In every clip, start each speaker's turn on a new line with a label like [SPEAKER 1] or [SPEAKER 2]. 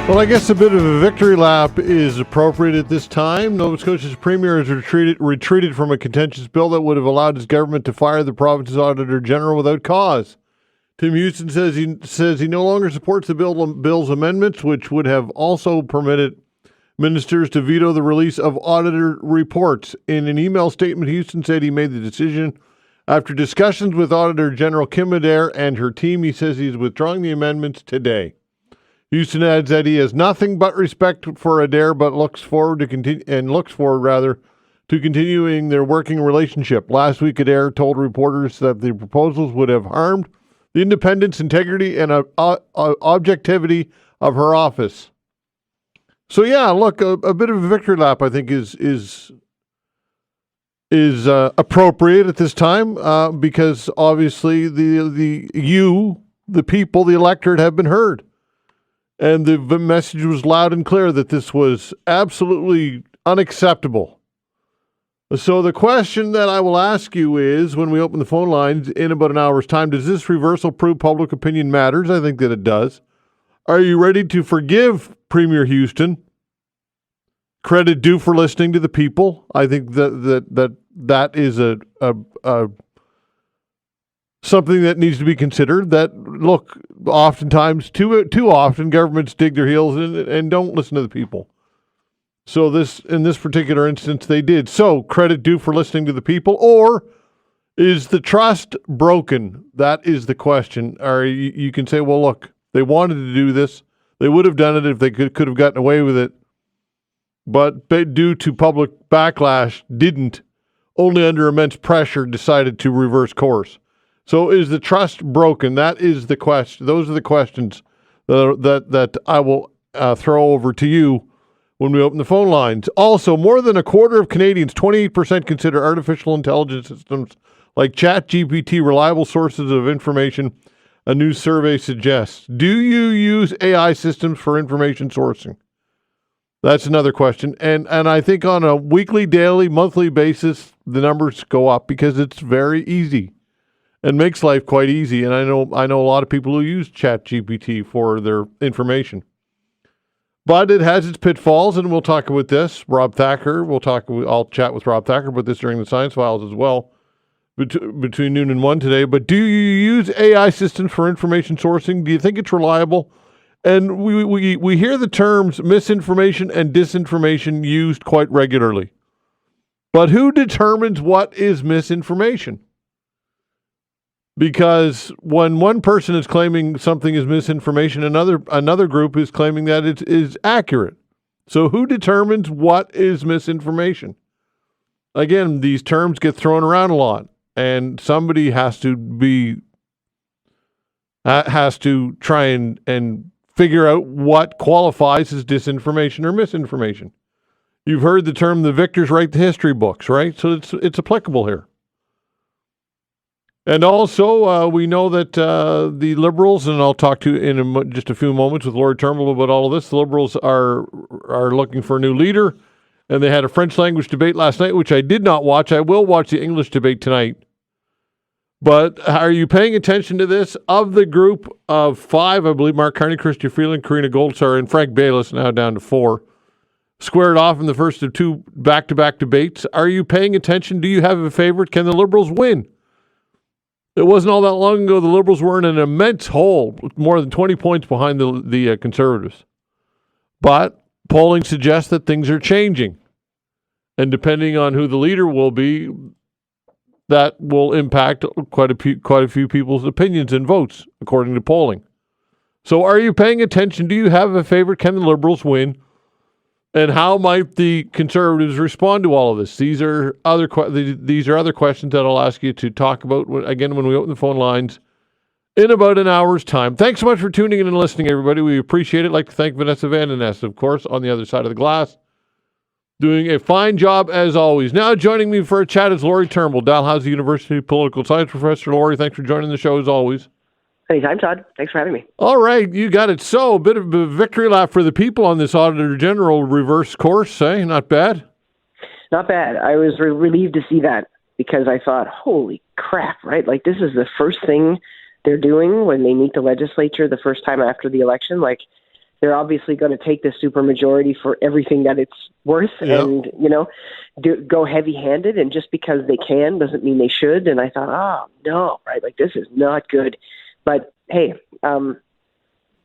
[SPEAKER 1] Well, I guess a bit of a victory lap is appropriate at this time. Nova Scotia's premier has retreated from a contentious bill that would have allowed his government to fire the province's Auditor General without cause. Tim Houston says he no longer supports the bill's amendments, which would have also permitted ministers to veto the release of auditor reports. In an email statement, Houston said he made the decision after discussions with Auditor General Kim Adair and her team. He says he's withdrawing the amendments today. Houston adds that he has nothing but respect for Adair, but looks forward to continuing their working relationship. Last week, Adair told reporters that the proposals would have harmed the independence, integrity, and objectivity of her office. So, yeah, look, a bit of a victory lap, I think, is appropriate at this time because obviously the people, the electorate, have been heard. And the message was loud and clear that this was absolutely unacceptable. So the question that I will ask you is, when we open the phone lines in about an hour's time, does this reversal prove public opinion matters? I think that it does. Are you ready to forgive Premier Houston? Credit due for listening to the people. I think that is a something that needs to be considered. That, look, oftentimes, too often, governments dig their heels in and don't listen to the people. So in this particular instance, they did. So credit due for listening to the people, or is the trust broken? That is the question. Or you can say, well, look, they wanted to do this. They would have done it if they could have gotten away with it. But due to public backlash, didn't. Only under immense pressure decided to reverse course. So is the trust broken? That is the question. Those are the questions that I will throw over to you when we open the phone lines. Also, more than a quarter of Canadians, 28%, consider artificial intelligence systems like ChatGPT reliable sources of information, a new survey suggests. Do you use AI systems for information sourcing? That's another question. And I think on a weekly, daily, monthly basis, the numbers go up because it's very easy. And makes life quite easy. And I know a lot of people who use ChatGPT for their information. But it has its pitfalls, and we'll talk about this. Rob Thacker, I'll chat with Rob Thacker about this during the Science Files as well, between noon and 1 today. But do you use AI systems for information sourcing? Do you think it's reliable? And we hear the terms misinformation and disinformation used quite regularly. But who determines what is misinformation? Because when one person is claiming something is misinformation, another group is claiming that it is accurate. So who determines what is misinformation? Again, these terms get thrown around a lot, and somebody has to try and figure out what qualifies as disinformation or misinformation. You've heard the term "the victors write the history books," right? So it's applicable here. And also, we know that the Liberals, and I'll talk to you in just a few moments with Lori Turnbull about all of this, the Liberals are looking for a new leader, and they had a French language debate last night, which I did not watch. I will watch the English debate tonight. But are you paying attention to this? Of the group of 5, I believe Mark Carney, Chrystia Freeland, Karina Goldsar, and Frank Bayless, now down to 4, squared off in the first of 2 back-to-back debates. Are you paying attention? Do you have a favorite? Can the Liberals win? It wasn't all that long ago the Liberals were in an immense hole, more than 20 points behind the Conservatives. But polling suggests that things are changing. And depending on who the leader will be, that will impact quite a few people's opinions and votes, according to polling. So are you paying attention? Do you have a favorite? Can the Liberals win? And how might the Conservatives respond to all of this? These are other questions that I'll ask you to talk about, again, when we open the phone lines in about an hour's time. Thanks so much for tuning in and listening, everybody. We appreciate it. I'd like to thank Vanessa Van Den Ness, of course, on the other side of the glass, doing a fine job as always. Now joining me for a chat is Lori Turnbull, Dalhousie University political science professor. Lori, thanks for joining the show as always.
[SPEAKER 2] Anytime, Todd. Thanks for having me.
[SPEAKER 1] All right, you got it. So, a bit of a victory lap for the people on this Auditor General reverse course, eh? Not bad?
[SPEAKER 2] Not bad. I was relieved to see that because I thought, holy crap, right? Like, this is the first thing they're doing when they meet the legislature the first time after the election. Like, they're obviously going to take the supermajority for everything that it's worth, and go heavy-handed. And just because they can doesn't mean they should. And I thought, no, right? Like, this is not good. But hey,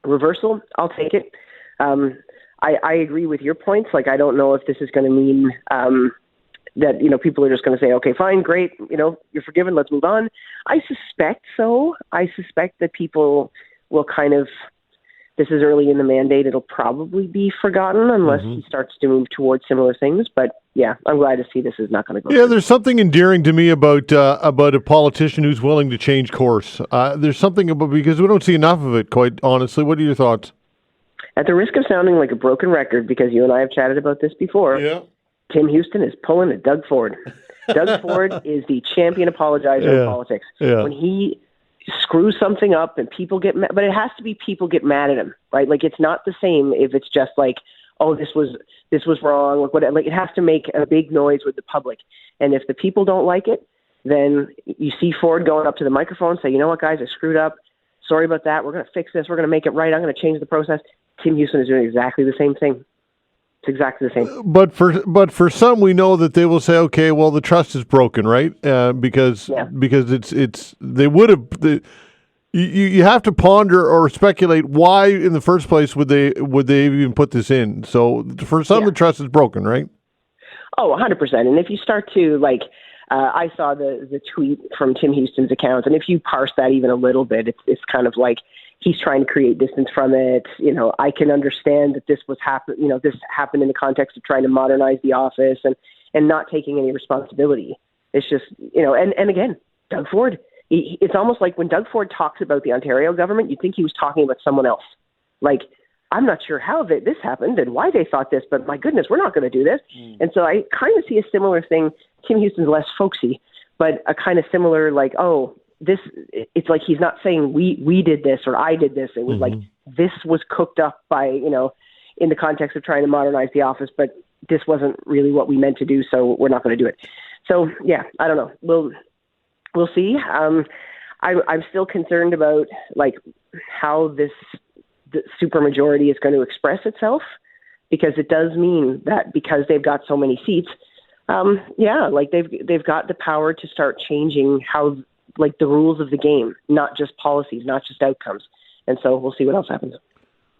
[SPEAKER 2] reversal, I'll take it. I agree with your points. Like, I don't know if this is going to mean that, people are just going to say, okay, fine, great, you're forgiven, let's move on. I suspect so. I suspect that people will kind of, this is early in the mandate, it'll probably be forgotten unless he starts to move towards similar things. But yeah, I'm glad to see this is not going to go through.
[SPEAKER 1] There's something endearing to me about a politician who's willing to change course. There's something about, because we don't see enough of it, quite honestly. What are your thoughts? At
[SPEAKER 2] the risk of sounding like a broken record, because you and I have chatted about this before, Tim Houston is pulling a Doug Ford. Doug Ford is the champion apologizer in politics. Yeah. When he screws something up and people get mad, but it has to be people get mad at him, right? Like, it's not the same if it's just like, oh, this was wrong. Like, it has to make a big noise with the public. And if the people don't like it, then you see Ford going up to the microphone and say, you know what, guys, I screwed up. Sorry about that. We're going to fix this. We're going to make it right. I'm going to change the process. Tim Houston is doing exactly the same thing. It's exactly the same.
[SPEAKER 1] But for some, we know that they will say, okay, well, the trust is broken, right? Because it's they would have. You have to ponder or speculate why in the first place would they even put this in. So for some, the trust is broken, right?
[SPEAKER 2] Oh, 100%. And if you start to I saw the tweet from Tim Houston's account, and if you parse that even a little bit, it's kind of like he's trying to create distance from it. I can understand that this happened in the context of trying to modernize the office and not taking any responsibility. It's just, and again, Doug Ford, it's almost like when Doug Ford talks about the Ontario government, you'd think he was talking about someone else. Like, I'm not sure how this happened and why they thought this, but my goodness, we're not going to do this. And so I kind of see a similar thing. Tim Houston's less folksy, but a kind of similar, like, it's like he's not saying we did this or I did this. It was like, this was cooked up by, in the context of trying to modernize the office, but this wasn't really what we meant to do, so we're not going to do it. So, yeah, I don't know. We'll see. I'm still concerned about, like, how the supermajority is going to express itself, because it does mean that because they've got so many seats, they've got the power to start changing how, like, the rules of the game, not just policies, not just outcomes. And so we'll see what else happens.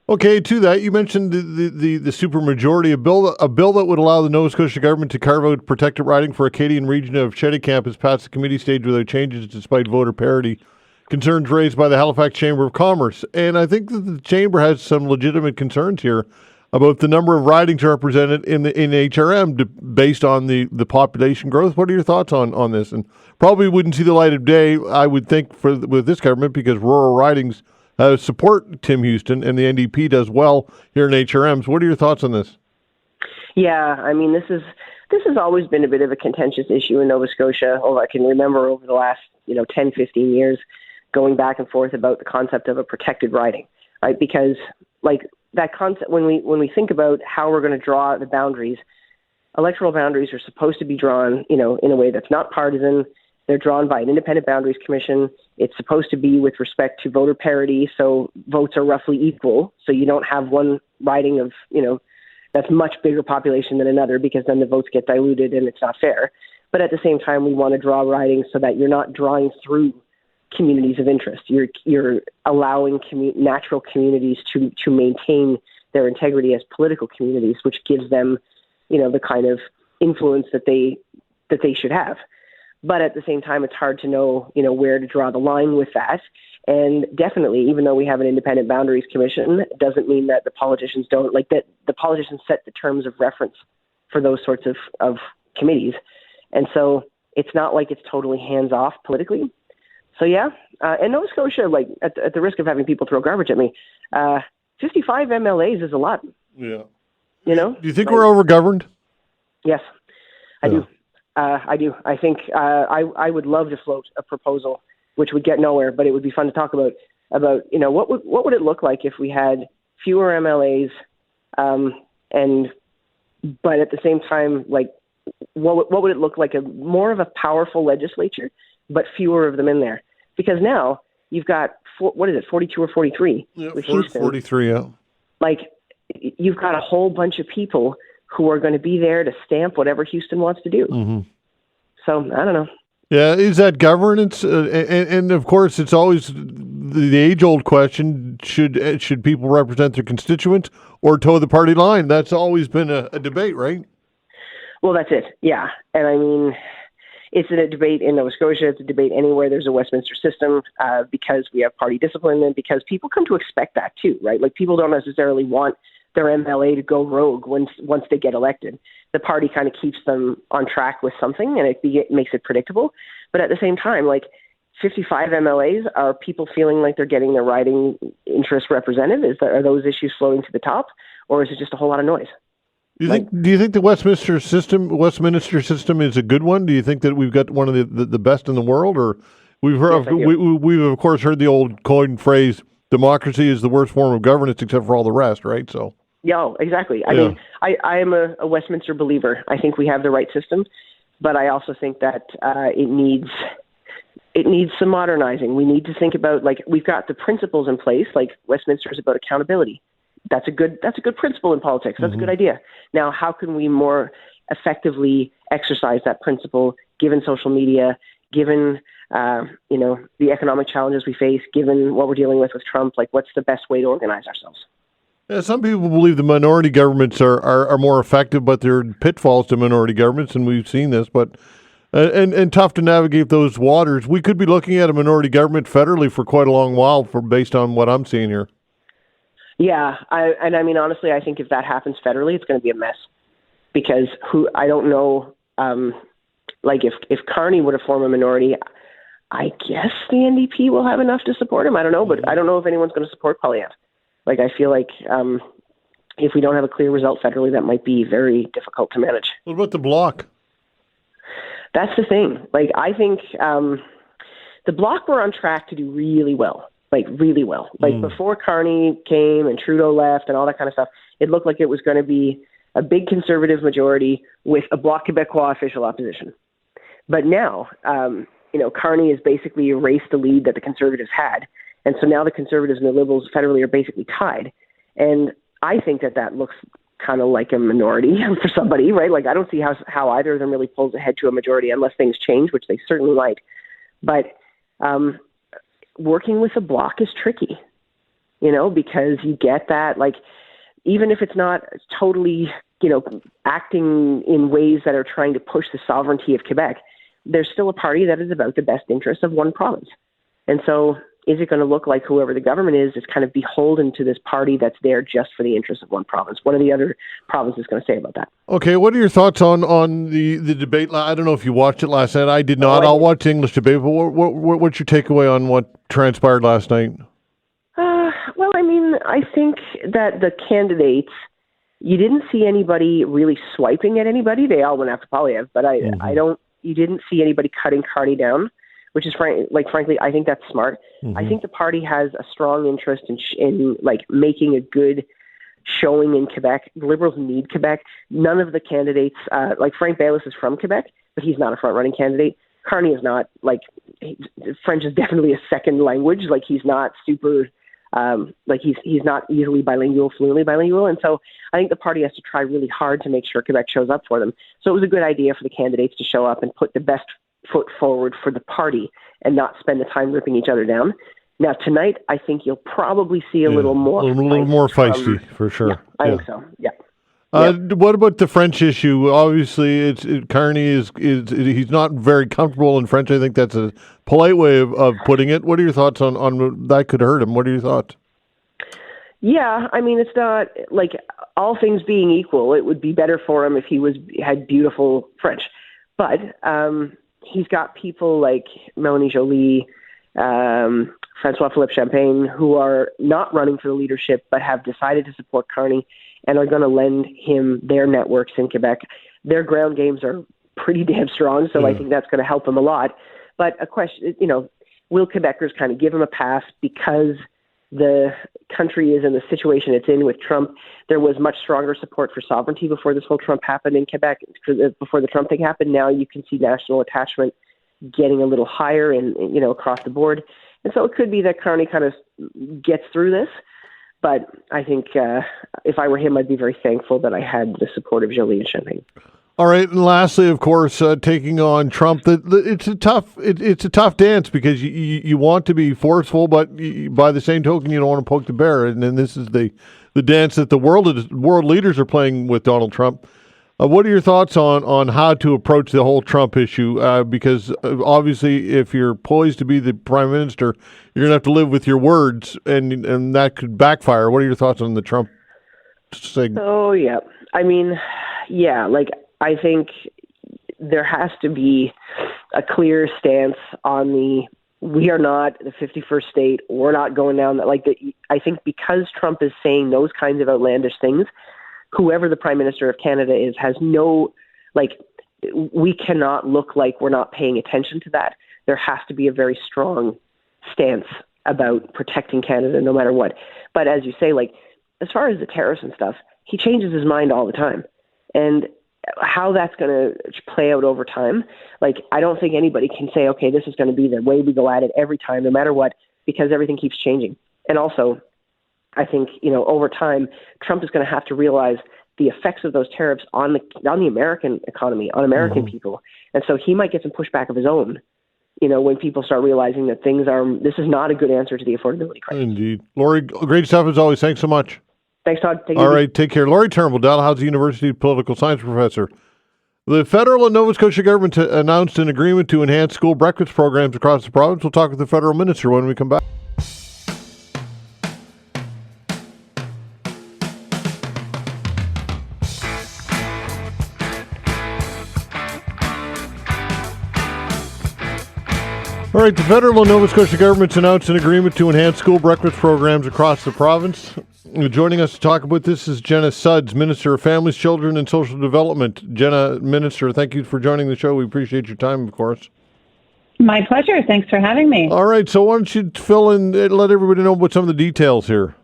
[SPEAKER 1] Okay, to that, you mentioned the supermajority, a bill that would allow the Nova Scotia government to carve out protected riding for Acadian region of Cheticamp has passed the committee stage without changes despite voter parity. Concerns raised by the Halifax Chamber of Commerce. And I think that the Chamber has some legitimate concerns here about the number of ridings represented in HRM based on the population growth. What are your thoughts on this? And probably wouldn't see the light of day, I would think, with this government, because rural ridings support Tim Houston, and the NDP does well here in HRMs. What are your thoughts on this?
[SPEAKER 2] Yeah, I mean, this has always been a bit of a contentious issue in Nova Scotia. I can remember over the last 10, 15 years going back and forth about the concept of a protected riding, right? Because, like, that concept, when we think about how we're going to draw the boundaries, electoral boundaries are supposed to be drawn, in a way that's not partisan. They're drawn by an independent boundaries commission. It's supposed to be with respect to voter parity, so votes are roughly equal. So you don't have one riding of, that's much bigger population than another, because then the votes get diluted and it's not fair. But at the same time, we want to draw ridings so that you're not drawing through communities of interest. You're allowing natural communities to maintain their integrity as political communities, which gives them, the kind of influence that they should have. But at the same time, it's hard to know, where to draw the line with that. And definitely, even though we have an independent boundaries commission, it doesn't mean that the politicians don't, like, that the politicians set the terms of reference for those sorts of committees. And so it's not like it's totally hands-off politically. So, yeah. And Nova Scotia, like, at the risk of having people throw garbage at me, 55 MLAs is a lot.
[SPEAKER 1] Yeah.
[SPEAKER 2] Do
[SPEAKER 1] you think we're overgoverned?
[SPEAKER 2] Yes, I do. I do. I think I would love to float a proposal, which would get nowhere, but it would be fun to talk about what would it look like if we had fewer MLAs, but at the same time, like, what would it look like, more of a powerful legislature, but fewer of them in there? Because now you've got 42 or 43 with Houston.
[SPEAKER 1] 43, yeah.
[SPEAKER 2] Like, you've got a whole bunch of people who are going to be there to stamp whatever Houston wants to do.
[SPEAKER 1] Mm-hmm.
[SPEAKER 2] So I don't know.
[SPEAKER 1] Yeah, is that governance? And of course, it's always the age-old question: should people represent their constituents or toe the party line? That's always been a debate, right?
[SPEAKER 2] Well, that's it. Yeah, and I mean, it's a debate in Nova Scotia. It's a debate anywhere there's a Westminster system because we have party discipline and because people come to expect that too, right? Like people don't necessarily want their MLA to go rogue once they get elected. The party kind of keeps them on track with something, and it makes it predictable. But at the same time, like 55 MLAs, are people feeling like they're getting their riding interest represented? Are those issues floating to the top, or is it just a whole lot of noise?
[SPEAKER 1] Do you think the Westminster system is a good one? Do you think that we've got one of the best in the world, or we've heard we've of course heard the old coined phrase, democracy is the worst form of governance except for all the rest, right? So. Yeah,
[SPEAKER 2] exactly. I mean, I am a Westminster believer. I think we have the right system, but I also think that it needs some modernizing. We need to think about, like, we've got the principles in place, like Westminster is about accountability. That's a good principle in politics. That's a good idea. Now, how can we more effectively exercise that principle given social media, given the economic challenges we face, given what we're dealing with Trump? Like, what's the best way to organize ourselves?
[SPEAKER 1] Yeah, some people believe the minority governments are more effective, but there are pitfalls to minority governments, and we've seen this. But and tough to navigate those waters. We could be looking at a minority government federally for quite a long while, based on what I'm seeing here.
[SPEAKER 2] Yeah, I mean, honestly, I think if that happens federally, it's going to be a mess because I don't know. Like if Carney were to form a minority, I guess the NDP will have enough to support him. I don't know, but I don't know if anyone's going to support Poilievre. Like, I feel like if we don't have a clear result federally, that might be very difficult to manage.
[SPEAKER 1] What about the Bloc?
[SPEAKER 2] That's the thing. Like, I think the Bloc were on track to do really well, like really well. Like before Carney came and Trudeau left and all that kind of stuff, it looked like it was going to be a big conservative majority with a Bloc Québécois official opposition. But now, Carney has basically erased the lead that the Conservatives had. And so now the Conservatives and the Liberals federally are basically tied. And I think that looks kind of like a minority for somebody, right? Like, I don't see how either of them really pulls ahead to a majority unless things change, which they certainly might. But working with a Bloc is tricky, because you get that, like, even if it's not totally, acting in ways that are trying to push the sovereignty of Quebec, there's still a party that is about the best interests of one province. And so is it going to look like whoever the government is kind of beholden to this party that's there just for the interests of one province? What are the other provinces going to say about that?
[SPEAKER 1] Okay, what are your thoughts on the debate? I don't know if you watched it last night. I did not. I'll watch the English debate, but what's your takeaway on what transpired last night?
[SPEAKER 2] Well, I mean, I think that the candidates, you didn't see anybody really swiping at anybody. They all went after Poilievre, but you didn't see anybody cutting Carney down, which is frankly, I think that's smart. Mm-hmm. I think the party has a strong interest in making a good showing in Quebec. The Liberals need Quebec. None of the candidates, Frank Baylis is from Quebec, but he's not a front-running candidate. Carney is not. French is definitely a second language. Like, he's not super. He's not easily bilingual, fluently bilingual. And so I think the party has to try really hard to make sure Quebec shows up for them. So it was a good idea for the candidates to show up and put the best foot forward for the party and not spend the time ripping each other down. Now, tonight, I think you'll probably see a little more
[SPEAKER 1] feisty, for sure.
[SPEAKER 2] Yeah, I think so, yeah.
[SPEAKER 1] What about the French issue? Obviously, Carney he's not very comfortable in French. I think that's a polite way of putting it. What are your thoughts on that could hurt him? What are your thoughts?
[SPEAKER 2] Yeah, I mean, it's not like all things being equal, it would be better for him if he had beautiful French. But he's got people like Melanie Joly, Francois-Philippe Champagne, who are not running for the leadership but have decided to support Carney and are going to lend him their networks in Quebec. Their ground games are pretty damn strong, so I think that's going to help him a lot. But a question, will Quebecers kind of give him a pass because the country is in the situation it's in with Trump? There was much stronger support for sovereignty before this whole Trump happened in Quebec, before the Trump thing happened. Now you can see national attachment getting a little higher and across the board. And so it could be that Carney kind of gets through this. But I think if I were him, I'd be very thankful that I had the support of Jolie and Champagne.
[SPEAKER 1] All right, and lastly, of course, taking on Trump, it's a tough dance because you want to be forceful, but by the same token, you don't want to poke the bear, and then this is the dance that the world leaders are playing with Donald Trump. What are your thoughts on how to approach the whole Trump issue? Because obviously, if you're poised to be the prime minister, you're going to have to live with your words, and that could backfire. What are your thoughts on the Trump segment?
[SPEAKER 2] Oh, yeah. I mean, yeah, I think there has to be a clear stance on we are not the 51st state. We're not going down that. I think because Trump is saying those kinds of outlandish things, whoever the Prime Minister of Canada is has no, we cannot look like we're not paying attention to that. There has to be a very strong stance about protecting Canada no matter what. But as you say, as far as the tariffs and stuff, he changes his mind all the time. And how that's going to play out over time, I don't think anybody can say, okay, this is going to be the way we go at it every time, no matter what, because everything keeps changing. And also, I think, over time, Trump is going to have to realize the effects of those tariffs on the American economy, on American people. And so he might get some pushback of his own, when people start realizing that this is not a good answer to the affordability crisis.
[SPEAKER 1] Indeed. Lori, great stuff as always. Thanks so much.
[SPEAKER 2] Thanks, Todd.
[SPEAKER 1] All right, take care. Lori Turnbull, Dalhousie University political science professor. The federal and Nova Scotia government announced an agreement to enhance school breakfast programs across the province. We'll talk with the federal minister when we come back. All right, the federal and Nova Scotia governments announced an agreement to enhance school breakfast programs across the province. Joining us to talk about this is Jenna Sudds, Minister of Families, Children and Social Development. Jenna, Minister, thank you for joining the show. We appreciate your time, of course.
[SPEAKER 3] My pleasure. Thanks for having me.
[SPEAKER 1] All right, so why don't you fill in, let everybody know about some of the details here.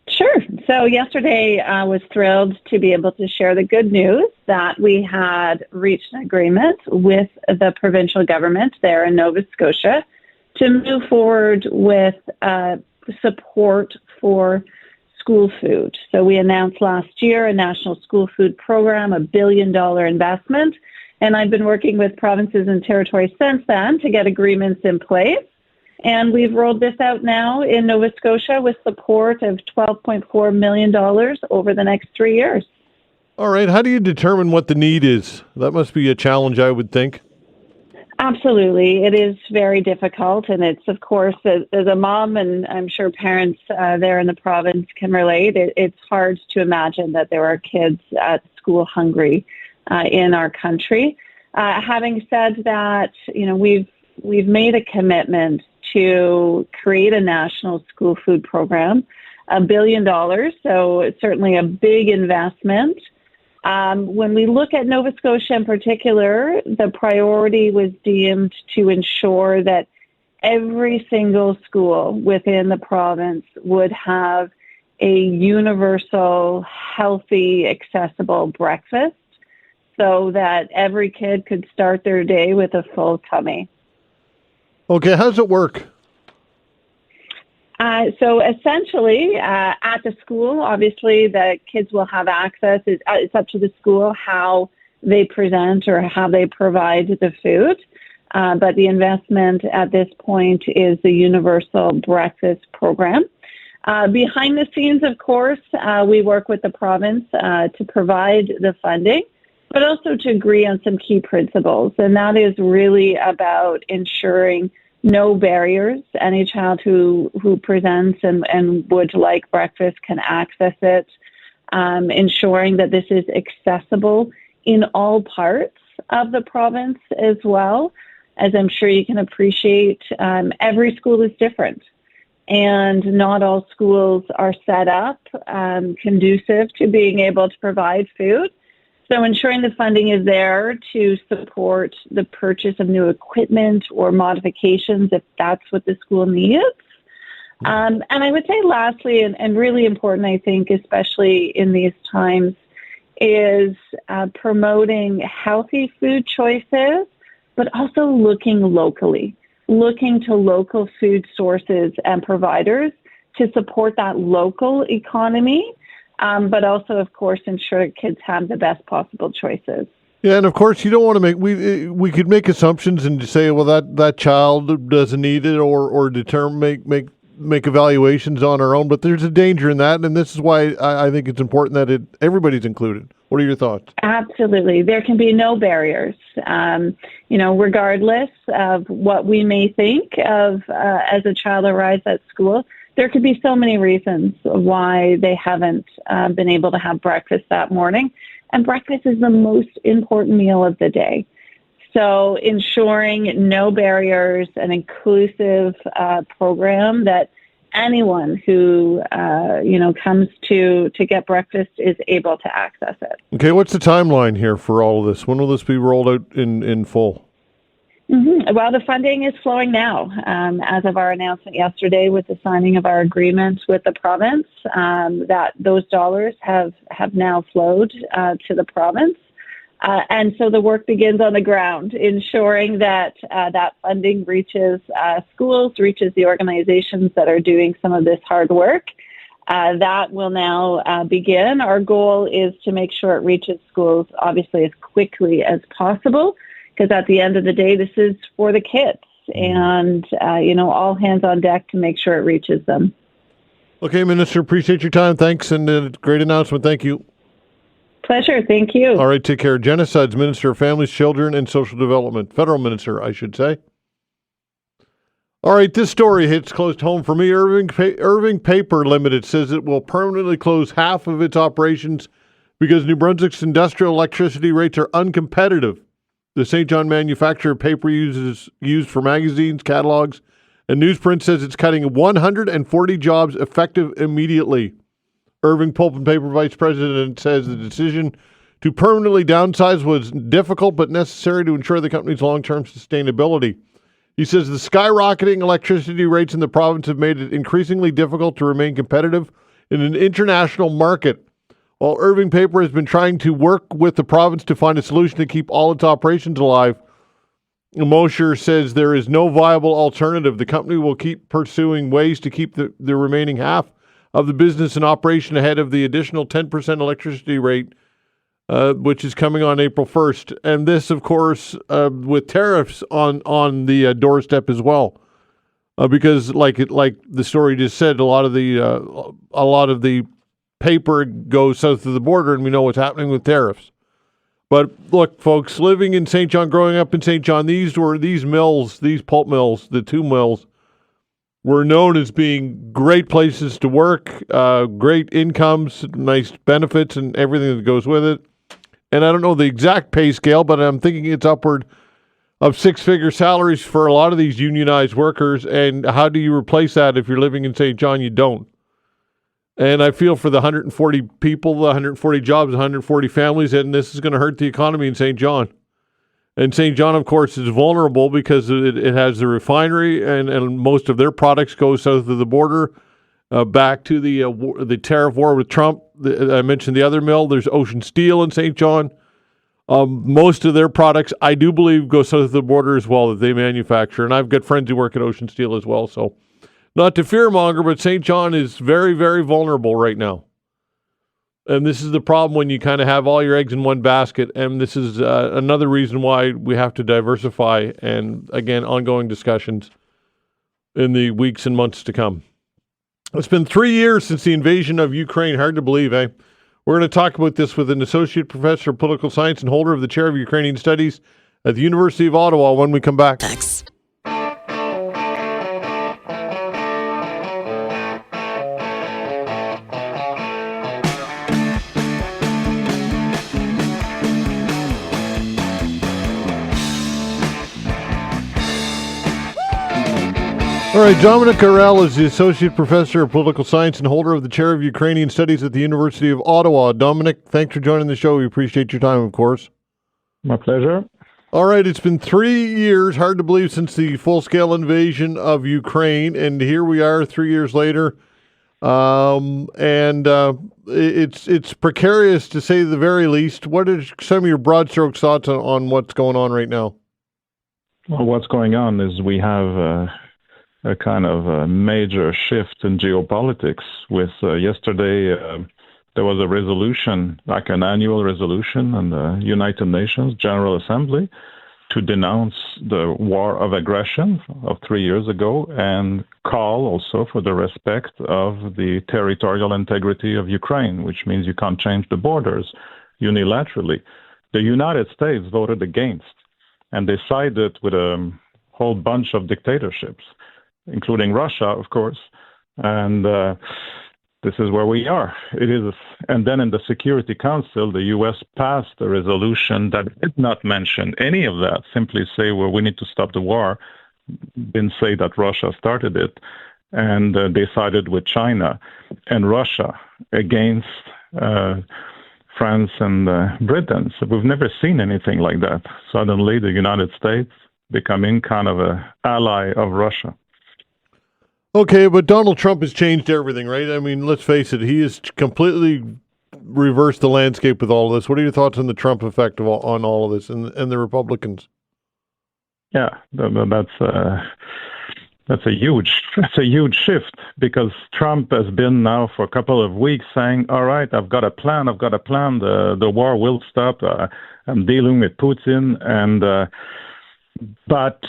[SPEAKER 3] Sure. So yesterday I was thrilled to be able to share the good news that we had reached an agreement with the provincial government there in Nova Scotia to move forward with support for school food. So we announced last year a national school food program, $1 billion investment, and I've been working with provinces and territories since then to get agreements in place. And we've rolled this out now in Nova Scotia with support of $12.4 million over the next 3 years.
[SPEAKER 1] All right. How do you determine what the need is? That must be a challenge, I would think.
[SPEAKER 3] Absolutely. It is very difficult. And it's, of course, as a mom, and I'm sure parents there in the province can relate, it's hard to imagine that there are kids at school hungry in our country. Having said that, we've made a commitment to create a national school food program, $1 billion. So it's certainly a big investment. When we look at Nova Scotia in particular, the priority was deemed to ensure that every single school within the province would have a universal, healthy, accessible breakfast so that every kid could start their day with a full tummy.
[SPEAKER 1] Okay, how does it work?
[SPEAKER 3] So essentially, at the school, obviously, the kids will have access. It's up to the school how they present or how they provide the food. But the investment at this point is the Universal Breakfast Program. Behind the scenes, of course, we work with the province to provide the funding, but also to agree on some key principles. And that is really about ensuring no barriers. Any child who presents and would like breakfast can access it. Ensuring that this is accessible in all parts of the province as well. As I'm sure you can appreciate, every school is different. And not all schools are set up conducive to being able to provide food. So ensuring the funding is there to support the purchase of new equipment or modifications if that's what the school needs. And I would say lastly, and really important, I think, especially in these times, is promoting healthy food choices, but also looking locally, looking to local food sources and providers to support that local economy, but also, of course, ensure that kids have the best possible choices.
[SPEAKER 1] Yeah, and of course, you don't want to make we could make assumptions and say, well, that child doesn't need it, or determine make evaluations on our own. But there's a danger in that, and this is why I think it's important that everybody's included. What are your thoughts?
[SPEAKER 3] Absolutely, there can be no barriers. Regardless of what we may think of as a child arrives at school, there could be so many reasons why they haven't been able to have breakfast that morning. And breakfast is the most important meal of the day. So ensuring no barriers, an inclusive program that anyone who, comes to get breakfast is able to access it.
[SPEAKER 1] Okay, what's the timeline here for all of this? When will this be rolled out in full?
[SPEAKER 3] Mm-hmm. Well, the funding is flowing now. As of our announcement yesterday with the signing of our agreement with the province, that those dollars have now flowed to the province. And so the work begins on the ground, ensuring that that funding reaches schools, reaches the organizations that are doing some of this hard work. That will now begin. Our goal is to make sure it reaches schools, obviously, as quickly as possible, because at the end of the day, this is for the kids, and, all hands on deck to make sure it reaches them.
[SPEAKER 1] Okay, Minister, appreciate your time. Thanks, and great announcement. Thank you.
[SPEAKER 3] Pleasure. Thank you.
[SPEAKER 1] All right, take care. Jenna Sudds, Minister of Families, Children, and Social Development. Federal Minister, I should say. All right, this story hits close to home for me. Irving Paper Limited says it will permanently close half of its operations because New Brunswick's industrial electricity rates are uncompetitive. The St. John manufacturer of paper used for magazines, catalogs, and newsprint says it's cutting 140 jobs effective immediately. Irving Pulp and Paper Vice President says the decision to permanently downsize was difficult but necessary to ensure the company's long-term sustainability. He says the skyrocketing electricity rates in the province have made it increasingly difficult to remain competitive in an international market. While Irving Paper has been trying to work with the province to find a solution to keep all its operations alive, Mosher says there is no viable alternative. The company will keep pursuing ways to keep the remaining half of the business in operation ahead of the additional 10% electricity rate, which is coming on April 1st. And this, of course, with tariffs on the doorstep as well, because like the story just said, a lot of the paper goes south of the border, and we know what's happening with tariffs. But look, folks, living in St. John, growing up in St. John, these pulp mills, the two mills, were known as being great places to work, great incomes, nice benefits, and everything that goes with it. And I don't know the exact pay scale, but I'm thinking it's upward of six-figure salaries for a lot of these unionized workers. And how do you replace that if you're living in St. John? You don't. And I feel for the 140 people, the 140 jobs, 140 families, and this is going to hurt the economy in St. John. And St. John, of course, is vulnerable because it has the refinery, and most of their products go south of the border, back to the tariff war with Trump. I mentioned the other mill. There's Ocean Steel in St. John. Most of their products, I do believe, go south of the border as well that they manufacture. And I've got friends who work at Ocean Steel as well, so not to fearmonger, but St. John is very, very vulnerable right now. And this is the problem when you kind of have all your eggs in one basket. And this is another reason why we have to diversify. And again, ongoing discussions in the weeks and months to come. It's been 3 years since the invasion of Ukraine. Hard to believe, eh? We're going to talk about this with an associate professor of political science and holder of the Chair of Ukrainian Studies at the University of Ottawa when we come back.
[SPEAKER 4] Thanks.
[SPEAKER 1] All right, Dominique Arel is the Associate Professor of Political Science and holder of the Chair of Ukrainian Studies at the University of Ottawa. Dominique, thanks for joining the show. We appreciate your time, of course.
[SPEAKER 5] My pleasure.
[SPEAKER 1] All right, it's been 3 years, hard to believe, since the full-scale invasion of Ukraine, and here we are 3 years later. It's precarious to say the very least. What are some of your broad strokes thoughts on what's going on right now?
[SPEAKER 5] Well, what's going on is we have
[SPEAKER 4] a kind of a major shift in geopolitics. With yesterday, there was a resolution, like an annual resolution in the United Nations General Assembly, to denounce the war of aggression of 3 years ago and call also for the respect of the territorial integrity of Ukraine, which means you can't change the borders unilaterally. The United States voted against, and they sided with a whole bunch of dictatorships, including Russia, of course. And this is where we are. It is, and then in the Security Council, the U.S. passed a resolution that did not mention any of that. Simply say, well, we need to stop the war. Didn't say that Russia started it, and they sided with China and Russia against France and Britain. So we've never seen anything like that. Suddenly, the United States becoming kind of an ally of Russia.
[SPEAKER 1] Okay, but Donald Trump has changed everything, right? I mean, let's face it, he has completely reversed the landscape with all of this. What are your thoughts on the Trump effect on all of this and the Republicans?
[SPEAKER 4] Yeah, that's a huge shift, because Trump has been now for a couple of weeks saying, all right, I've got a plan, the war will stop, I'm dealing with Putin, and but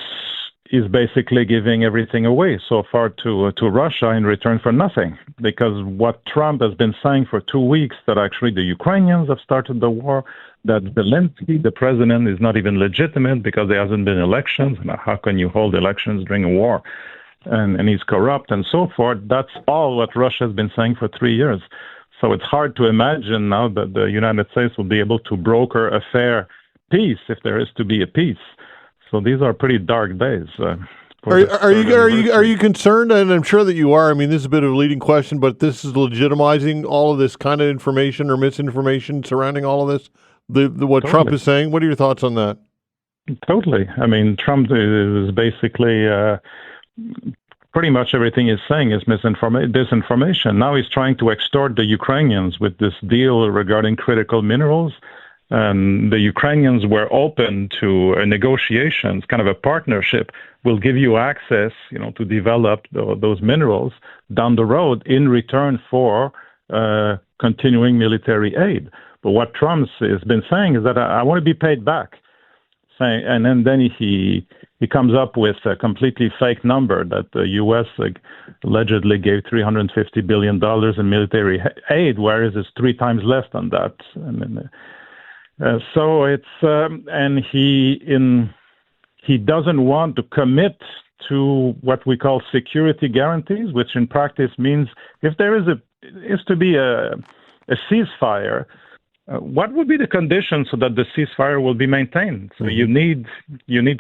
[SPEAKER 4] is basically giving everything away so far to Russia in return for nothing. Because what Trump has been saying for 2 weeks, that actually the Ukrainians have started the war, that Zelensky, the president, is not even legitimate because there hasn't been elections. How can you hold elections during a war? And he's corrupt and so forth. That's all what Russia has been saying for 3 years. So it's hard to imagine now that the United States will be able to broker a fair peace, if there is to be a peace. So these are pretty dark days.
[SPEAKER 1] Are you concerned? And I'm sure that you are. I mean, this is a bit of a leading question, but this is legitimizing all of this kind of information or misinformation surrounding all of this. What
[SPEAKER 4] Totally.
[SPEAKER 1] Trump is saying. What are your thoughts on that?
[SPEAKER 4] Totally. I mean, Trump is basically pretty much everything he's saying is disinformation. Now he's trying to extort the Ukrainians with this deal regarding critical minerals. And the Ukrainians were open to negotiations, kind of a partnership. Will give you access, to develop those minerals down the road in return for continuing military aid. But what Trump has been saying is that I want to be paid back. And then he comes up with a completely fake number that the U.S. allegedly gave $350 billion in military aid, whereas it's 3 times less than that. So it's and he doesn't want to commit to what we call security guarantees, which in practice means if there is to be a ceasefire, what would be the conditions so that the ceasefire will be maintained? So you need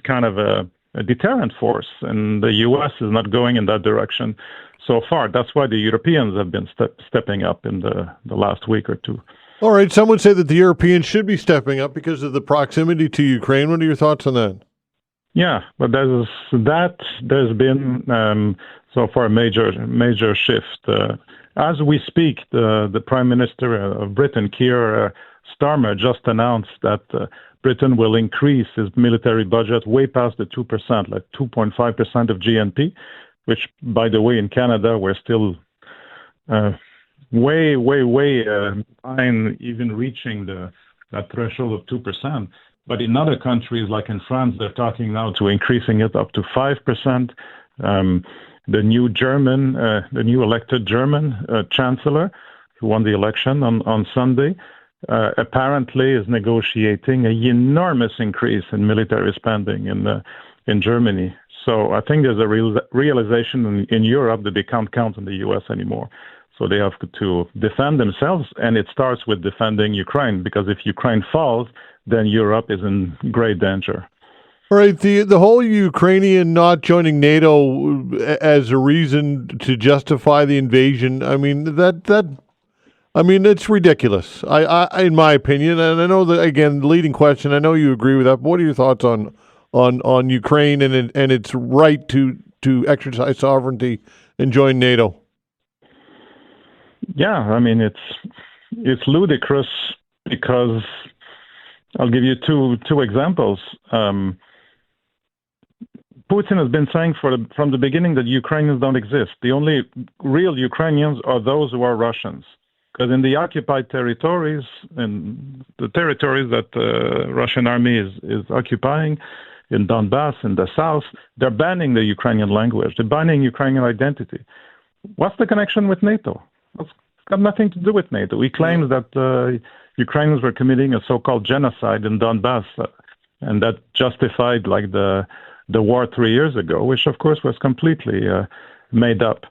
[SPEAKER 4] kind of a deterrent force, and the U.S. is not going in that direction so far. That's why the Europeans have been stepping up in the last week or two.
[SPEAKER 1] All right. Some would say that the Europeans should be stepping up because of the proximity to Ukraine. What are your thoughts on that?
[SPEAKER 4] Yeah, but there's been so far a major shift. As we speak, the Prime Minister of Britain, Keir Starmer, just announced that Britain will increase its military budget way past the 2%, like 2.5% of GNP, which, by the way, in Canada, we're still way behind even reaching that threshold of 2%. But in other countries, like in France, they're talking now to increasing it up to 5%. The new elected German chancellor, who won the election on Sunday, apparently is negotiating an enormous increase in military spending in Germany. So I think there's a realization in Europe that they can't count on the U.S. anymore. So they have to defend themselves, and it starts with defending Ukraine, because if Ukraine falls, then Europe is in great danger.
[SPEAKER 1] All right, the whole Ukrainian not joining NATO as a reason to justify the invasion. I mean it's ridiculous. I in my opinion, and I know that, again, the leading question. I know you agree with that. But what are your thoughts on Ukraine and its right to exercise sovereignty and join NATO?
[SPEAKER 4] Yeah, I mean it's ludicrous, because I'll give you two examples. Putin has been saying from the beginning that Ukrainians don't exist. The only real Ukrainians are those who are Russians. Because in the occupied territories, and the territories that the Russian army is occupying, in Donbass, in the south, they're banning the Ukrainian language. They're banning Ukrainian identity. What's the connection with NATO? It's got nothing to do with NATO. He claims that Ukrainians were committing a so-called genocide in Donbass, and that justified like the war 3 years ago, which of course was completely made up.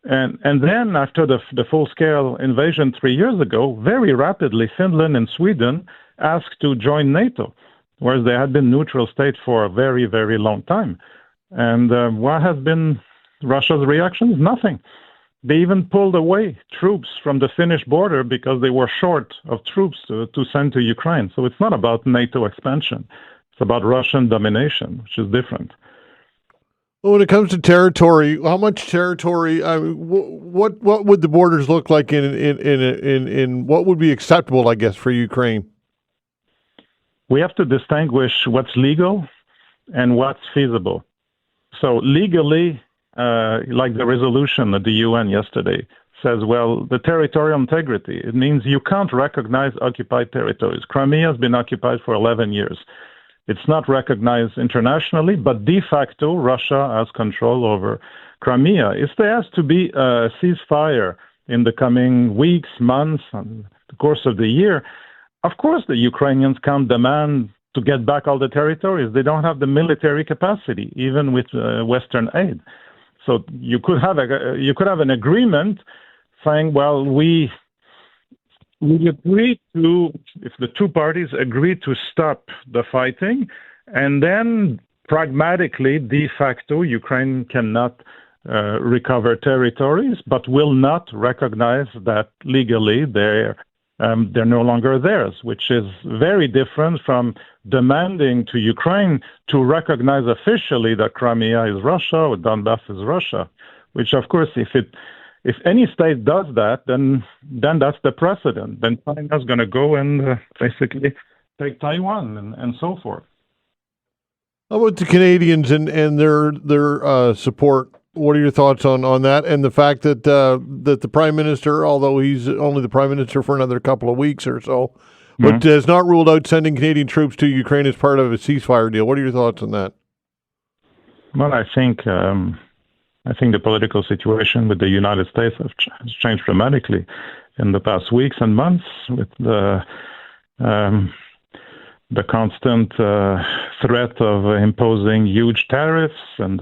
[SPEAKER 4] And then after the full-scale invasion 3 years ago, very rapidly Finland and Sweden asked to join NATO, whereas they had been neutral states for a very, very long time. And what has been Russia's reaction? Nothing. They even pulled away troops from the Finnish border because they were short of troops to send to Ukraine. So it's not about NATO expansion. It's about Russian domination, which is different.
[SPEAKER 1] Well, when it comes to territory, how much territory? I mean, what would the borders look like in what would be acceptable, I guess, for Ukraine?
[SPEAKER 4] We have to distinguish what's legal and what's feasible. So legally, like the resolution at the UN yesterday says, well, the territorial integrity, it means you can't recognize occupied territories. Crimea has been occupied for 11 years. It's not recognized internationally, but de facto, Russia has control over Crimea. If there has to be a ceasefire in the coming weeks, months, and the course of the year, of course the Ukrainians can't demand to get back all the territories. They don't have the military capacity, even with Western aid. So you could have an agreement saying, well, we agree to, if the two parties agree to stop the fighting, and then pragmatically, de facto, Ukraine cannot recover territories, but will not recognize that legally they're no longer theirs, which is very different from demanding to Ukraine to recognize officially that Crimea is Russia or Donbass is Russia, which of course, if any state does that, then that's the precedent. Then China's going to go and basically take Taiwan and so forth.
[SPEAKER 1] How about the Canadians and their support? What are your thoughts on that and the fact that the Prime Minister, although he's only the Prime Minister for another couple of weeks or so, but has not ruled out sending Canadian troops to Ukraine as part of a ceasefire deal? What are your thoughts on that?
[SPEAKER 4] Well, I think the political situation with the United States has changed dramatically in the past weeks and months with the constant threat of imposing huge tariffs and,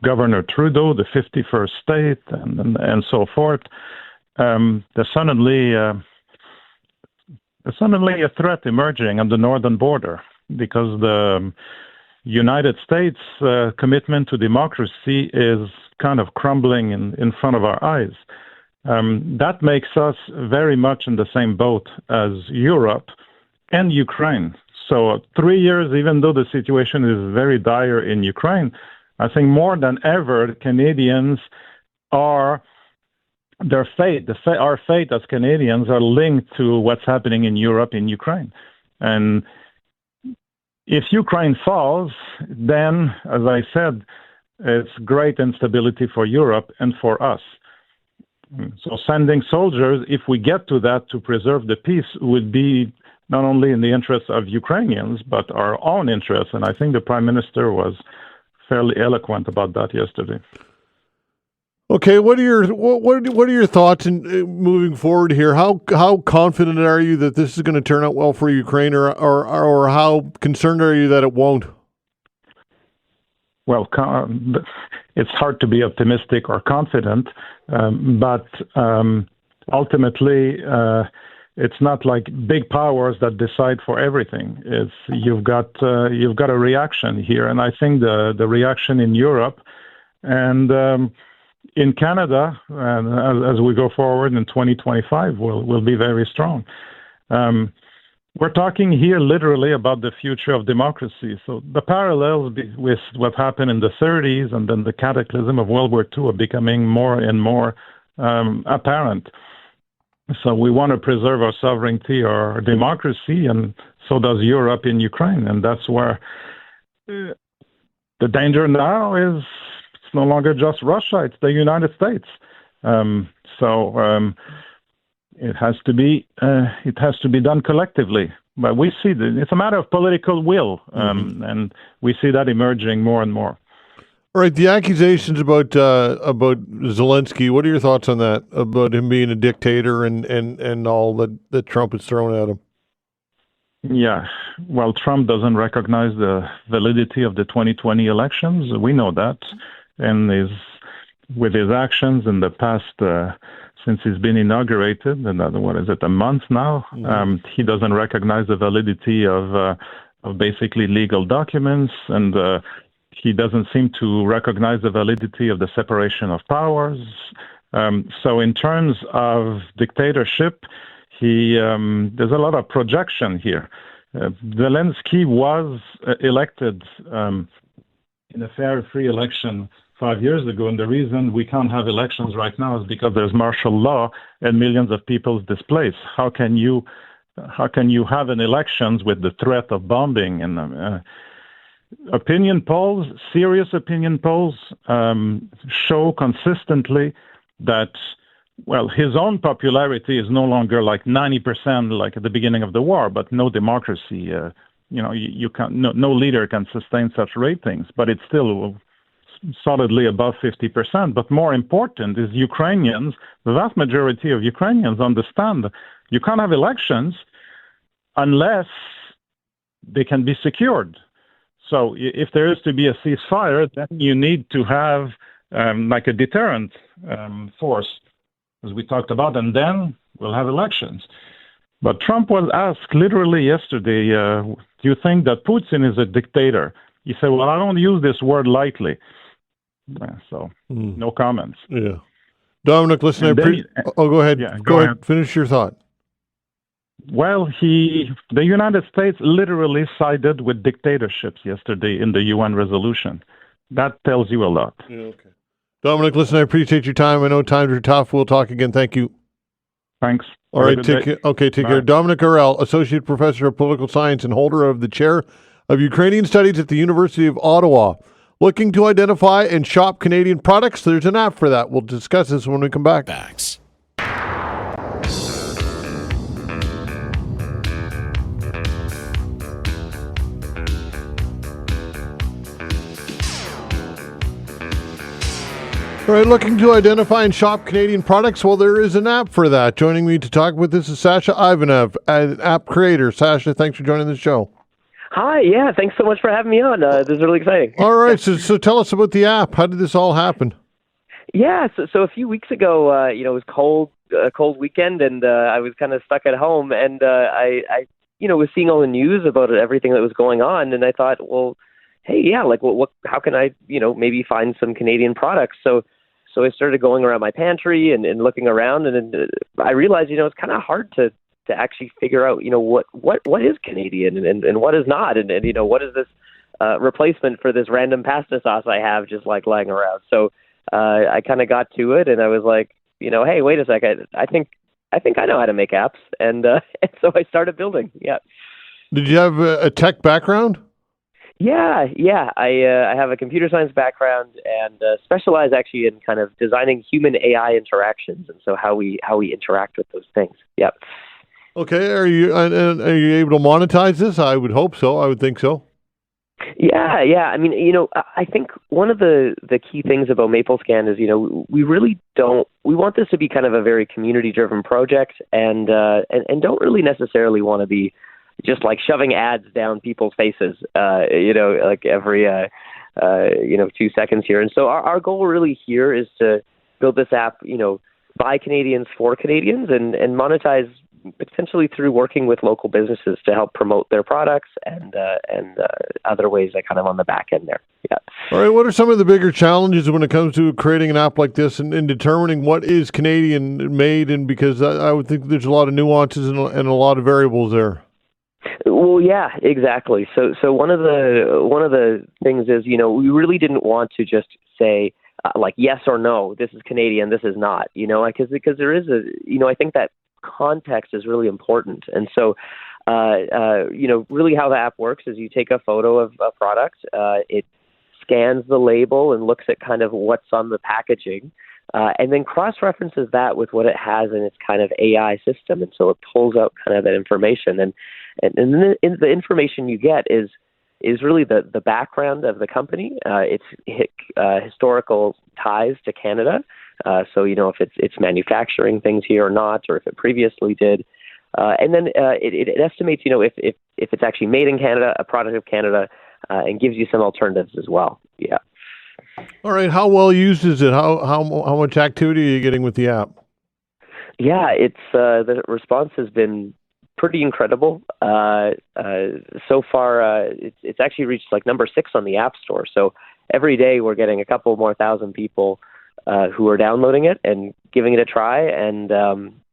[SPEAKER 4] Governor Trudeau, the 51st state, and so forth. There's suddenly a threat emerging on the northern border because the United States' commitment to democracy is kind of crumbling in front of our eyes. That makes us very much in the same boat as Europe and Ukraine. So 3 years, even though the situation is very dire in Ukraine, I think more than ever, Canadians our fate as Canadians are linked to what's happening in Europe, in Ukraine. And if Ukraine falls, then, as I said, it's great instability for Europe and for us. So sending soldiers, if we get to that, to preserve the peace, would be not only in the interests of Ukrainians, but our own interests. And I think the Prime Minister was fairly eloquent about that yesterday.
[SPEAKER 1] Okay, what are your thoughts in moving forward here? How confident are you that this is going to turn out well for Ukraine, or how concerned are you that it won't?
[SPEAKER 4] Well, it's hard to be optimistic or confident, but ultimately, it's not like big powers that decide for everything. You've got a reaction here, and I think the reaction in Europe and in Canada, as we go forward in 2025, will be very strong. We're talking here literally about the future of democracy. So the parallels with what happened in the 30s and then the cataclysm of World War II are becoming more and more apparent. So we want to preserve our sovereignty, our democracy, and so does Europe in Ukraine. And that's where the danger now is it's no longer just Russia; it's the United States. It has to be done collectively. But we see that it's a matter of political will, and we see that emerging more and more.
[SPEAKER 1] All right, the accusations about Zelensky. What are your thoughts on that? About him being a dictator and all that Trump has thrown at him.
[SPEAKER 4] Yeah, well, Trump doesn't recognize the validity of the 2020 elections. We know that, and with his actions in the past, since he's been inaugurated, and what is it, a month now, he doesn't recognize the validity of basically legal documents, and he doesn't seem to recognize the validity of the separation of powers. So in terms of dictatorship, there's a lot of projection here. Zelensky was elected in a fair, free election 5 years ago, and the reason we can't have elections right now is because there's martial law and millions of people displaced. How can you have an elections with the threat of bombing? And opinion polls, serious opinion polls, show consistently that, well, his own popularity is no longer like 90% like at the beginning of the war, but no democracy, you can't, no leader can sustain such ratings, but it's still solidly above 50%. But more important is Ukrainians, the vast majority of Ukrainians understand you can't have elections unless they can be secured. So if there is to be a ceasefire, then you need to have like a deterrent force, as we talked about, and then we'll have elections. But Trump was asked literally yesterday, do you think that Putin is a dictator? He said, well, I don't use this word lightly. No comments.
[SPEAKER 1] Yeah. Dominic, listen, go ahead.
[SPEAKER 4] Yeah,
[SPEAKER 1] go ahead. Finish your thought.
[SPEAKER 4] Well, the United States literally sided with dictatorships yesterday in the UN resolution. That tells you a lot.
[SPEAKER 1] Yeah, okay. Dominic, listen, I appreciate your time. I know times are tough. We'll talk again. Thank you.
[SPEAKER 4] Thanks.
[SPEAKER 1] All right, take care. Okay, take care. Dominique Arel, Associate Professor of Political Science and holder of the Chair of Ukrainian Studies at the University of Ottawa. Looking to identify and shop Canadian products? There's an app for that. We'll discuss this when we come back.
[SPEAKER 5] Facts.
[SPEAKER 1] All right, looking to identify and shop Canadian products? Well, there is an app for that. Joining me to talk with this is Sasha Ivanov, an app creator. Sasha, thanks for joining the show.
[SPEAKER 6] Hi, yeah, thanks so much for having me on. This is really exciting.
[SPEAKER 1] All right, so tell us about the app. How did this all happen?
[SPEAKER 6] Yeah, so a few weeks ago, it was a cold weekend, and I was kind of stuck at home, and I was seeing all the news about everything that was going on, and I thought, well, hey, yeah, like, what? How can I, maybe find some Canadian products? So I started going around my pantry and looking around, and I realized, it's kind of hard to actually figure out, what is Canadian and what is not, and what is this replacement for this random pasta sauce I have just like lying around. So I kind of got to it, and I was like, hey, wait a second, I think I know how to make apps, and so I started building. Yeah. Did
[SPEAKER 1] you have a tech background?
[SPEAKER 6] Yeah. I have a computer science background and specialize actually in kind of designing human AI interactions, and so how we interact with those things. Yep.
[SPEAKER 1] Okay. Are you able to monetize this? I would hope so. I would think so.
[SPEAKER 6] Yeah. I mean, I think one of the key things about MapleScan is, we really we want this to be kind of a very community-driven project, and don't really necessarily want to be just like shoving ads down people's faces, like every 2 seconds here. And so our goal really here is to build this app, by Canadians for Canadians, and monetize potentially through working with local businesses to help promote their products and other ways that kind of on the back end there. Yeah.
[SPEAKER 1] All right. What are some of the bigger challenges when it comes to creating an app like this and determining what is Canadian made? And because I would think there's a lot of nuances and a lot of variables there.
[SPEAKER 6] Well, yeah, exactly. So one of the things is, we really didn't want to just say like yes or no, this is Canadian, this is not, because there is I think that context is really important. And so, really how the app works is you take a photo of a product, it scans the label and looks at kind of what's on the packaging, and then cross-references that with what it has in its kind of AI system. And so it pulls out kind of that information. And the information you get is really the background of the company, its historical ties to Canada. So, if it's manufacturing things here or not, or if it previously did. And then it estimates, if it's actually made in Canada, a product of Canada, and gives you some alternatives as well. Yeah.
[SPEAKER 1] All right. How well used is it? How much activity are you getting with the app?
[SPEAKER 6] Yeah, it's the response has been pretty incredible. So far, it's actually reached like number 6 on the App Store. So every day we're getting a couple more thousand people who are downloading it and giving it a try. And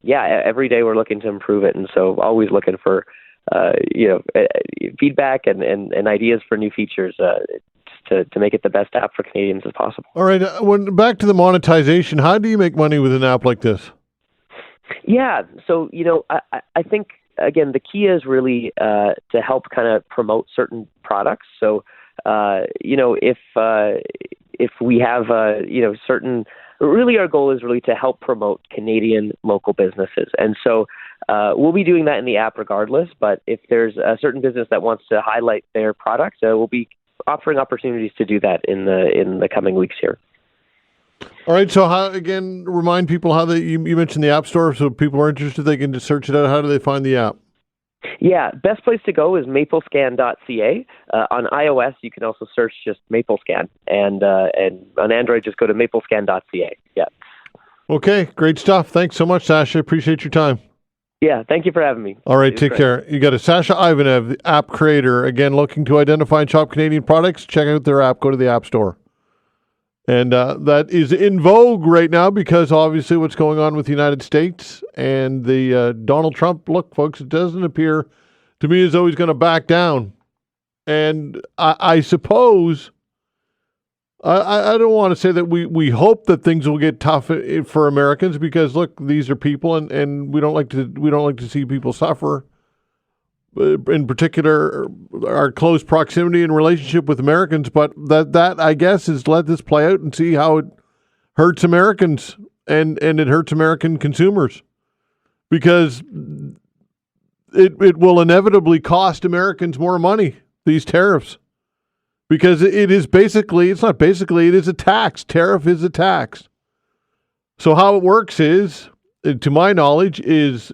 [SPEAKER 6] every day we're looking to improve it. And so always looking for feedback and ideas for new features to make it the best app for Canadians as possible.
[SPEAKER 1] All right. Back to the monetization, how do you make money with an app like this? Yeah.
[SPEAKER 6] So, I think, again, the key is really to help kind of promote certain products. So, if we have, certain, really our goal is really to help promote Canadian local businesses. And so we'll be doing that in the app regardless. But if there's a certain business that wants to highlight their products, we'll be offering opportunities to do that in the coming weeks here.
[SPEAKER 1] All right. So remind people how you mentioned the App Store. So if people are interested, they can just search it out. How do they find the app?
[SPEAKER 6] Yeah, best place to go is maplescan.ca. On iOS, you can also search just Maplescan, and on Android, just go to maplescan.ca. Yeah.
[SPEAKER 1] Okay, great stuff. Thanks so much, Sasha. Appreciate your time.
[SPEAKER 6] Yeah, thank you for having me.
[SPEAKER 1] All right, take care. You got a Sasha Ivanov, the app creator. Again, looking to identify and shop Canadian products, check out their app. Go to the App Store. And that is in vogue right now because obviously what's going on with the United States and the Donald Trump. Look, folks, it doesn't appear to me as though he's going to back down. And I suppose I don't want to say that we hope that things will get tough for Americans because look, these are people and we don't like to see people suffer. In particular, our close proximity and relationship with Americans, but that I guess is let this play out and see how it hurts Americans and it hurts American consumers because it will inevitably cost Americans more money, these tariffs, because it is a tax. Tariff is a tax. So how it works is, to my knowledge, is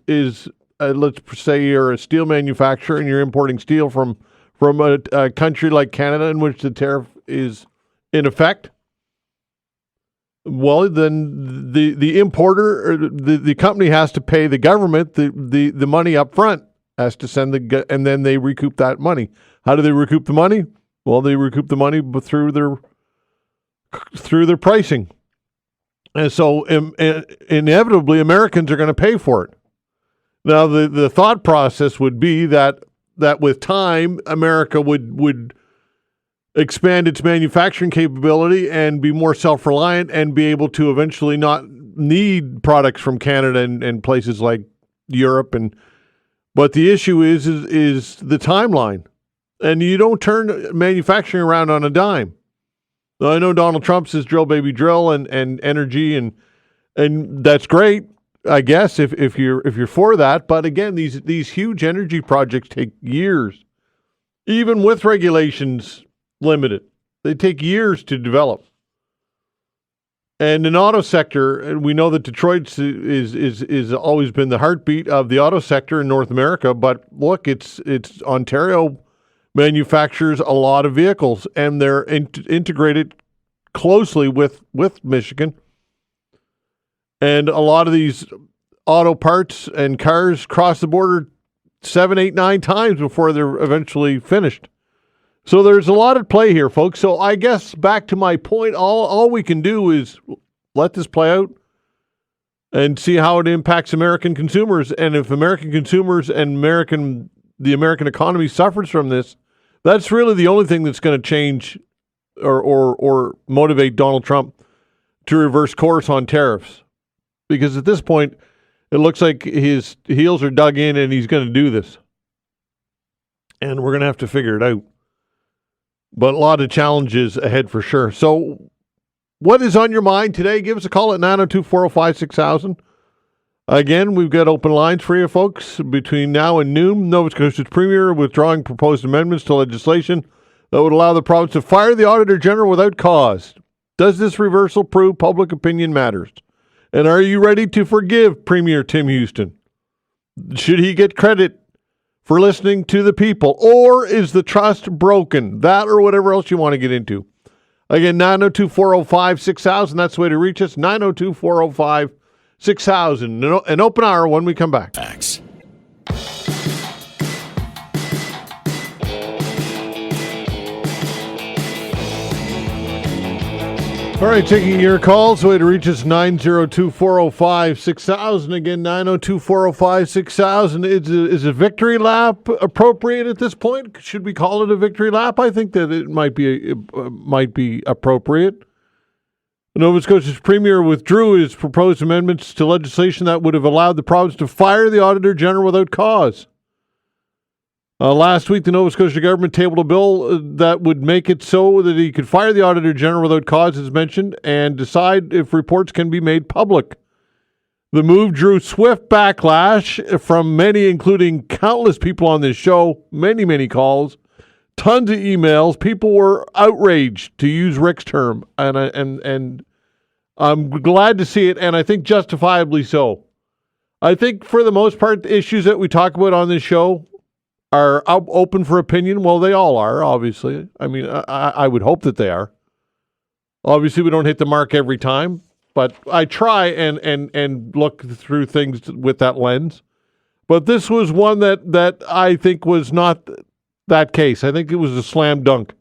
[SPEAKER 1] let's say you're a steel manufacturer and you're importing steel from a country like Canada in which the tariff is in effect. Well, then the importer or the company has to pay the government the money up front, has to send and then they recoup that money. How do they recoup the money? Well, they recoup the money through their pricing, and so inevitably Americans are going to pay for it. Now, the thought process would be that with time, America would expand its manufacturing capability and be more self-reliant and be able to eventually not need products from Canada and places like Europe. But the issue is the timeline. And you don't turn manufacturing around on a dime. Now, I know Donald Trump says drill, baby, drill and energy, and that's great. I guess if you're for that, but again, these huge energy projects take years, even with regulations limited. They take years to develop. And in auto sector, and we know that Detroit is always been the heartbeat of the auto sector in North America. But look, it's Ontario manufactures a lot of vehicles, and they're integrated closely with Michigan. And a lot of these auto parts and cars cross the border 7, 8, 9 times before they're eventually finished. So there's a lot at play here, folks. So I guess back to my point, all we can do is let this play out and see how it impacts American consumers. And if American consumers and the American economy suffers from this, that's really the only thing that's going to change or motivate Donald Trump to reverse course on tariffs. Because at this point, it looks like his heels are dug in and he's going to do this. And we're going to have to figure it out. But a lot of challenges ahead for sure. So what is on your mind today? Give us a call at 902-405-6000. Again, we've got open lines for you folks between now and noon. Nova Scotia's Premier withdrawing proposed amendments to legislation that would allow the province to fire the Auditor General without cause. Does this reversal prove public opinion matters? And are you ready to forgive Premier Tim Houston? Should he get credit for listening to the people? Or is the trust broken? That or whatever else you want to get into. Again, 902-405-6000. That's the way to reach us. 902-405-6000. An open hour when we come back.
[SPEAKER 5] Facts.
[SPEAKER 1] All right, taking your calls. The way to reach us, 902-405-6000. Again, 902-405-6000. Is a victory lap appropriate at this point? Should we call it a victory lap? I think that it might be appropriate. Nova Scotia's Premier withdrew his proposed amendments to legislation that would have allowed the province to fire the Auditor General without cause. Last week, the Nova Scotia government tabled a bill that would make it so that he could fire the Auditor General without cause, as mentioned, and decide if reports can be made public. The move drew swift backlash from many, including countless people on this show, many calls, tons of emails. People were outraged, to use Rick's term, and I'm glad to see it, and I think justifiably so. I think for the most part, the issues that we talk about on this show are open for opinion. Well, they all are, obviously. I mean, I would hope that they are. Obviously, we don't hit the mark every time, but I try and look through things with that lens. But this was one that I think was not that case. I think it was a slam dunk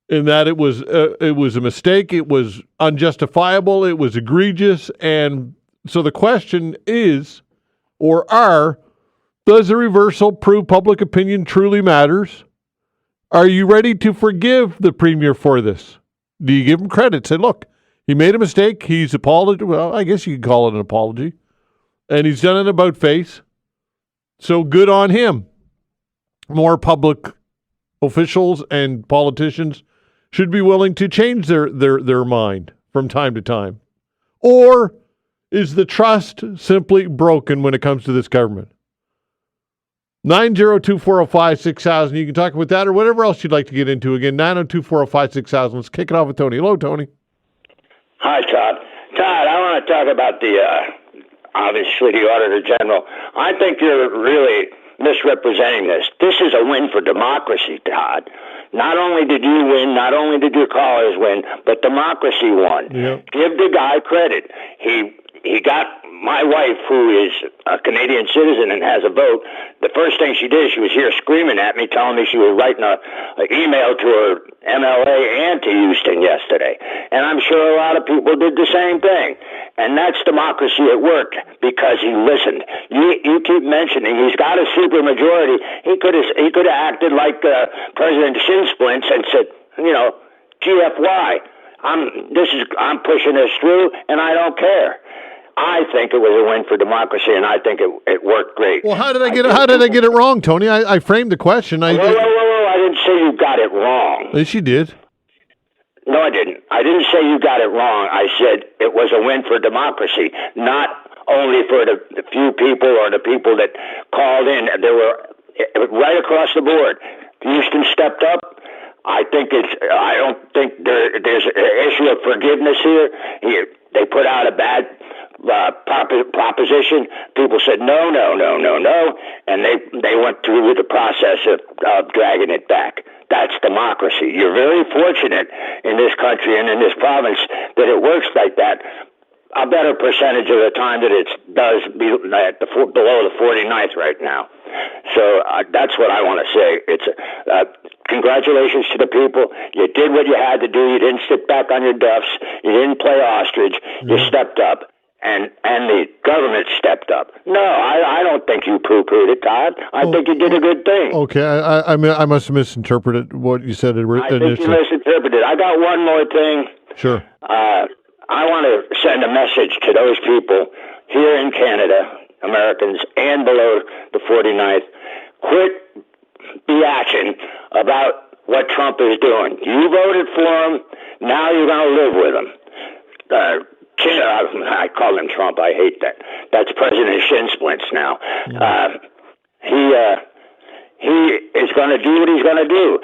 [SPEAKER 1] in that it was a mistake. It was unjustifiable. It was egregious. And so the question is, does the reversal prove public opinion truly matters? Are you ready to forgive the Premier for this? Do you give him credit? Say, look, he made a mistake. He's apologized. Well, I guess you could call it an apology. And he's done it about face. So good on him. More public officials and politicians should be willing to change their mind from time to time. Or is the trust simply broken when it comes to this government? 902-405-6000. You can talk about that or whatever else you'd like to get into. Again, 902-405-6000. Let's kick it off with Tony. Hello, Tony.
[SPEAKER 7] Hi, Todd. Todd, I want to talk about obviously the Auditor General. I think you're really misrepresenting this. This is a win for democracy, Todd. Not only did you win, not only did your callers win, but democracy won. Yep. Give the guy credit. He got my wife, who is a Canadian citizen and has a vote. The first thing she did, she was here screaming at me, telling me she was writing an email to her MLA and to Houston yesterday. And I'm sure a lot of people did the same thing. And that's democracy at work, because he listened. You keep mentioning he's got a supermajority. He could have acted like President Shinsplints and said, GFY. I'm pushing this through, and I don't care. I think it was a win for democracy, and I think it worked great.
[SPEAKER 1] Well, how did I get it wrong, Tony? I framed the question.
[SPEAKER 7] Whoa, I didn't say you got it wrong.
[SPEAKER 1] Yes, you did.
[SPEAKER 7] No, I didn't. I didn't say you got it wrong. I said it was a win for democracy, not only for the few people or the people that called in. There were right across the board. Houston stepped up. I don't think there's an issue of forgiveness here. They put out a bad proposition. People said no, and they went through with the process of dragging it back. That's democracy. You're very fortunate in this country and in this province that it works like that. A better percentage of the time that it does below the 49th right now. So that's what I want to say. It's congratulations to the people. You did what you had to do. You didn't sit back on your duffs. You didn't play ostrich. You stepped up. And the government stepped up. No, I don't think you poo-pooed it, Todd. I think you did a good thing.
[SPEAKER 1] Okay, I mean, I must have misinterpreted what you said initially.
[SPEAKER 7] I think you misinterpreted. I got one more thing.
[SPEAKER 1] Sure.
[SPEAKER 7] I want to send a message to those people here in Canada, Americans, and below the 49th. Quit biatching about what Trump is doing. You voted for him. Now you're going to live with him. I call him Trump. I hate that. That's President Shin Splints now. He is going to do what he's going to do.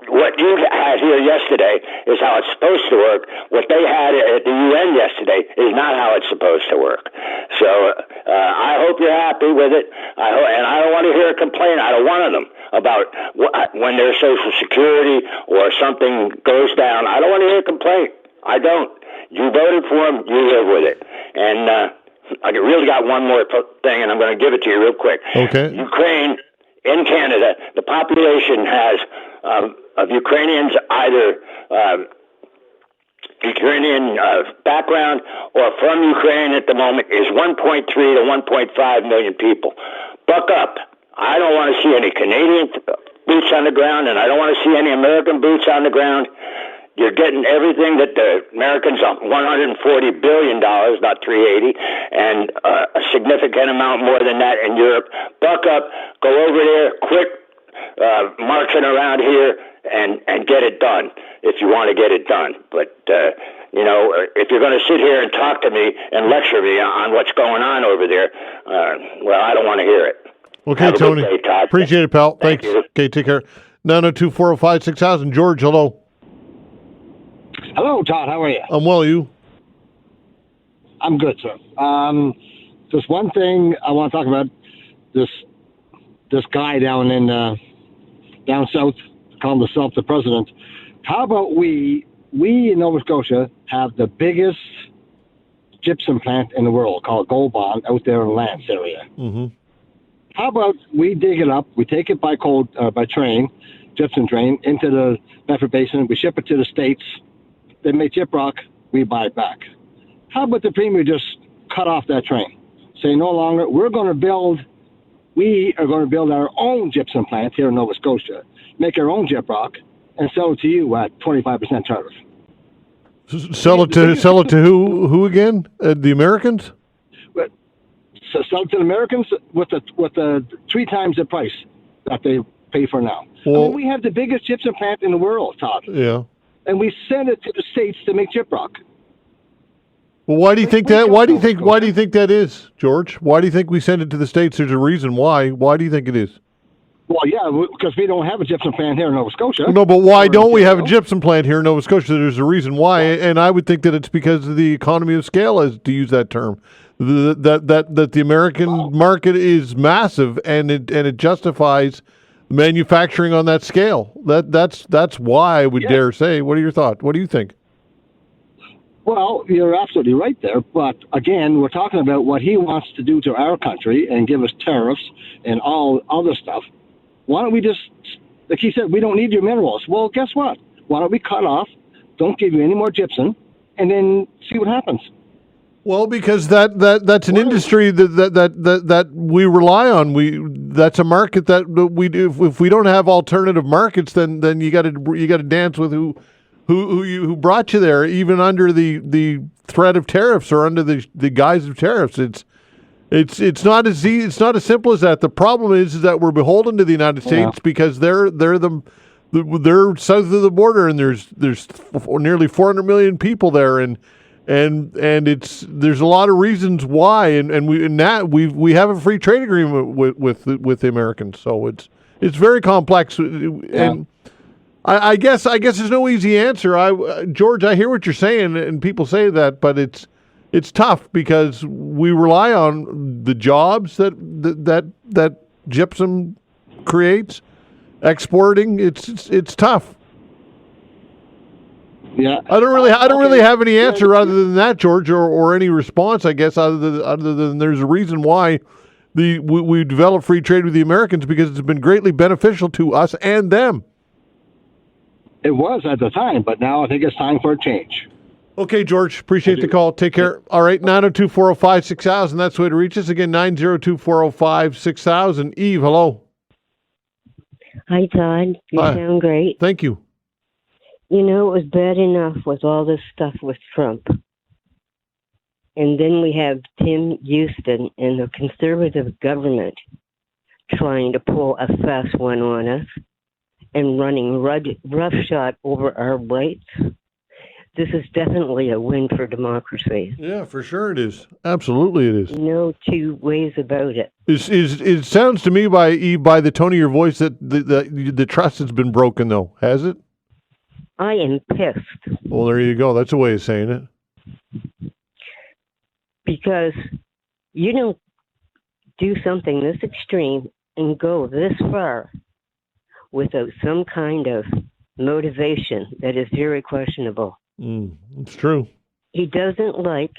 [SPEAKER 7] What you had here yesterday is how it's supposed to work. What they had at the UN yesterday is not how it's supposed to work. So I hope you're happy with it. And I don't want to hear a complaint out of one of them about when their Social Security or something goes down. I don't want to hear a complaint. I don't. You voted for him. You live with it. And I really got one more thing, and I'm going to give it to you real quick.
[SPEAKER 1] Okay.
[SPEAKER 7] Ukraine, in Canada, the population has of Ukrainians either Ukrainian background or from Ukraine at the moment is 1.3 to 1.5 million people. Buck up. I don't want to see any Canadian boots on the ground, and I don't want to see any American boots on the ground. You're getting everything that the Americans, $140 billion, not 380, and a significant amount more than that in Europe. Buck up, go over there, quit marching around here, and get it done if you want to get it done. But, if you're going to sit here and talk to me and lecture me on what's going on over there, well, I don't want to hear it.
[SPEAKER 1] Okay,
[SPEAKER 7] Have a
[SPEAKER 1] Tony.
[SPEAKER 7] good day, Todd.
[SPEAKER 1] Appreciate it, pal.
[SPEAKER 7] Thank
[SPEAKER 1] Thanks.
[SPEAKER 7] you.
[SPEAKER 1] Okay, take care. 902-405-6000. George, hello.
[SPEAKER 5] Hello, Todd. How are you?
[SPEAKER 1] I'm well, you?
[SPEAKER 5] I'm good, sir. Just one thing I want to talk about. This guy down south, calling himself the president. How about we in Nova Scotia have the biggest gypsum plant in the world called Gold Bond out there in Lance area.
[SPEAKER 1] Mm-hmm.
[SPEAKER 5] How about we dig it up, we take it by train, gypsum train, into the Bedford Basin, we ship it to the States, they make gyprock, we buy it back. How about the Premier just cut off that train? Say no longer, we are going to build our own gypsum plant here in Nova Scotia, make our own gyprock, and sell it to you at 25% tariff.
[SPEAKER 1] Sell it to who again? The Americans?
[SPEAKER 5] So sell it to the Americans with the 3 times the price that they pay for now.
[SPEAKER 1] Well,
[SPEAKER 5] we have the biggest gypsum plant in the world, Todd.
[SPEAKER 1] Yeah.
[SPEAKER 5] And we send it to the States to make gyprock.
[SPEAKER 1] Well, why do you think that? Why do you think that is, George? Why do you think we send it to the States? There's a reason why. Why do you think it is?
[SPEAKER 5] Well, yeah, because we don't have a gypsum plant here in Nova Scotia.
[SPEAKER 1] No, but why don't we have a gypsum plant here in Nova Scotia? There's a reason why, and I would think that it's because of the economy of scale, as to use that term. That the American market is massive, and it justifies manufacturing on that scale. That's why I would dare say. What are your thoughts? What do you think?
[SPEAKER 5] Well, you're absolutely right there. But again, we're talking about what he wants to do to our country and give us tariffs and all other stuff. Why don't we just, like he said, we don't need your minerals. Well, guess what? Why don't we cut off, don't give you any more gypsum, and then see what happens? Well,
[SPEAKER 1] because that's an industry that we rely on. That's a market that we do. If we don't have alternative markets, then you got to dance with who brought you there, even under the threat of tariffs or under the guise of tariffs. It's not as easy, it's not as simple as that. The problem is that we're beholden to the United States because they're south of the border, and there's nearly 400 million people there, and there's a lot of reasons why, and we have a free trade agreement with the Americans, so it's very complex, and I guess there's no easy answer. George, I hear what you're saying, and people say that, but it's tough because we rely on the jobs that gypsum creates. Exporting, it's tough.
[SPEAKER 5] Yeah,
[SPEAKER 1] I don't really have any answer other than that, George, or any response, I guess, other than there's a reason why we developed free trade with the Americans, because it's been greatly beneficial to us and them.
[SPEAKER 5] It was at the time, but now I think it's time for a change.
[SPEAKER 1] Okay, George, appreciate the call. Take care. All right, 902-405-6000. That's the way to reach us. Again, 902-405-6000. Eve, hello.
[SPEAKER 8] Hi, Todd. You sound great.
[SPEAKER 1] Thank you.
[SPEAKER 8] You know, it was bad enough with all this stuff with Trump. And then we have Tim Houston and the conservative government trying to pull a fast one on us. and running roughshod over our rights, this is definitely a win for democracy.
[SPEAKER 1] Yeah, for sure it is. Absolutely it is.
[SPEAKER 8] No two ways about it.
[SPEAKER 1] It sounds to me by the tone of your voice that the trust has been broken, though, has it?
[SPEAKER 8] I am pissed.
[SPEAKER 1] Well, there you go. That's a way of saying it.
[SPEAKER 8] Because you don't do something this extreme and go this far without some kind of motivation that is very questionable.
[SPEAKER 1] It's true.
[SPEAKER 8] He doesn't like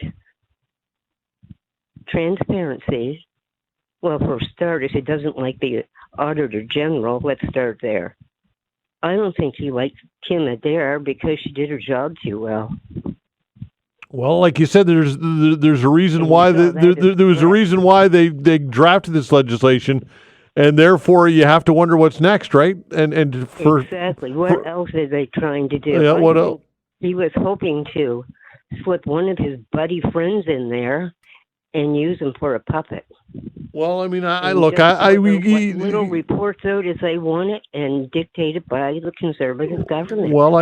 [SPEAKER 8] transparency. Well, for starters, he doesn't like the Auditor General. Let's start there. I don't think he likes Kim Adair because she did her job too well.
[SPEAKER 1] Well, like you said, there's a reason why there was a reason why they drafted this legislation, and therefore you have to wonder what's next, right? And for
[SPEAKER 8] exactly, what else are they trying to do?
[SPEAKER 1] Yeah, what else?
[SPEAKER 8] He was hoping to slip one of his buddy friends in there and use him for a puppet.
[SPEAKER 1] Well, I mean,
[SPEAKER 8] little reports out as they want it and dictated by the Conservative government.
[SPEAKER 1] Well,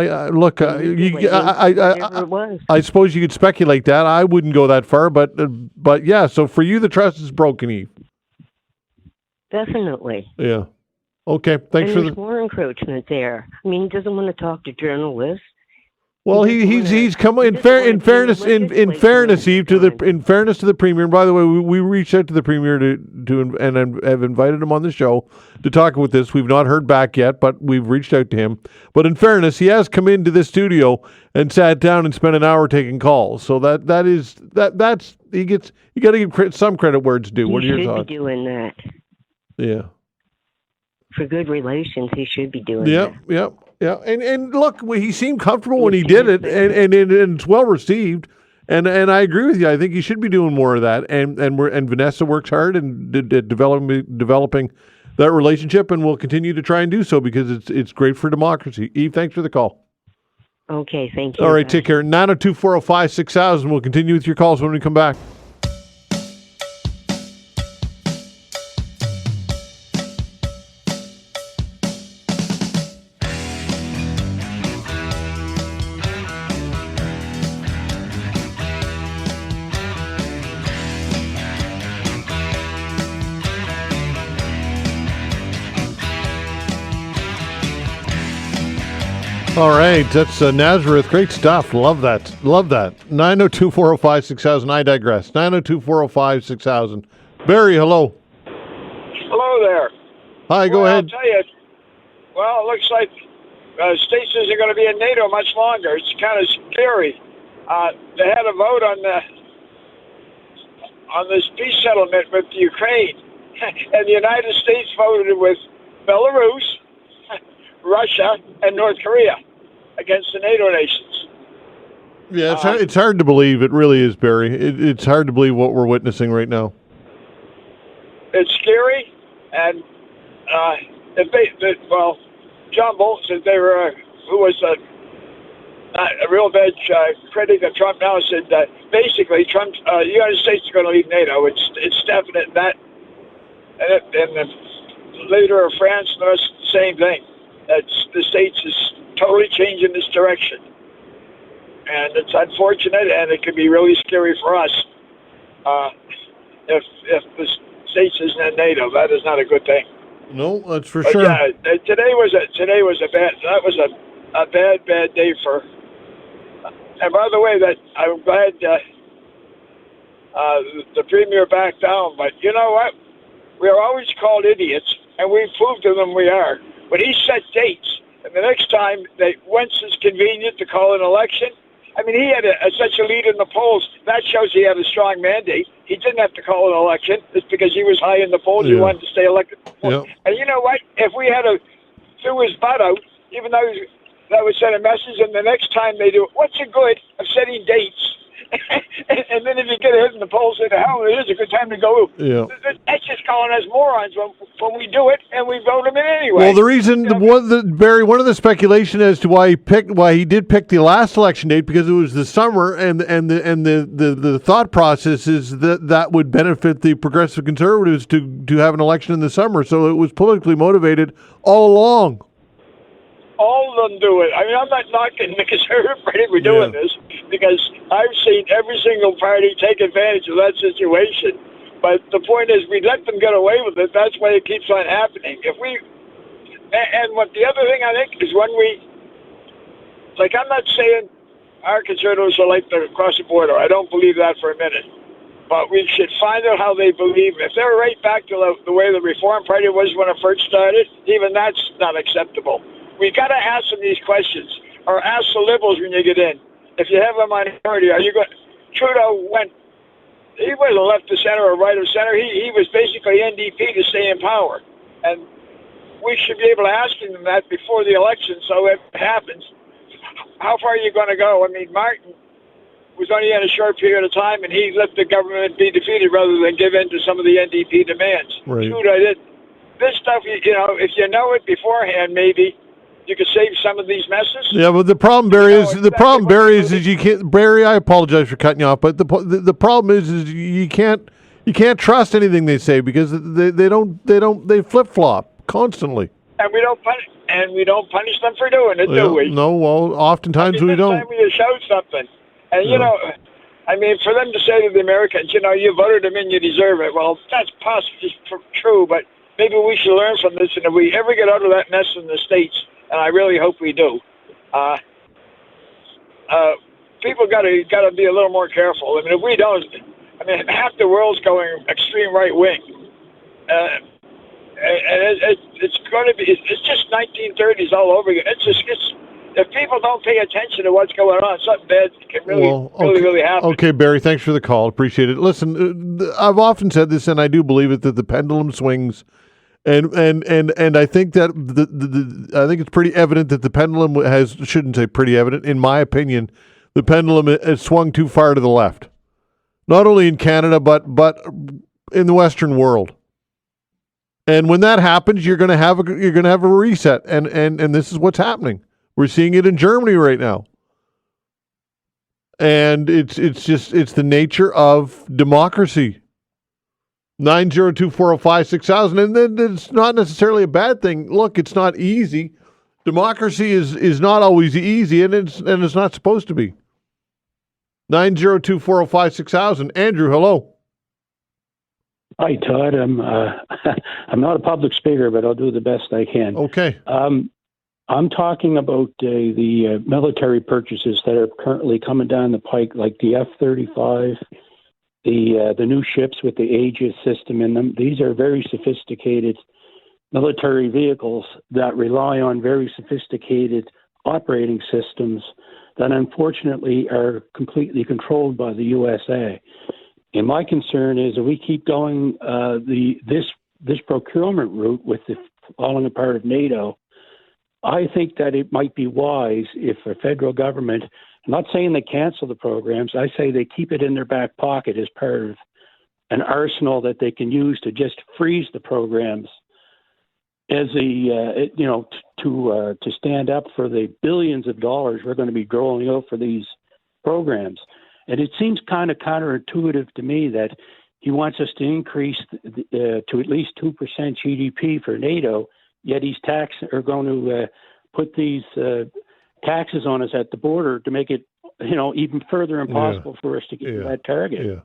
[SPEAKER 1] I suppose you could speculate that. I wouldn't go that far, but yeah. So for you, the trust is broken, Eve.
[SPEAKER 8] Definitely.
[SPEAKER 1] Yeah. Okay. Thanks for
[SPEAKER 8] there's more encroachment there. I mean, he doesn't want to talk to journalists.
[SPEAKER 1] Well, he's come in fairness, Eve, to the Premier. And by the way, we reached out to the Premier and have invited him on the show to talk with this. We've not heard back yet, but we've reached out to him. But in fairness, he has come into the studio and sat down and spent an hour taking calls. So that's you got to give some credit where it's due. What are your thoughts?
[SPEAKER 8] He should be doing that.
[SPEAKER 1] Yeah.
[SPEAKER 8] For good relations, he should be doing that.
[SPEAKER 1] Yep. Yeah, and look, he seemed comfortable when he did it, and it's well received, and I agree with you. I think he should be doing more of that, and Vanessa works hard and developing that relationship, and will continue to try and do so because it's great for democracy. Eve, thanks for the call.
[SPEAKER 8] Okay, thank you.
[SPEAKER 1] All right, take care. 902-405-6000. We'll continue with your calls when we come back. All right, that's Nazareth. Great stuff. Love that. 902-405-6000. I digress. 902-405-6000. Barry, hello.
[SPEAKER 9] Hello there.
[SPEAKER 1] Hi, go ahead.
[SPEAKER 9] I'll tell you, well, it looks like states isn't going to be in NATO much longer. It's kind of scary. They had a vote on this peace settlement with Ukraine, and the United States voted with Belarus, Russia, and North Korea against the NATO nations.
[SPEAKER 1] Yeah, it's hard to believe. It really is, Barry. It's hard to believe what we're witnessing right now.
[SPEAKER 9] It's scary, and John Bolton, who was a real bad critic of Trump now, said that basically Trump, the United States is going to leave NATO. It's definite that, and the leader of France knows the same thing. The States is totally changing this direction. And it's unfortunate, and it could be really scary for us if the States isn't in NATO. That is not a good thing.
[SPEAKER 1] No, that's for sure.
[SPEAKER 9] Yeah, today was a bad day for. And by the way, that I'm glad the Premier backed down. But you know what? We are always called idiots, and we've proved to them we are. When he set dates, and the next time once it's convenient to call an election, I mean, he had such a lead in the polls. That shows he had a strong mandate. He didn't have to call an election. It's because he was high in the polls. He wanted to stay elected.
[SPEAKER 1] Yeah.
[SPEAKER 9] And you know what? If we had threw his butt out, even though that would send a message, and the next time they do it, what's the good of setting dates? And then if you get ahead in the polls, say, hell, it is a good time to go.
[SPEAKER 1] Yeah.
[SPEAKER 9] That's just calling us morons when we do it, and we vote them in anyway.
[SPEAKER 1] Well, the reason, Barry, one of the speculation as to why he did pick the last election date, because it was the summer, and the thought process is that would benefit the progressive conservatives to have an election in the summer. So it was politically motivated all along.
[SPEAKER 9] them do it. I mean, I'm not knocking the Conservative Party for doing this, because I've seen every single party take advantage of that situation. But the point is, we let them get away with it. That's why it keeps on happening. And what the other thing I think is when I'm not saying our Conservatives are like the cross the border. I don't believe that for a minute. But we should find out how they believe. If they're right back to the way the Reform Party was when it first started, even that's not acceptable. We got to ask them these questions, or ask the Liberals when you get in. If you have a minority, are you going? Trudeau went. He wasn't left of center or right of center. He was basically NDP to stay in power, and we should be able to ask them that before the election. So if it happens, how far are you going to go? I mean, Martin was only in a short period of time, and he let the government be defeated rather than give in to some of the NDP demands.
[SPEAKER 1] Right.
[SPEAKER 9] Trudeau did. This stuff, if you know it beforehand, maybe you could save some of these messes.
[SPEAKER 1] Yeah, but the problem, Barry, is you can't. Barry, I apologize for cutting you off, but the problem is you can't trust anything they say, because they flip flop constantly.
[SPEAKER 9] And we don't punish them for doing it, do we?
[SPEAKER 1] No, well, oftentimes we don't.
[SPEAKER 9] Time we show something. And, I mean, for them to say to the Americans, you voted them in, you deserve it. Well, that's possibly true, but maybe we should learn from this. And if we ever get out of that mess in the States, and I really hope we do, people got to be a little more careful. I mean, if we don't, half the world's going extreme right wing. And it's going to be, it's just 1930s all over again. If people don't pay attention to what's going on, something bad can really happen.
[SPEAKER 1] Okay, Barry, thanks for the call. Appreciate it. Listen, I've often said this, and I do believe it, that the pendulum swings, and I think that I think it's pretty evident that the pendulum shouldn't say pretty evident, in my opinion, the pendulum has swung too far to the left, not only in Canada but in the Western world. And when that happens, you're going to have a reset, and this is what's happening. We're seeing it in Germany right now. And it's the nature of democracy. 902-405-6000. And then it's not necessarily a bad thing. Look, it's not easy. Democracy is not always easy, and it's not supposed to be. 902-405-6000. Andrew, hello.
[SPEAKER 10] Hi, Todd. I'm not a public speaker, but I'll do the best I can.
[SPEAKER 1] Okay.
[SPEAKER 10] I'm talking about the military purchases that are currently coming down the pike, like the F-35, the new ships with the Aegis system in them. These are very sophisticated military vehicles that rely on very sophisticated operating systems that unfortunately are completely controlled by the USA. And my concern is if we keep going this procurement route with the falling apart of NATO, I think that it might be wise if a federal government, I'm not saying they cancel the programs, I say they keep it in their back pocket as part of an arsenal that they can use to just freeze the programs as to stand up for the billions of dollars we're going to be doling out for these programs. And it seems kind of counterintuitive to me that he wants us to increase to at least 2% GDP for NATO, yet he's are going to put these taxes on us at the border to make it, even further impossible for us to get to that target.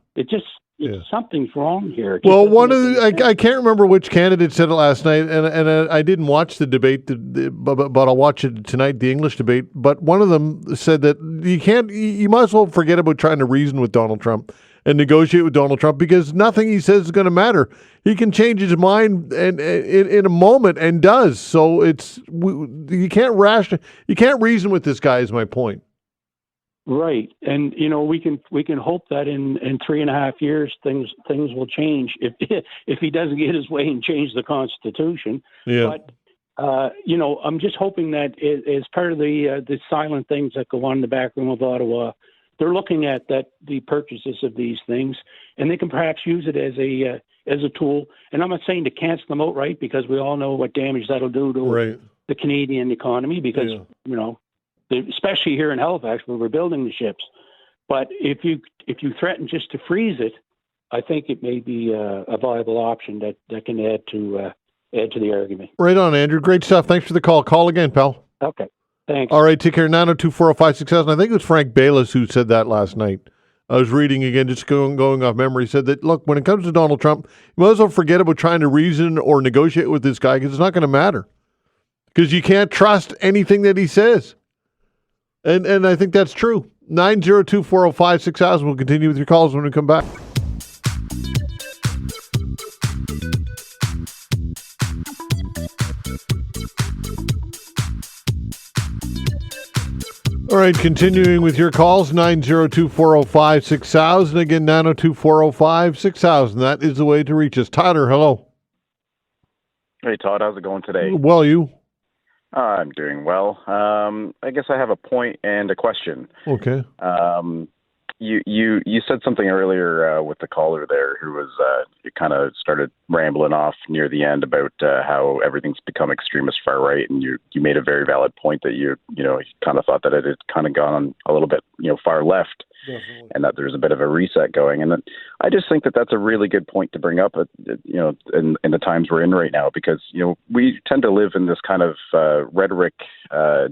[SPEAKER 10] Yeah. Something's wrong here.
[SPEAKER 1] Well, one of I can't remember which candidate said it last night, and I didn't watch the debate, but I'll watch it tonight, the English debate. But one of them said that you might as well forget about trying to reason with Donald Trump and negotiate with Donald Trump, because nothing he says is going to matter. He can change his mind and in a moment, and does. So you can't reason with this guy. Is my point.
[SPEAKER 10] Right, and we can hope that in 3.5 years things will change if he doesn't get his way and change the Constitution.
[SPEAKER 1] Yeah.
[SPEAKER 10] But I'm just hoping that as part of the silent things that go on in the back room of Ottawa, they're looking at the purchases of these things, and they can perhaps use it as a tool. And I'm not saying to cancel them outright, because we all know what damage that'll do to the Canadian economy, because especially here in Halifax where we're building the ships. But if you threaten just to freeze it, I think it may be a viable option that can add to the argument.
[SPEAKER 1] Right on, Andrew. Great stuff. Thanks for the call. Call again, pal.
[SPEAKER 10] Okay. Thanks.
[SPEAKER 1] All right, take care. 902-405-6000. I think it was Frank Bayless who said that last night. I was reading again, just going off memory. He said that, look, when it comes to Donald Trump, you might as well forget about trying to reason or negotiate with this guy because it's not going to matter. Because you can't trust anything that he says. And I think that's true. 902-405-6000. We'll continue with your calls when we come back. All right, continuing with your calls, 902-405-6000. Again, 902-405-6000. That is the way to reach us. Tyler, hello.
[SPEAKER 11] Hey, Todd, how's it going today?
[SPEAKER 1] Well, you?
[SPEAKER 11] I'm doing well. I guess I have a point and a question.
[SPEAKER 1] Okay.
[SPEAKER 11] You said something earlier with the caller there who was kind of started rambling off near the end about how everything's become extremist far right, and you made a very valid point that you kind of thought that it had kind of gone a little bit far left. Definitely. And that there's a bit of a reset going. And I just think that that's a really good point to bring up, in the times we're in right now, because, we tend to live in this kind of rhetoric,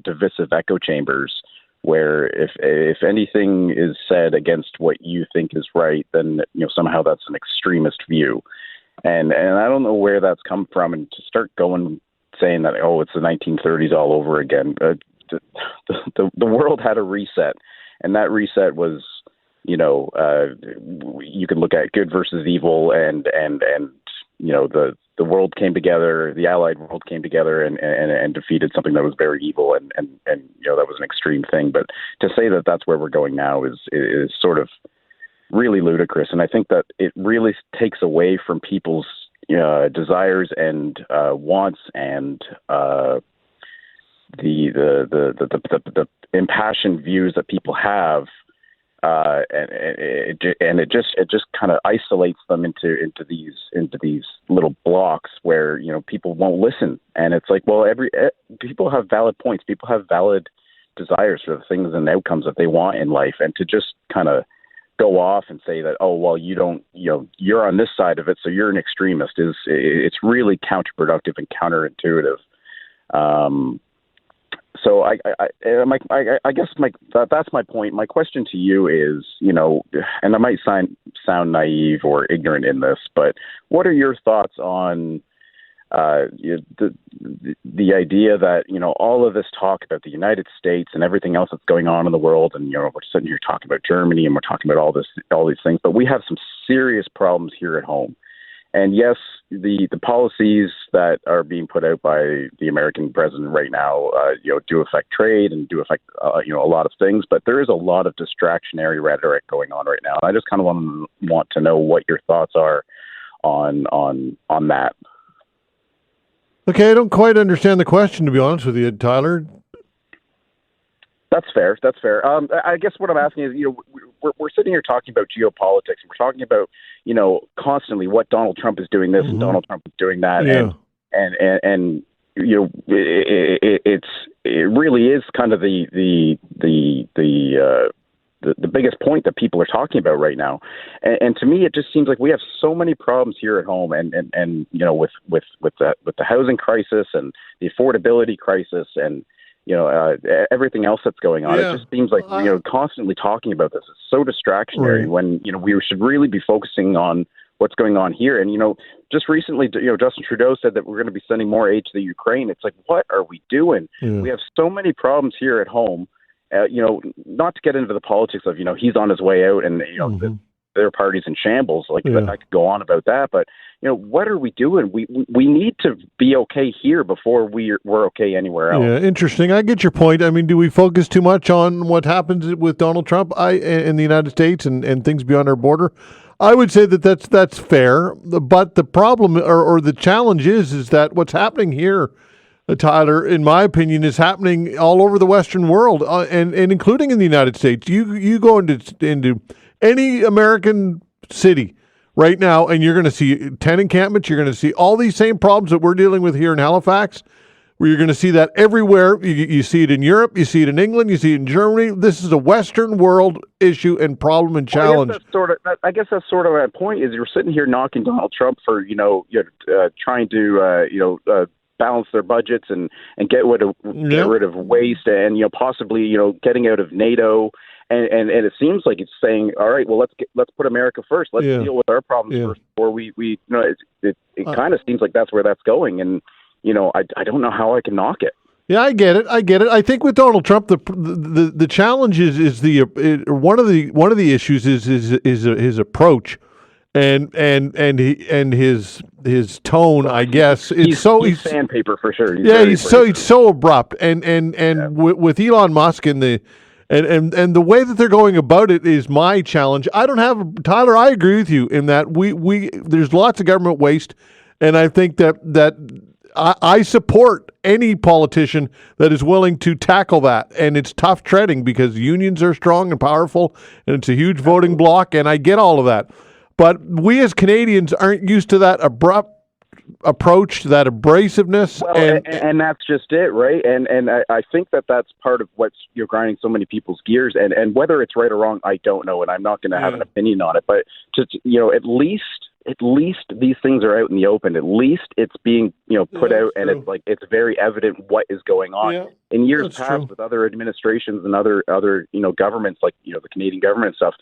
[SPEAKER 11] divisive echo chambers where if anything is said against what you think is right, then, somehow that's an extremist view. And I don't know where that's come from. And to start saying that, it's the 1930s all over again, the world had a reset. And that reset was, you can look at good versus evil, and the world came together, the Allied world came together and defeated something that was very evil, and that was an extreme thing. But to say that that's where we're going now is sort of really ludicrous, and I think that it really takes away from people's desires and wants and the impassioned views that people have, and it just kind of isolates them into these little blocks where people won't listen, and it's like, well, people have valid points, people have valid desires for the things and outcomes that they want in life, and to just kind of go off and say that, oh, well, you're on this side of it, so you're an extremist, it's really counterproductive and counterintuitive. So I guess that's my point. My question to you is, and I might sound naive or ignorant in this, but what are your thoughts on the idea that all of this talk about the United States and everything else that's going on in the world, and we're sitting here talking about Germany and we're talking about all these things, but we have some serious problems here at home. And yes, the policies that are being put out by the American president right now, do affect trade and do affect, a lot of things. But there is a lot of distractionary rhetoric going on right now. And I just kind of want to know what your thoughts are on that.
[SPEAKER 1] Okay, I don't quite understand the question, to be honest with you, Tyler.
[SPEAKER 11] That's fair. I guess what I'm asking is, we're sitting here talking about geopolitics, and we're talking about, constantly what Donald Trump is doing this and Donald Trump is doing that, and it really is kind of the biggest point that people are talking about right now, and to me, it just seems like we have so many problems here at home, and with the housing crisis and the affordability crisis and everything else that's going on. Yeah. It just seems like, constantly talking about this is so distractionary when, we should really be focusing on what's going on here. And, just recently, Justin Trudeau said that we're going to be sending more aid to the Ukraine. It's like, what are we doing? Yeah. We have so many problems here at home, not to get into the politics of, he's on his way out and, their party's in shambles. I could go on about that, but what are we doing? We need to be okay here before we're okay anywhere else.
[SPEAKER 1] Yeah, interesting. I get your point. I mean, do we focus too much on what happens with Donald Trump in the United States and things beyond our border? I would say that's fair, but the problem or the challenge is that what's happening here, Tyler, in my opinion, is happening all over the Western world, and including in the United States. You go into any American city right now, and you're going to see tent encampments. You're going to see all these same problems that we're dealing with here in Halifax, where you're going to see that everywhere. You see it in Europe. You see it in England. You see it in Germany. This is a Western world issue and problem and challenge.
[SPEAKER 11] I guess that's sort of my point, is you're sitting here knocking Donald Trump for, trying to, balance their budgets and get rid of waste and possibly getting out of NATO. And it seems like it's saying, all right, well, let's put America first. Let's deal with our problems first before we it kind of seems like that's where that's going. And I don't know how I can knock it.
[SPEAKER 1] Yeah, I get it. I think with Donald Trump, the challenge is one of the issues is his approach, and his tone. I guess he's
[SPEAKER 11] sandpaper for sure.
[SPEAKER 1] He's so abrupt, and with Elon Musk and the the way that they're going about it is my challenge. I don't have Tyler. I agree with you in that we there's lots of government waste, and I think that I support any politician that is willing to tackle that. And it's tough treading because unions are strong and powerful, and it's a huge voting bloc, and I get all of that. But we as Canadians aren't used to that abrupt approach, to that abrasiveness.
[SPEAKER 11] Well, and that's just it, right? And I think that's part of what's grinding so many people's gears. And whether it's right or wrong, I don't know, and I'm not going to have an opinion on it. But just at least these things are out in the open. At least it's being put out, and it's very evident what is going on.
[SPEAKER 1] Yeah,
[SPEAKER 11] in years past, with other administrations and other governments, like the Canadian government and stuff,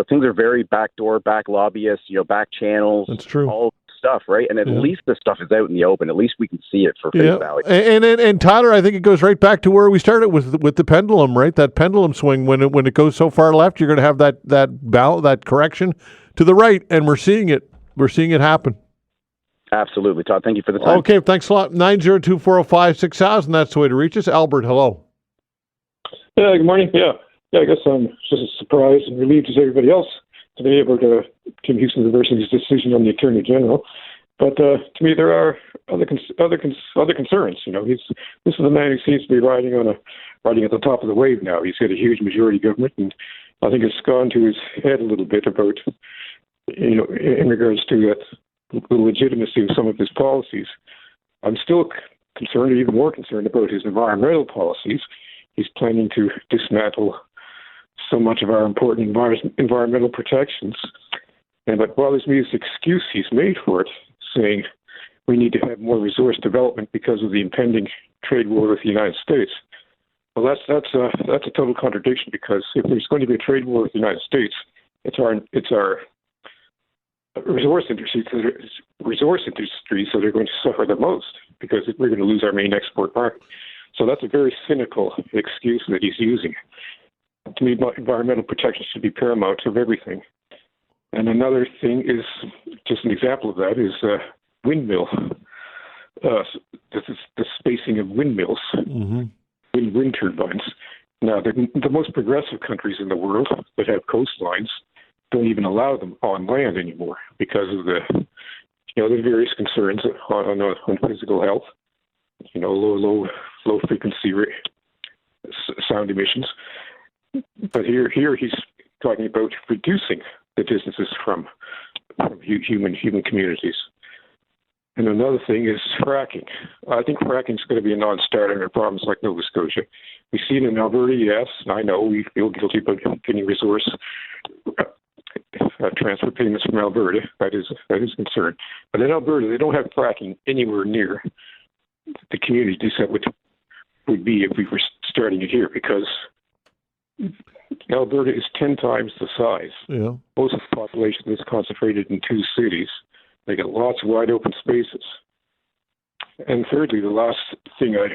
[SPEAKER 11] things are very backdoor, back lobbyists, back channels.
[SPEAKER 1] That's true.
[SPEAKER 11] All stuff, right? And at least this stuff is out in the open. At least we can see it for face value.
[SPEAKER 1] And Tyler, I think it goes right back to where we started with the pendulum, right? That pendulum swing. When it goes so far left, you're going to have that correction to the right, and we're seeing it. We're seeing it happen.
[SPEAKER 11] Absolutely, Todd. Thank you for the time.
[SPEAKER 1] Okay, thanks a lot. 902-405-6000. That's the way to reach us. Albert, hello.
[SPEAKER 12] Yeah, good morning. Yeah, I guess I'm just as surprised and relieved as everybody else to be able to Tim Houston University's decision on the Attorney General. But to me, there are other concerns. This is a man who seems to be riding at the top of the wave now. He's got a huge majority government, and I think it's gone to his head a little bit about in regards to the legitimacy of some of his policies. I'm still concerned, even more concerned, about his environmental policies. He's planning to dismantle so much of our important environmental protections. And what bothers me is the excuse he's made for it, saying we need to have more resource development because of the impending trade war with the United States. Well, that's a total contradiction, because if there's going to be a trade war with the United States, it's our resource industries that are going to suffer the most, because we're going to lose our main export market. So that's a very cynical excuse that he's using. To me, environmental protection should be paramount of everything. And another thing is, just an example of that, is windmill. The spacing of windmills, wind turbines. Now, the most progressive countries in the world that have coastlines don't even allow them on land anymore because of the various concerns on physical health, low frequency sound emissions. But here he's talking about reducing the distances from human communities. And another thing is fracking. I think fracking is going to be a non-starter in problems like Nova Scotia. We see it in Alberta, yes. I know we feel guilty about getting resource transfer payments from Alberta. That is a concern. But in Alberta, they don't have fracking anywhere near the communities that would be if we were starting it here, because Alberta is 10 times the size.
[SPEAKER 1] Yeah. Most
[SPEAKER 12] of the population is concentrated in 2 cities. They got lots of wide open spaces. And thirdly, the last thing I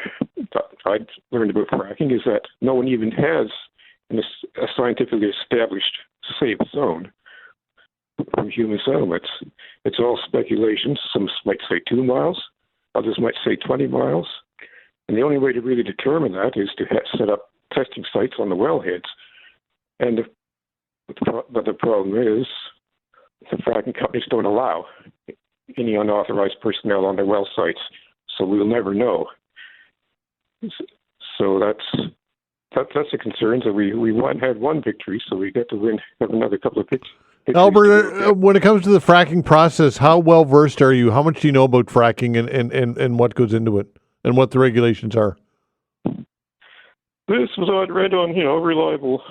[SPEAKER 12] learned about fracking is that no one even has a scientifically established safe zone from human settlements. It's all speculations. Some might say 2 miles, others might say 20 miles. And the only way to really determine that is to set up testing sites on the wellheads. And the problem is the fracking companies don't allow any unauthorized personnel on their well sites, so we'll never know. So that's a concern. So we had one victory, so we get to have another couple of victories.
[SPEAKER 1] Albert, when it comes to the fracking process, how well versed are you? How much do you know about fracking and what goes into it and what the regulations are?
[SPEAKER 12] This was read on, reliable,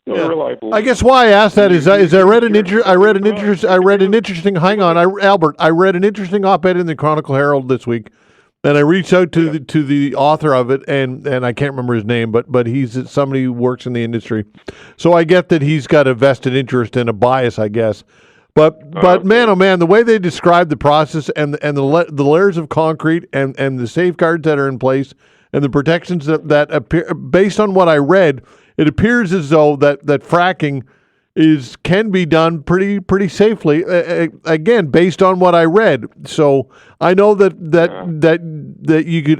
[SPEAKER 12] reliable.
[SPEAKER 1] I guess why I asked that is I read an interesting. Hang on, Albert. I read an interesting op-ed in the Chronicle Herald this week, and I reached out to the author of it, and I can't remember his name, but he's somebody who works in the industry, so I get that he's got a vested interest and a bias, I guess. But man, oh man, the way they describe the process and the layers of concrete and the safeguards that are in place and the protections that appear, based on what I read, it appears as though that fracking can be done pretty safely. Again, based on what I read. So I know that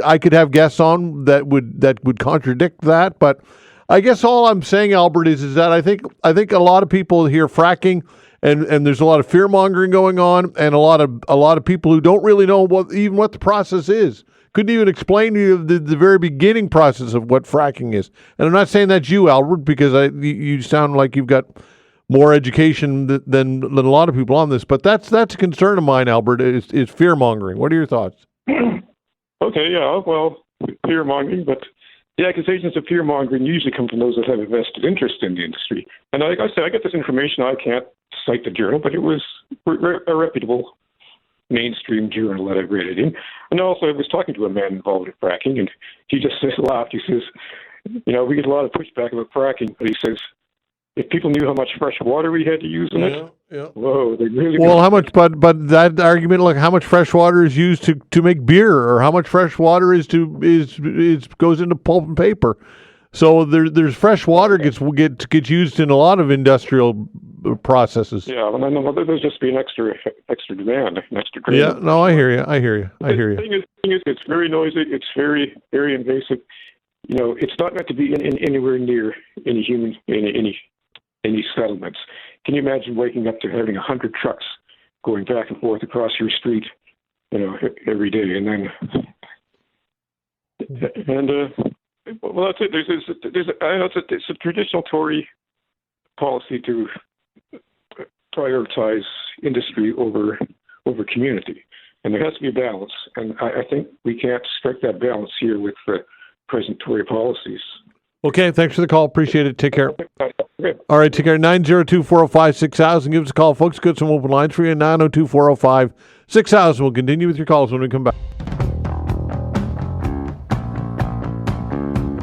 [SPEAKER 1] I could have guests on that would contradict that, but I guess all I'm saying, Albert, is that I think a lot of people hear fracking. And there's a lot of fear mongering going on, and a lot of people who don't really know what the process is. Couldn't even explain to you the very beginning process of what fracking is. And I'm not saying that's you, Albert, because you sound like you've got more education than a lot of people on this. But that's a concern of mine, Albert. Is fear mongering. What are your thoughts?
[SPEAKER 12] Okay, yeah, well, fear mongering, but the accusations of fear mongering usually come from those that have a vested interest in the industry. And like I said, I get this information. I can't cite the journal, but it was a reputable mainstream journal that I read it in. And also, I was talking to a man involved in fracking, and he just laughed. He says, we get a lot of pushback about fracking, but he says, if people knew how much fresh water we had to use in it, whoa, they really.
[SPEAKER 1] Well, how much? But that argument, like how much fresh water is used to make beer, or how much fresh water goes into pulp and paper. So there's fresh water gets used in a lot of industrial processes.
[SPEAKER 12] Yeah, and I know there's just be an extra demand, an extra drain.
[SPEAKER 1] Yeah, no, I hear you.
[SPEAKER 12] The thing is, it's very noisy. It's very, very invasive. It's not meant to be anywhere near any settlements. Can you imagine waking up to having 100 trucks going back and forth across your street, every day, and then well, that's it. It's a traditional Tory policy to prioritize industry over community, and there has to be a balance. And I think we can't strike that balance here with present Tory policies.
[SPEAKER 1] Okay, thanks for the call. Appreciate it. Take care. All right, take care. 902-405-6000. Give us a call, folks. Got some open lines for you. 902-405-6000. We'll continue with your calls when we come back.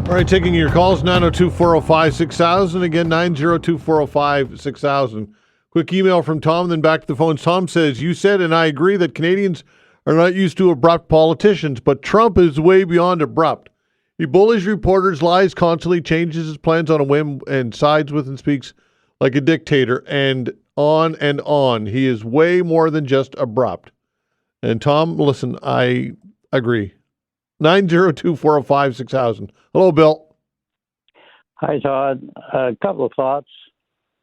[SPEAKER 1] All right, taking your calls, 902-405-6000. Again, 902-405-6000. Quick email from Tom, then back to the phones. Tom says, you said, and I agree, that Canadians are not used to abrupt politicians, but Trump is way beyond abrupt. He bullies reporters, lies constantly, changes his plans on a whim, and sides with and speaks like a dictator, and on and on. He is way more than just abrupt. And Tom, listen, I agree. 902-405-6000. Hello, Bill.
[SPEAKER 13] Hi, Todd. A couple of thoughts.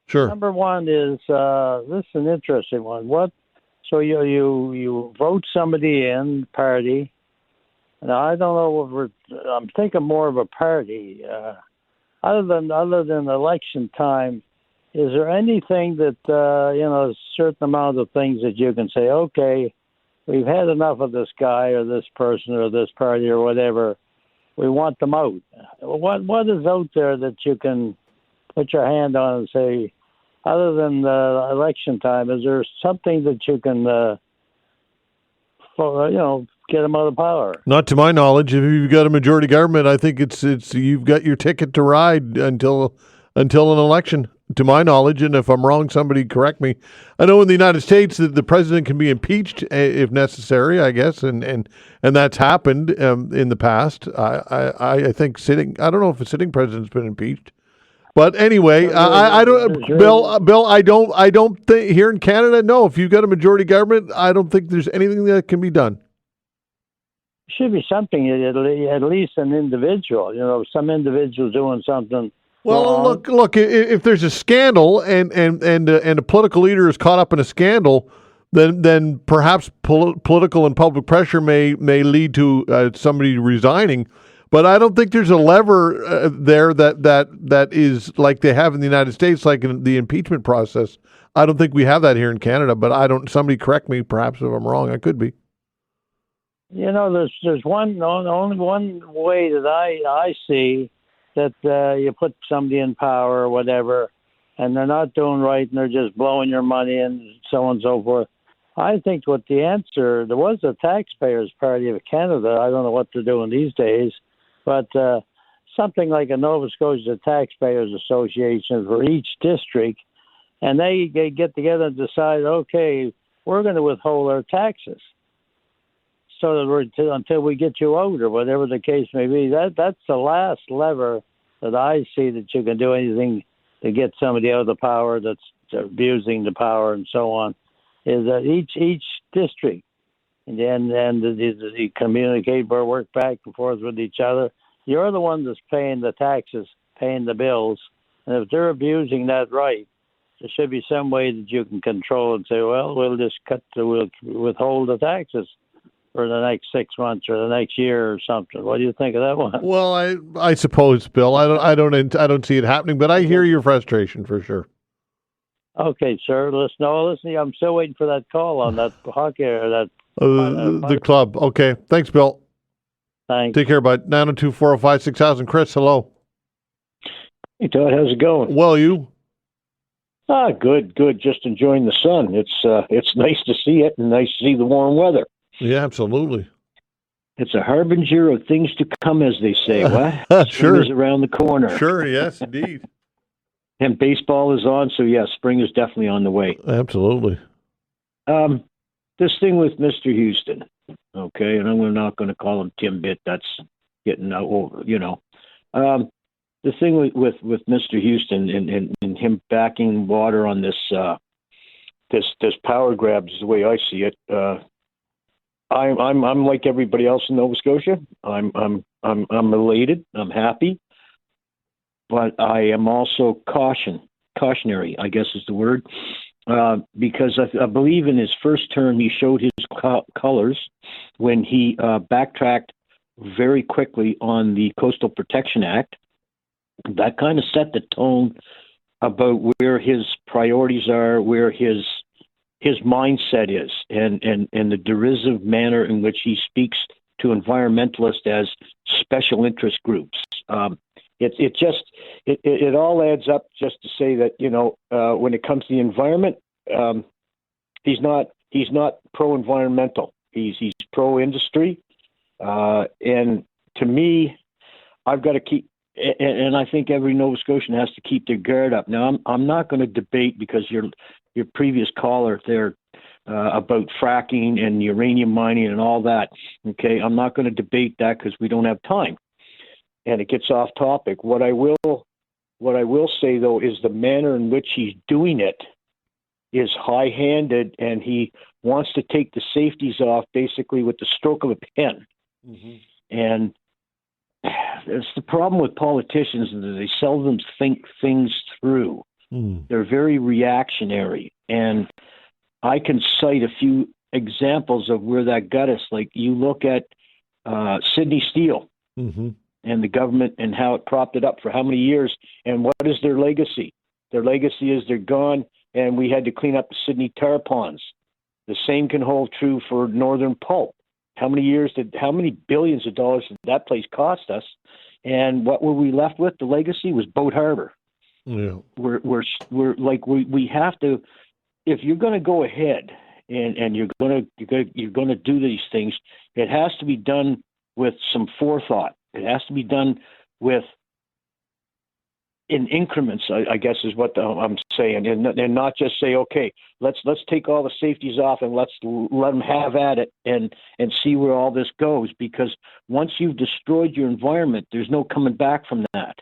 [SPEAKER 1] Sure.
[SPEAKER 13] Number one is this is an interesting one. So you vote somebody in party. Now I don't know I'm thinking more of a party. Other than election time, is there anything that a certain amount of things that you can say, okay, we've had enough of this guy or this person or this party or whatever. We want them out. What is out there that you can put your hand on and say, other than election time, is there something that you can, get them out of power?
[SPEAKER 1] Not to my knowledge. If you've got a majority government, I think it's you've got your ticket to ride until an election. To my knowledge, and if I'm wrong, somebody correct me. I know in the United States that the president can be impeached if necessary, I guess, and that's happened in the past. I think I don't know if a sitting president's been impeached, but anyway, I don't, Bill. I don't think here in Canada. No, if you've got a majority government, I don't think there's anything that can be done.
[SPEAKER 13] Should be something at least an individual. Some individual doing something.
[SPEAKER 1] Well, look. If there's a scandal and a political leader is caught up in a scandal, then perhaps political and public pressure may lead to somebody resigning. But I don't think there's a lever there that is like they have in the United States, like in the impeachment process. I don't think we have that here in Canada. But I don't. Somebody correct me, perhaps if I'm wrong. I could be.
[SPEAKER 13] There's only one way that I see. that you put somebody in power or whatever, and they're not doing right, and they're just blowing your money and so on and so forth. I think what the answer, there was a Taxpayers Party of Canada. I don't know what they're doing these days, but something like a Nova Scotia Taxpayers Association for each district, and they get together and decide, okay, we're going to withhold our taxes so that until we get you out or whatever the case may be. That's the last lever that I see that you can do anything to get somebody out of the power that's abusing the power and so on. Is that each district, and the communicate or work back and forth with each other. You're the one that's paying the taxes, paying the bills, and if they're abusing that right, there should be some way that you can control and say, well, we'll just we'll withhold the taxes for the next 6 months or the next year or something. What do you think of that one?
[SPEAKER 1] Well, I suppose, Bill, I don't see it happening, but I hear your frustration for sure.
[SPEAKER 13] Okay, sir. Listen, I'm still waiting for that call on that hockey or that.
[SPEAKER 1] The club. Okay. Thanks, Bill.
[SPEAKER 13] Thanks.
[SPEAKER 1] Take care, bud. 902-405-6000. Chris, hello.
[SPEAKER 14] Hey, Todd. How's it going?
[SPEAKER 1] Well, you?
[SPEAKER 14] Good. Just enjoying the sun. It's nice to see it and nice to see the warm weather.
[SPEAKER 1] Yeah, absolutely.
[SPEAKER 14] It's a harbinger of things to come, as they say. What?
[SPEAKER 1] Sure.
[SPEAKER 14] Spring is around the corner.
[SPEAKER 1] Sure, yes, indeed.
[SPEAKER 14] And baseball is on, so yeah, spring is definitely on the way.
[SPEAKER 1] Absolutely.
[SPEAKER 14] This thing with Mr. Houston, okay, and I'm not going to call him Timbit. That's getting over, the thing with Mr. Houston and him backing water on this power grab is the way I see it. I'm like everybody else in Nova Scotia. I'm elated. I'm happy. But I am also cautionary, I guess is the word, because I believe in his first term he showed his colors when he backtracked very quickly on the Coastal Protection Act. That kind of set the tone about where his priorities are, where his mindset is, and the derisive manner in which he speaks to environmentalists as special interest groups. It all adds up just to say that, when it comes to the environment, he's not pro-environmental. He's pro-industry. And to me, I've got to keep, and I think every Nova Scotian has to keep their guard up. Now, I'm not going to debate, because your previous caller there about fracking and uranium mining and all that. Okay, I'm not going to debate that because we don't have time. And it gets off topic. What I will say, though, is the manner in which he's doing it is high-handed, and he wants to take the safeties off basically with the stroke of a pen. Mm-hmm. And it's the problem with politicians, is that they seldom think things through. They're very reactionary. And I can cite a few examples of where that got us. Like, you look at Sydney Steel. Mm-hmm. And the government and how it propped it up for how many years, and what is their legacy? Their legacy is they're gone, and we had to clean up the Sydney tar ponds. The same can hold true for Northern Pulp. How many billions of dollars did that place cost us? And what were we left with? The legacy was Boat Harbor. Yeah. We have to, if you're going to go ahead and you're going to do these things, it has to be done with some forethought. It has to be done in increments, I guess is what I'm saying, and not just say, okay, let's take all the safeties off and let's let them have at it and see where all this goes. Because once you've destroyed your environment, there's no coming back from that.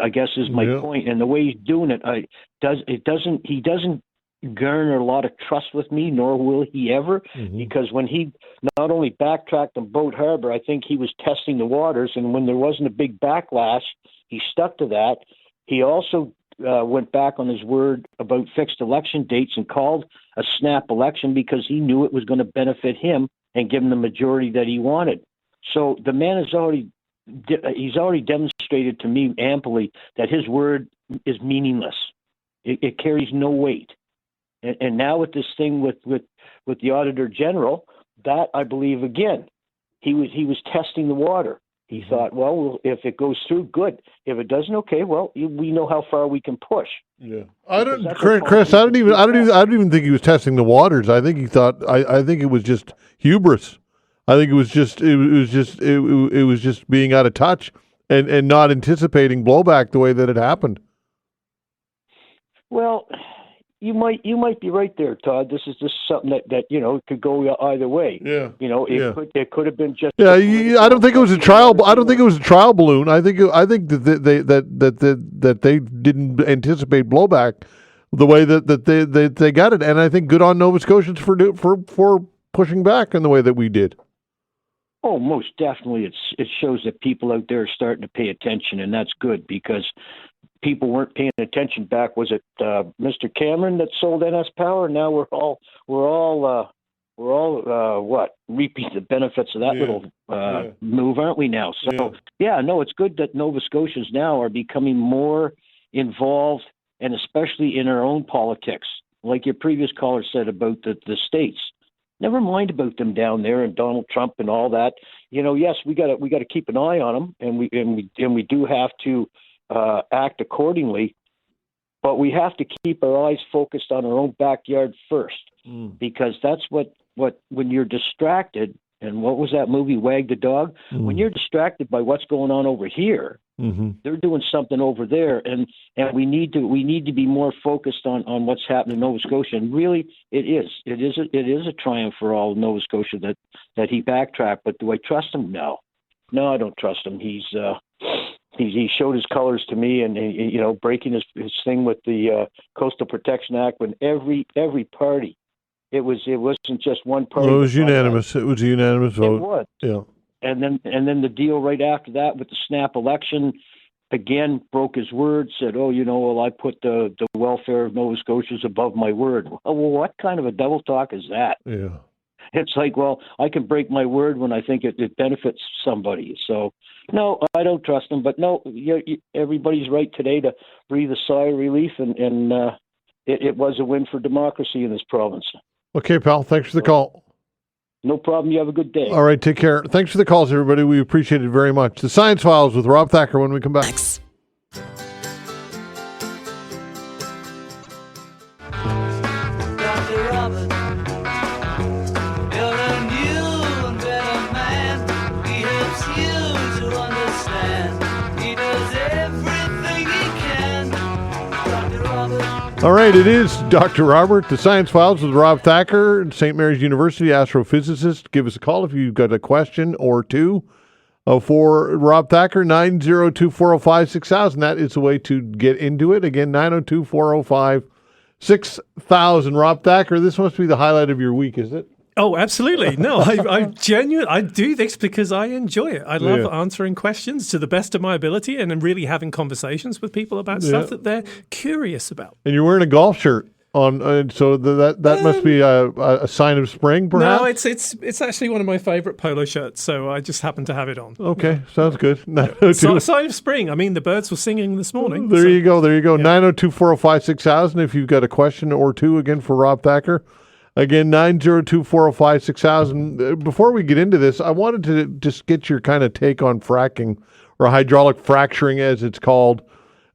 [SPEAKER 14] I guess is my point. And the way he's doing it, he doesn't garner a lot of trust with me, nor will he ever, because when he not only backtracked on Boat Harbor, I think he was testing the waters, and when there wasn't a big backlash, he stuck to that. He also went back on his word about fixed election dates and called a snap election because he knew it was going to benefit him and give him the majority that he wanted. So the man he's already demonstrated to me amply that his word is meaningless. It carries no weight. And now with this thing with the Auditor General, that I believe again, he was testing the water. He thought, well, if it goes through, good. If it doesn't, okay. Well, we know how far we can push.
[SPEAKER 1] Yeah, Chris. I don't even think he was testing the waters. I think he thought. I think it was just hubris. I think it was just being out of touch and not anticipating blowback the way that it happened.
[SPEAKER 14] Well, you might be right there, Todd. This is just something that could go either way.
[SPEAKER 1] Yeah.
[SPEAKER 14] It could have been just.
[SPEAKER 1] Yeah, I don't think it was a trial. I don't think it was a trial balloon. I think that they didn't anticipate blowback the way that they got it, and I think good on Nova Scotians for pushing back in the way that we did.
[SPEAKER 14] Oh, most definitely. It shows that people out there are starting to pay attention, and that's good because people weren't paying attention back. Was it Mr. Cameron that sold NS Power? Now we're all reaping the benefits of that little move, aren't we now? So it's good that Nova Scotians now are becoming more involved, and especially in our own politics, like your previous caller said about the states. Never mind about them down there and Donald Trump and all that. Yes, we got to keep an eye on them, and we do have to act accordingly. But we have to keep our eyes focused on our own backyard first, because that's what when you're distracted. And what was that movie, Wag the Dog? When you're distracted by what's going on over here, they're doing something over there, and we need to be more focused on what's happening in Nova Scotia. And really, it is a triumph for all of Nova Scotia that he backtracked. But do I trust him? No, I don't trust him. He showed his colors to me, and breaking his thing with the Coastal Protection Act when every party. It wasn't just one party.
[SPEAKER 1] Well, it was unanimous. It was a unanimous vote.
[SPEAKER 14] It was.
[SPEAKER 1] Yeah.
[SPEAKER 14] And then the deal right after that with the snap election, again broke his word. Said, I put the welfare of Nova Scotians above my word. Well, what kind of a double talk is that?
[SPEAKER 1] Yeah.
[SPEAKER 14] It's like, well, I can break my word when I think it benefits somebody. So, no, I don't trust him. But no, everybody's right today to breathe a sigh of relief, and it was a win for democracy in this province.
[SPEAKER 1] Okay, pal. Thanks for the call.
[SPEAKER 14] No problem. You have a good day.
[SPEAKER 1] All right. Take care. Thanks for the calls, everybody. We appreciate it very much. The Science Files with Rob Thacker when we come back.
[SPEAKER 15] Dr. Robert, you're a new and better man. He helps you to understand. He does everything he can. Dr. Robert.
[SPEAKER 1] All right, it is Dr. Robert, the Science Files with Rob Thacker, St. Mary's University astrophysicist. Give us a call if you've got a question or two for Rob Thacker, 902-405-6000. That is the way to get into it. Again, 902-405-6000. Rob Thacker, this must be the highlight of your week, is it?
[SPEAKER 16] Oh, absolutely. No, I do this because I enjoy it. I love answering questions to the best of my ability and really having conversations with people about stuff that they're curious about.
[SPEAKER 1] And you're wearing a golf shirt on, so that must be a sign of spring, perhaps?
[SPEAKER 16] No, it's actually one of my favorite polo shirts, so I just happen to have it on.
[SPEAKER 1] Okay, sounds good.
[SPEAKER 16] So, sign of spring. I mean, the birds were singing this morning.
[SPEAKER 1] There you go. Yeah. 902-405-6000 if you've got a question or two, again, for Rob Thacker. Again, 902-405-6000. Before we get into this, I wanted to just get your kind of take on fracking, or hydraulic fracturing as it's called.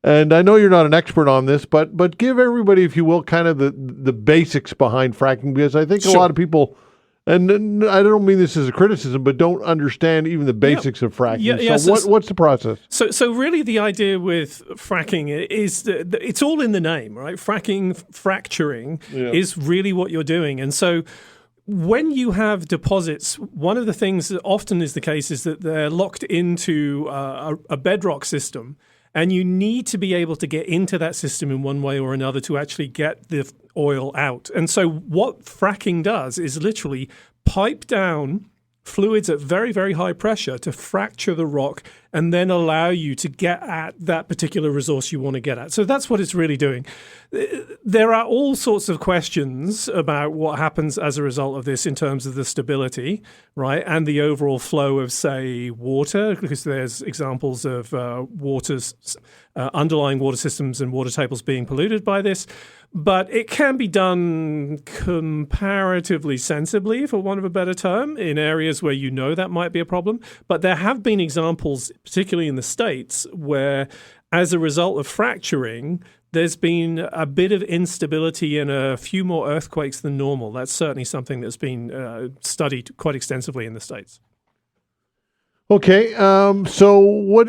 [SPEAKER 1] And I know you're not an expert on this, but give everybody, if you will, kind of the basics behind fracking, because I think a lot of people, and I don't mean this as a criticism, but don't understand even the basics of fracking. So what's the process?
[SPEAKER 16] So really the idea with fracking is that it's all in the name, right? Fracturing is really what you're doing. And so when you have deposits, one of the things that often is the case is that they're locked into a bedrock system, and you need to be able to get into that system in one way or another to actually get the oil out. And so what fracking does is literally pipe down fluids at very, very high pressure to fracture the rock and then allow you to get at that particular resource you want to get at. So that's what it's really doing. There are all sorts of questions about what happens as a result of this in terms of the stability, right, and the overall flow of, say, water, because there's examples of underlying water systems and water tables being polluted by this. But it can be done comparatively sensibly, for want of a better term, in areas where you know that might be a problem. But there have been examples, particularly in the States, where as a result of fracturing, there's been a bit of instability and a few more earthquakes than normal. That's certainly something that's been studied quite extensively in the States.
[SPEAKER 1] Okay, so what?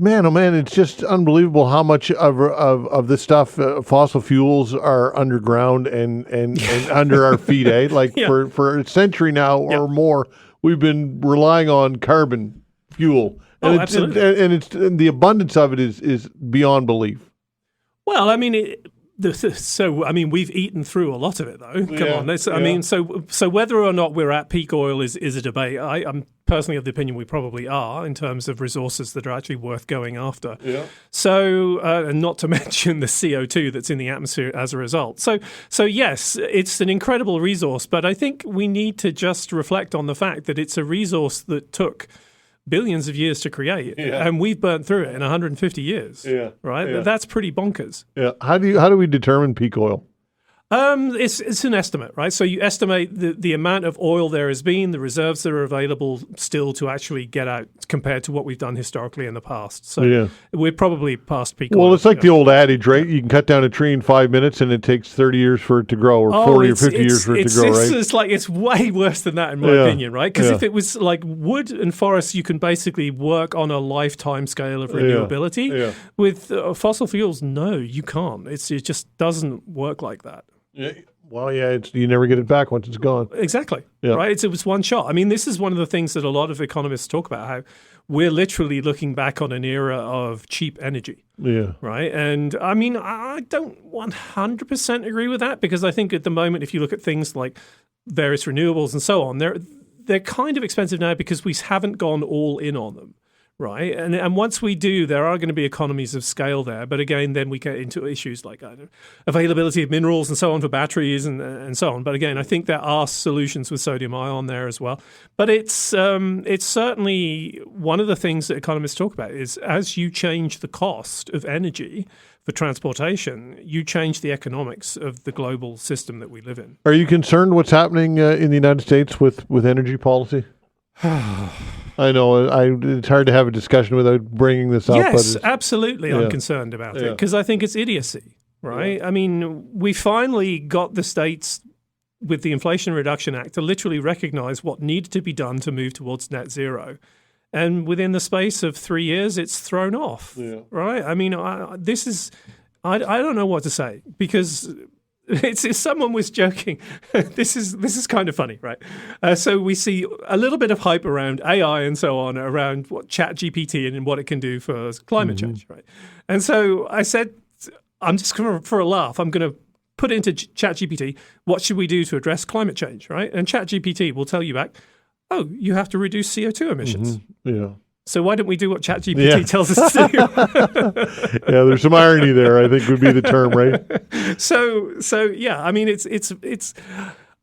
[SPEAKER 1] Man, oh man, it's just unbelievable how much of this stuff, fossil fuels, are underground and under our feet. Like for a century now or more, we've been relying on carbon fuel, and
[SPEAKER 16] absolutely.
[SPEAKER 1] The abundance of it is beyond belief.
[SPEAKER 16] Well, I mean, we've eaten through a lot of it, though. Come on, I mean, so whether or not we're at peak oil is a debate. I'm personally of the opinion we probably are in terms of resources that are actually worth going after. Yeah. So, and not to mention the CO2 that's in the atmosphere as a result. So yes, it's an incredible resource, but I think we need to just reflect on the fact that it's a resource that took billions of years to create, and we've burnt through it in 150 years. Right? Yeah. That's pretty bonkers.
[SPEAKER 1] Yeah. How do we determine peak oil?
[SPEAKER 16] It's an estimate, right? So you estimate the amount of oil there has been, the reserves that are available still to actually get out compared to what we've done historically in the past. So we're probably past peak oil.
[SPEAKER 1] Well, it's like the old adage, right? You can cut down a tree in 5 minutes and it takes 30 years for it to grow, or 40 or 50 years for it to grow, right?
[SPEAKER 16] It's way worse than that in my opinion, right? Because if it was like wood and forests, you can basically work on a lifetime scale of renewability. Yeah. With fossil fuels, no, you can't. It just doesn't work like that.
[SPEAKER 1] Yeah. Well, you never get it back once it's gone.
[SPEAKER 16] Exactly. Yeah. Right. It was one shot. I mean, this is one of the things that a lot of economists talk about, how we're literally looking back on an era of cheap energy. Yeah. Right. And I mean, I don't 100% agree with that, because I think at the moment, if you look at things like various renewables and so on, they're kind of expensive now because we haven't gone all in on them. Right. And once we do, there are going to be economies of scale there. But again, then we get into issues like availability of minerals and so on for batteries and so on. But again, I think there are solutions with sodium ion there as well. But it's certainly one of the things that economists talk about is as you change the cost of energy for transportation, you change the economics of the global system that we live in.
[SPEAKER 1] Are you concerned what's happening in the United States with energy policy? I know it's hard to have a discussion without bringing this up.
[SPEAKER 16] Yes, absolutely. I'm concerned about it because I think it's idiocy, right? Yeah. I mean, we finally got the states with the Inflation Reduction Act to literally recognize what needed to be done to move towards net zero. And within the space of 3 years, it's thrown off, right? I mean, I don't know what to say, because it's someone was joking. This is kind of funny, right? So we see a little bit of hype around AI and so on, around what ChatGPT and what it can do for climate change, right? And so I said, I'm just going to, for a laugh, I'm going to put into ChatGPT, what should we do to address climate change, right? And ChatGPT will tell you back, oh, you have to reduce CO2 emissions. Yeah. So why don't we do what ChatGPT tells us to do?
[SPEAKER 1] Yeah, there's some irony there, I think would be the term, right?
[SPEAKER 16] So yeah, I mean, it's.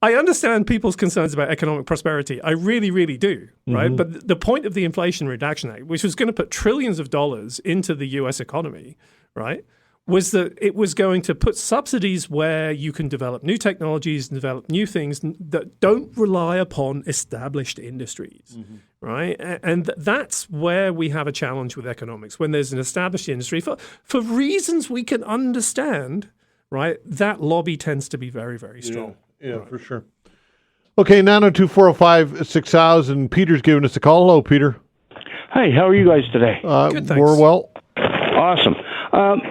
[SPEAKER 16] I understand people's concerns about economic prosperity. I really, really do, right? But the point of the Inflation Reduction Act, which was going to put trillions of dollars into the U.S. economy, right, was that it was going to put subsidies where you can develop new technologies and develop new things that don't rely upon established industries, right? And that's where we have a challenge with economics. When there's an established industry, for reasons we can understand, right, that lobby tends to be very, very strong.
[SPEAKER 1] Yeah, right. For sure. Okay, 902-405-6000. Peter's giving us a call. Hello, Peter.
[SPEAKER 17] Hey, how are you guys today?
[SPEAKER 16] Good, thanks.
[SPEAKER 1] We're well.
[SPEAKER 17] Awesome.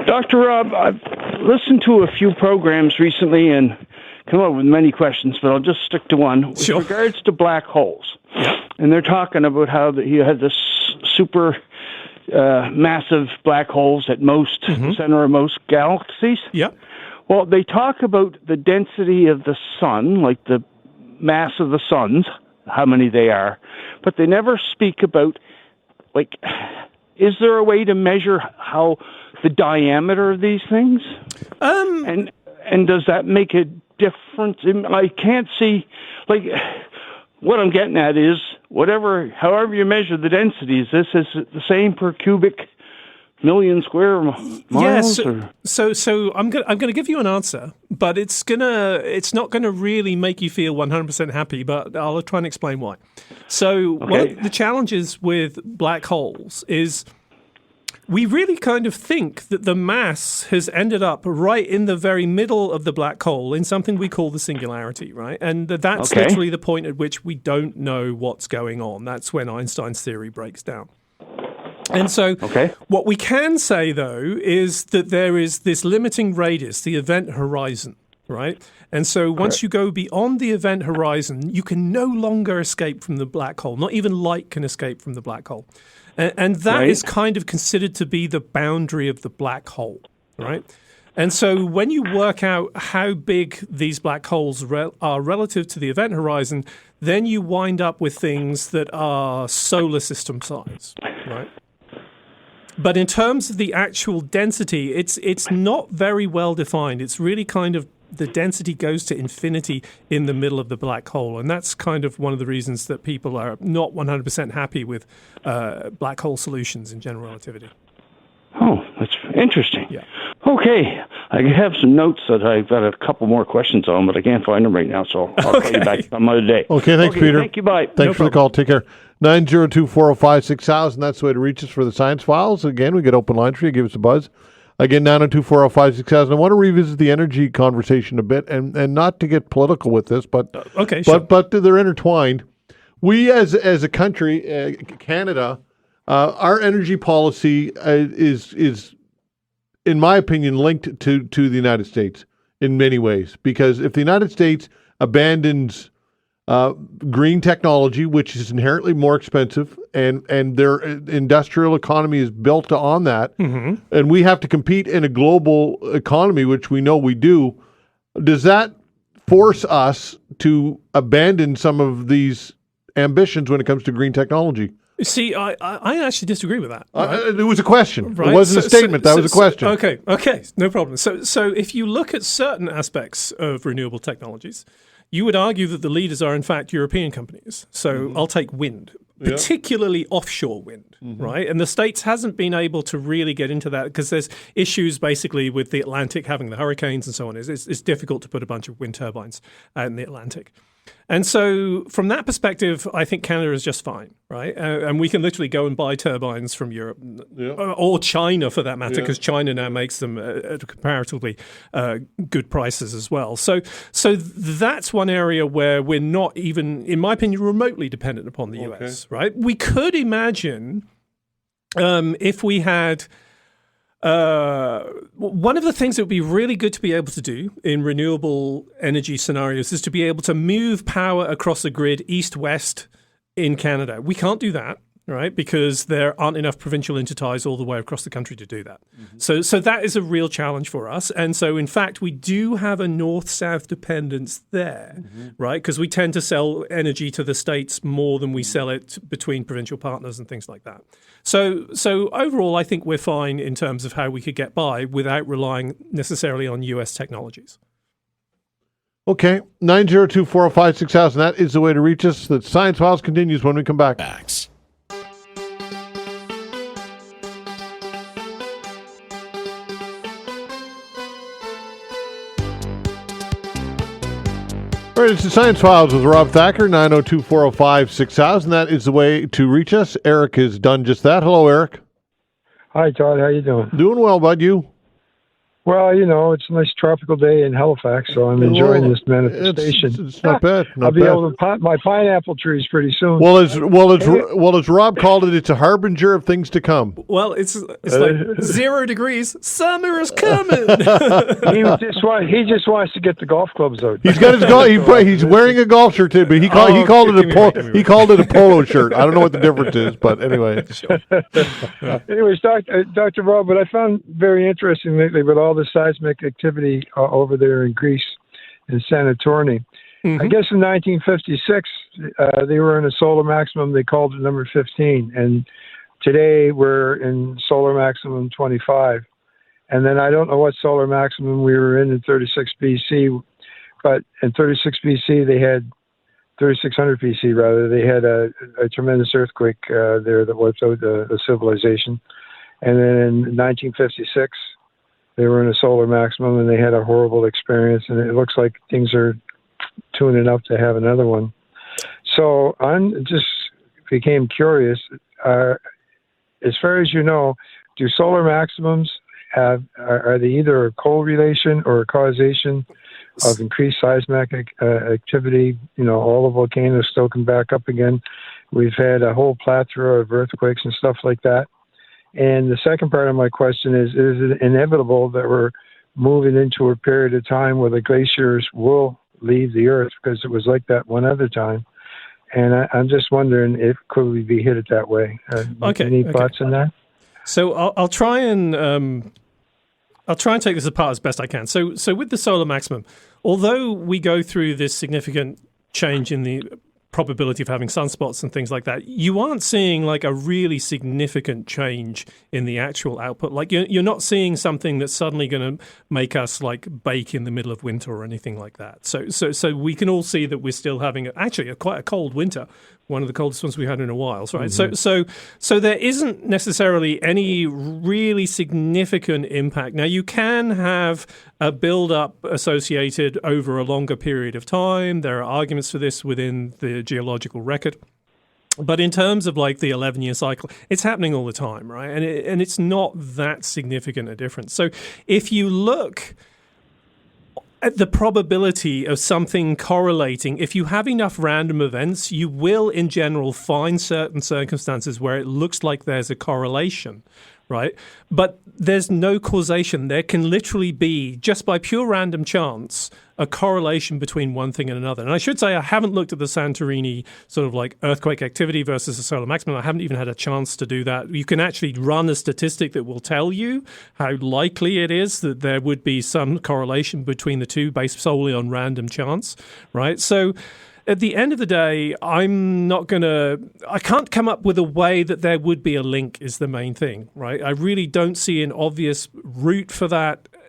[SPEAKER 17] Dr. Rob, I've listened to a few programs recently and come up with many questions, but I'll just stick to one. With regards to black holes, and they're talking about how you had this super massive black holes at the center of most galaxies.
[SPEAKER 16] Yeah.
[SPEAKER 17] Well, they talk about the density of the sun, like the mass of the suns, how many they are, but they never speak about, like, is there a way to measure how the diameter of these things? And does that make a difference? I can't see, like, what I'm getting at is however you measure the densities, this is the same per cubic million square miles.
[SPEAKER 16] Yes. So I'm gonna give you an answer, but it's not gonna really make you feel 100% happy. But I'll try and explain why. So one of the challenges with black holes is we really kind of think that the mass has ended up right in the very middle of the black hole in something we call the singularity, right? And that's literally the point at which we don't know what's going on. That's when Einstein's theory breaks down. And so what we can say, though, is that there is this limiting radius, the event horizon, right? And so once you go beyond the event horizon, you can no longer escape from the black hole. Not even light can escape from the black hole. And that is kind of considered to be the boundary of the black hole, right? And so when you work out how big these black holes are relative to the event horizon, then you wind up with things that are solar system size, right? But in terms of the actual density, it's not very well defined. It's really kind of the density goes to infinity in the middle of the black hole. And that's kind of one of the reasons that people are not 100% happy with black hole solutions in general relativity.
[SPEAKER 17] Oh, that's interesting.
[SPEAKER 16] Yeah.
[SPEAKER 17] Okay. I have some notes that I've got a couple more questions on, but I can't find them right now, so I'll call you back some other day.
[SPEAKER 1] Okay, thanks, Peter.
[SPEAKER 17] Thank you, bye.
[SPEAKER 1] Thanks for the call. Take care. 902-405-6000. That's the way to reach us for the Science Files. Again, we get open lines for you. Give us a buzz. Again, 902-405-6000. I want to revisit the energy conversation a bit, and not to get political with this, but but they're intertwined. We as a country, Canada, our energy policy is, in my opinion, linked to the United States in many ways. Because if the United States abandons green technology, which is inherently more expensive, and their industrial economy is built on that, and we have to compete in a global economy, which we know we do, does that force us to abandon some of these ambitions when it comes to green technology?
[SPEAKER 16] See, I actually disagree with that.
[SPEAKER 1] Right? It was a question.
[SPEAKER 16] Right?
[SPEAKER 1] It wasn't a statement. That was a question.
[SPEAKER 16] Okay, no problem. So if you look at certain aspects of renewable technologies, you would argue that the leaders are, in fact, European companies. So I'll take wind, particularly offshore wind, right? And the States hasn't been able to really get into that because there's issues basically with the Atlantic having the hurricanes and so on. It's difficult to put a bunch of wind turbines out in the Atlantic. And so from that perspective, I think Canada is just fine, right? And we can literally go and buy turbines from Europe or China for that matter, because China now makes them at comparatively good prices as well. So that's one area where we're not even, in my opinion, remotely dependent upon the US, right? We could imagine if we had... one of the things that would be really good to be able to do in renewable energy scenarios is to be able to move power across the grid east-west in Canada. We can't do that, right? Because there aren't enough provincial interties all the way across the country to do that. So that is a real challenge for us. And so, in fact, we do have a north-south dependence there, right? Because we tend to sell energy to the States more than we sell it between provincial partners and things like that. So overall, I think we're fine in terms of how we could get by without relying necessarily on U.S. technologies.
[SPEAKER 1] Okay, 902-405-6000. That is the way to reach us. The Science Files continues when we come back. All right, it's the Science Files with Rob Thacker, 902-405-6000. That is the way to reach us. Eric has done just that. Hello, Eric.
[SPEAKER 18] Hi, Todd. How you doing?
[SPEAKER 1] Doing well, bud. You?
[SPEAKER 18] Well, you know, it's a nice tropical day in Halifax, so I'm enjoying this manifestation.
[SPEAKER 1] It's not bad.
[SPEAKER 18] I'll be able to plant my pineapple trees pretty soon.
[SPEAKER 1] Well, as Rob called it, it's a harbinger of things to come.
[SPEAKER 16] Well, it's like 0 degrees. Summer is coming.
[SPEAKER 18] He just wants to get the golf clubs out.
[SPEAKER 1] He's got his golf. He's wearing a golf shirt too, but he called it a polo shirt. I don't know what the difference is, but anyway.
[SPEAKER 18] Anyways, Dr. Rob, what I found very interesting lately with all the seismic activity over there in Greece, in Santorini. I guess in 1956, they were in a solar maximum. They called it number 15. And Today we're in solar maximum 25. And then I don't know what solar maximum we were in 36 BC, but in 36 BC they had 3600 BC rather. They had a tremendous earthquake there that wiped out the civilization. And then in 1956 they were in a solar maximum and they had a horrible experience. And it looks like things are tuning up to have another one. So I just became curious. As far as you know, do solar maximums are they either a correlation or a causation of increased seismic activity? All the volcanoes still come back up again. We've had a whole plethora of earthquakes and stuff like that. And the second part of my question is it inevitable that we're moving into a period of time where the glaciers will leave the Earth, because it was like that one other time? And I'm just wondering if could we be hit it that way? Any thoughts on that?
[SPEAKER 16] So I'll try and take this apart as best I can. So with the solar maximum, although we go through this significant change in the probability of having sunspots and things like that, you aren't seeing like a really significant change in the actual output. Like you're not seeing something that's suddenly going to make us like bake in the middle of winter or anything like that. So we can all see that we're still having quite a cold winter, one of the coldest ones we had in a while, right? Mm-hmm. So there isn't necessarily any really significant impact. Now you can have a build-up associated over a longer period of time. There are arguments for this within the geological record. But in terms of like the 11-year cycle, it's happening all the time, right? And it's not that significant a difference. So if you look at the probability of something correlating, if you have enough random events, you will in general find certain circumstances where it looks like there's a correlation, right? But there's no causation. There can literally be, just by pure random chance, a correlation between one thing and another. And I should say I haven't looked at the Santorini sort of like earthquake activity versus the solar maximum. I haven't even had a chance to do that. You can actually run a statistic that will tell you how likely it is that there would be some correlation between the two based solely on random chance, right? So at the end of the day, I can't come up with a way that there would be a link is the main thing, right? I really don't see an obvious route for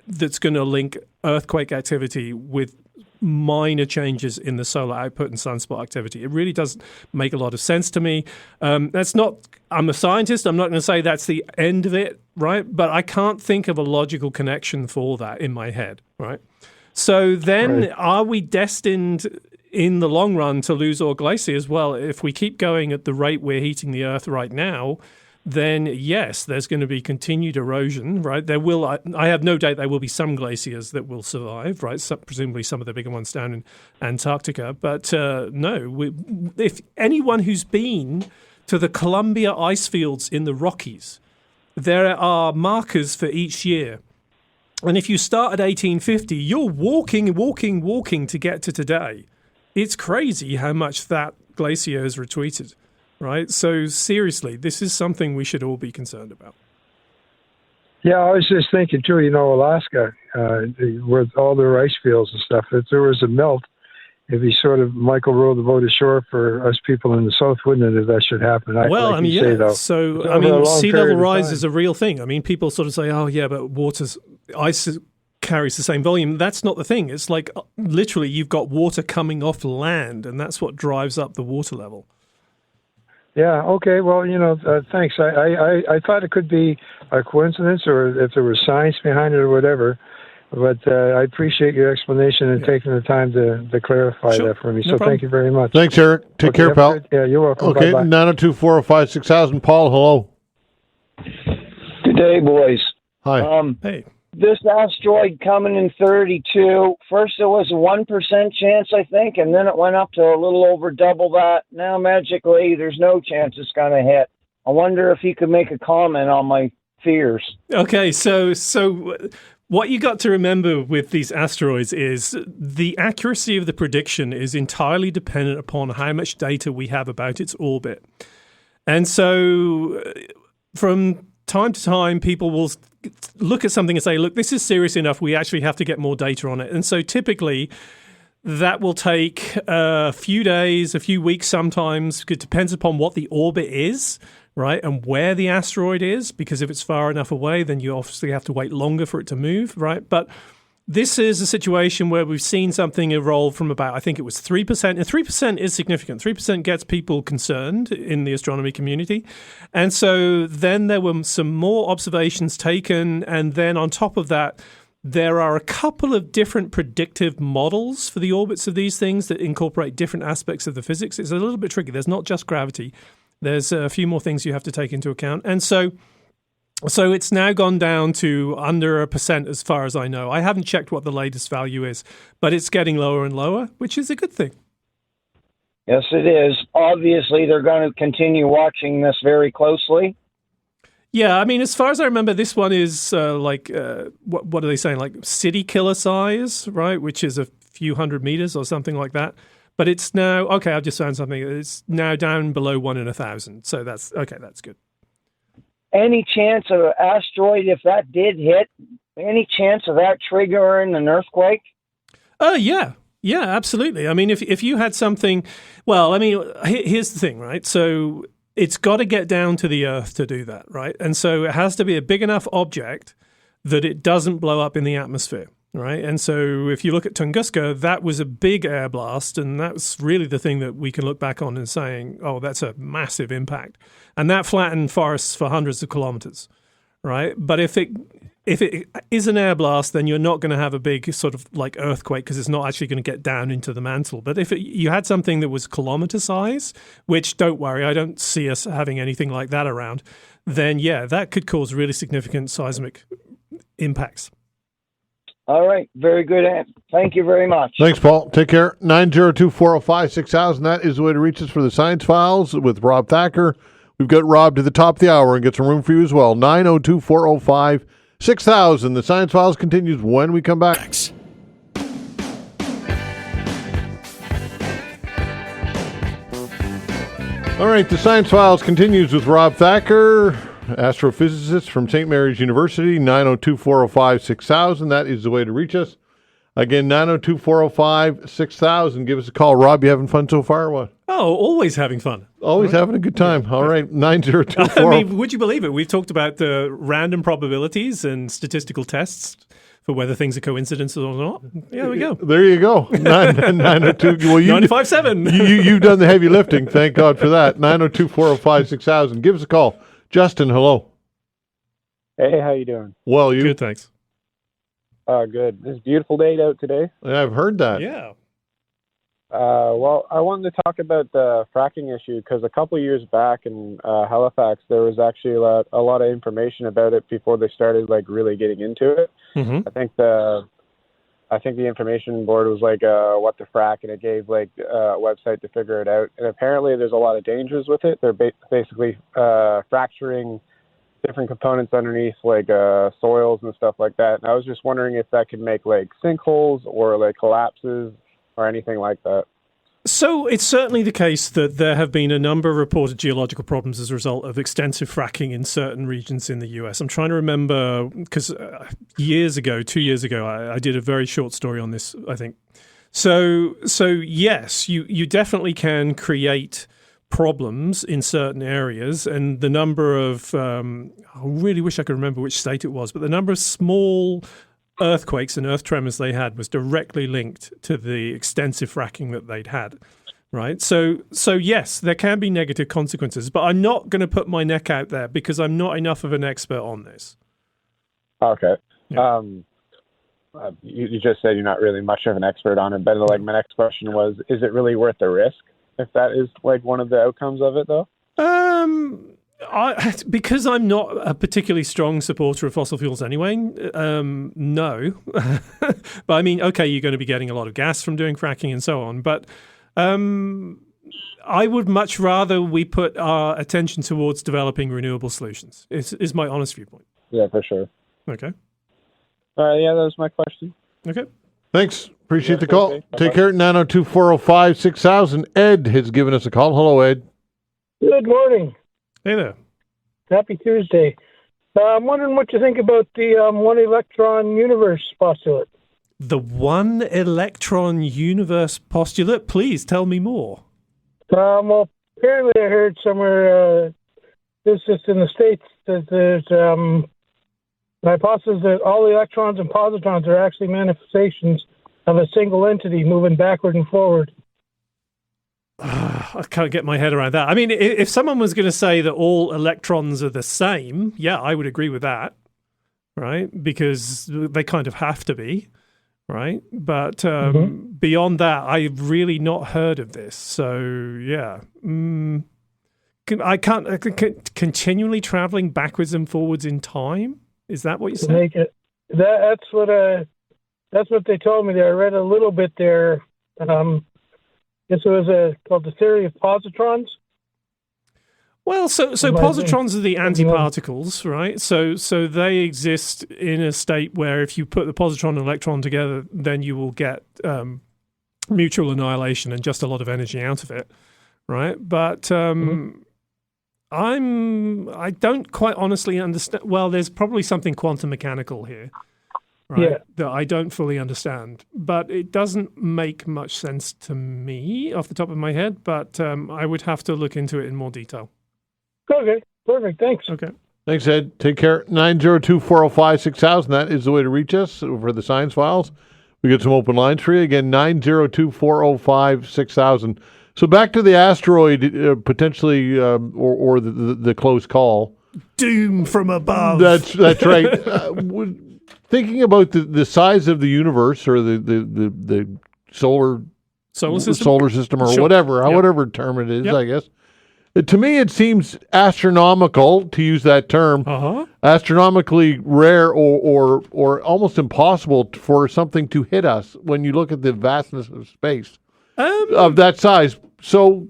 [SPEAKER 16] that's going to link earthquake activity with minor changes in the solar output and sunspot activity. It really doesn't make a lot of sense to me. I'm a scientist. I'm not going to say that's the end of it, right? But I can't think of a logical connection for that in my head, right? So then Are we destined in the long run to lose all glaciers? Well, if we keep going at the rate we're heating the Earth right now, then yes, there's going to be continued erosion, right? I have no doubt there will be some glaciers that will survive, right? Presumably some of the bigger ones down in Antarctica. But if anyone who's been to the Columbia ice fields in the Rockies, there are markers for each year. And if you start at 1850, you're walking to get to today. It's crazy how much that glacier has retreated. Right. So seriously, this is something we should all be concerned about.
[SPEAKER 18] Yeah, I was just thinking too, Alaska, with all their ice fields and stuff, if there was a melt, it'd be sort of Michael rowed the boat ashore for us people in the South, wouldn't it, if that should happen? Sea level rise is
[SPEAKER 16] a real thing. I mean, people sort of say, oh, yeah, but ice carries the same volume. That's not the thing. It's like literally you've got water coming off land, and that's what drives up the water level.
[SPEAKER 18] Yeah, okay. Well, thanks. I thought it could be a coincidence or if there was science behind it or whatever. But I appreciate your explanation and taking the time to clarify that for me. So thank you very much.
[SPEAKER 1] Thanks, Eric. Take care, pal.
[SPEAKER 18] Yeah, you're welcome.
[SPEAKER 1] Okay, 902-405-6000. Paul, hello.
[SPEAKER 19] Good day, boys.
[SPEAKER 1] Hi.
[SPEAKER 16] Hey.
[SPEAKER 19] This asteroid coming in 32, first there was a 1% chance, I think, and then it went up to a little over double that. Now, magically, there's no chance it's going to hit. I wonder if you could make a comment on my fears.
[SPEAKER 16] Okay, so what you got to remember with these asteroids is the accuracy of the prediction is entirely dependent upon how much data we have about its orbit. And so from time to time, people will look at something and say, look, this is serious enough. We actually have to get more data on it. And so typically that will take a few days, a few weeks sometimes. It depends upon what the orbit is, right? And where the asteroid is, because if it's far enough away, then you obviously have to wait longer for it to move, right? But this is a situation where we've seen something evolve from about, I think it was 3%. And 3% is significant. 3% gets people concerned in the astronomy community. And so then there were some more observations taken. And then on top of that, there are a couple of different predictive models for the orbits of these things that incorporate different aspects of the physics. It's a little bit tricky. There's not just gravity. There's a few more things you have to take into account. And so it's now gone down to under 1% as far as I know. I haven't checked what the latest value is, but it's getting lower and lower, which is a good thing.
[SPEAKER 19] Yes, it is. Obviously, they're going to continue watching this very closely.
[SPEAKER 16] Yeah, I mean, as far as I remember, this one is what are they saying? Like city killer size, right? Which is a few hundred meters or something like that. But it's now, okay, I've just found something. It's now down below 1 in 1,000. So that's good.
[SPEAKER 19] Any chance of an asteroid, if that did hit, any chance of that triggering an earthquake?
[SPEAKER 16] Yeah, absolutely. I mean, if you had something, well, I mean, here's the thing, right? So it's got to get down to the Earth to do that, right? And so it has to be a big enough object that it doesn't blow up in the atmosphere. Right. And so if you look at Tunguska, that was a big air blast. And that's really the thing that we can look back on and saying, oh, that's a massive impact. And that flattened forests for hundreds of kilometers. Right. But if it is an air blast, then you're not going to have a big sort of like earthquake because it's not actually going to get down into the mantle. But if you had something that was kilometer size, which don't worry, I don't see us having anything like that around, then, yeah, that could cause really significant seismic impacts.
[SPEAKER 19] All right. Very good. Thank you very much.
[SPEAKER 1] Thanks, Paul. Take care. 902-405-6000. That is the way to reach us for the Science Files with Rob Thacker. We've got Rob to the top of the hour and get some room for you as well. 902-405-6000. The Science Files continues when we come back. All right. The Science Files continues with Rob Thacker, astrophysicist from St. Mary's University. 902-405-6000. That is the way to reach us. Again, 902-405-6000. Give us a call. Rob, you having fun so far or what?
[SPEAKER 16] Oh, always having fun.
[SPEAKER 1] Always having a good time. All right, 902-405.
[SPEAKER 16] I mean, would you believe it? We've talked about the random probabilities and statistical tests for whether things are coincidences or not. Yeah, there we go.
[SPEAKER 1] There you go. 902. Well,
[SPEAKER 16] 95.7.
[SPEAKER 1] You've done the heavy lifting. Thank God for that. 902-405-6000. Give us a call. Justin, hello.
[SPEAKER 20] Hey, how you doing?
[SPEAKER 1] Well, you?
[SPEAKER 16] Good, thanks.
[SPEAKER 20] Good. It's a beautiful day out today.
[SPEAKER 1] Yeah, I've heard that.
[SPEAKER 16] Yeah.
[SPEAKER 20] Well, I wanted to talk about the fracking issue because a couple of years back in Halifax, there was actually a lot of information about it before they started like really getting into it.
[SPEAKER 16] Mm-hmm.
[SPEAKER 20] I think the information board was like what to frack, and it gave like a website to figure it out. And apparently, there's a lot of dangers with it. They're basically fracturing different components underneath like soils and stuff like that. And I was just wondering if that could make like sinkholes or like collapses or anything like that.
[SPEAKER 16] So it's certainly the case that there have been a number of reported geological problems as a result of extensive fracking in certain regions in the US. I'm trying to remember, because 2 years ago, I did a very short story on this, I think. So yes, you definitely can create problems in certain areas, and the number of, I really wish I could remember which state it was, but the number of small earthquakes and earth tremors they had was directly linked to the extensive fracking that they'd had, right? So yes, there can be negative consequences, but I'm not going to put my neck out there because I'm not enough of an expert on this.
[SPEAKER 20] Okay.
[SPEAKER 16] Yeah.
[SPEAKER 20] You just said you're not really much of an expert on it, but like my next question was, is it really worth the risk if that is like one of the outcomes of it though?
[SPEAKER 16] Because I'm not a particularly strong supporter of fossil fuels anyway, no. But I mean, okay, you're going to be getting a lot of gas from doing fracking and so on, but I would much rather we put our attention towards developing renewable solutions, is my honest viewpoint.
[SPEAKER 20] Yeah, for sure.
[SPEAKER 16] Okay.
[SPEAKER 20] All right, yeah, that was my question.
[SPEAKER 16] Okay.
[SPEAKER 1] Thanks. Appreciate the call.
[SPEAKER 20] Okay.
[SPEAKER 1] Take care. 902-405-6000. Ed has given us a call. Hello, Ed.
[SPEAKER 21] Good morning.
[SPEAKER 16] Hey there.
[SPEAKER 21] Happy Tuesday. I'm wondering what you think about the one electron universe postulate.
[SPEAKER 16] The one electron universe postulate? Please tell me more.
[SPEAKER 21] Well, apparently I heard somewhere physicists in the States that there's the hypothesis that all the electrons and positrons are actually manifestations of a single entity moving backward and forward.
[SPEAKER 16] I can't get my head around that. I mean, if someone was going to say that all electrons are the same, yeah, I would agree with that, right? Because they kind of have to be, right? But beyond that, I've really not heard of this. So, yeah. Continually traveling backwards and forwards in time? Is that what you said?
[SPEAKER 21] That's what they told me there. I read a little bit there. This was called the theory of positrons.
[SPEAKER 16] Well, so positrons are the antiparticles, right? So they exist in a state where if you put the positron and electron together, then you will get mutual annihilation and just a lot of energy out of it, right? But I don't quite honestly understand. Well, there's probably something quantum mechanical here, right? That I don't fully understand, but it doesn't make much sense to me off the top of my head. But I would have to look into it in more detail.
[SPEAKER 21] Okay, perfect. Thanks.
[SPEAKER 16] Okay.
[SPEAKER 1] Thanks, Ed. Take care. 902-405-6000. That is the way to reach us for the Science Files. We get some open lines for you. Again, 902-405-6000. So back to the asteroid, potentially, or the close call.
[SPEAKER 16] Doom from above.
[SPEAKER 1] That's right. Thinking about the size of the universe or the solar system or whatever, whatever term it is, I guess. To me, it seems astronomical, to use that term, astronomically rare or almost impossible for something to hit us when you look at the vastness of space of that size. So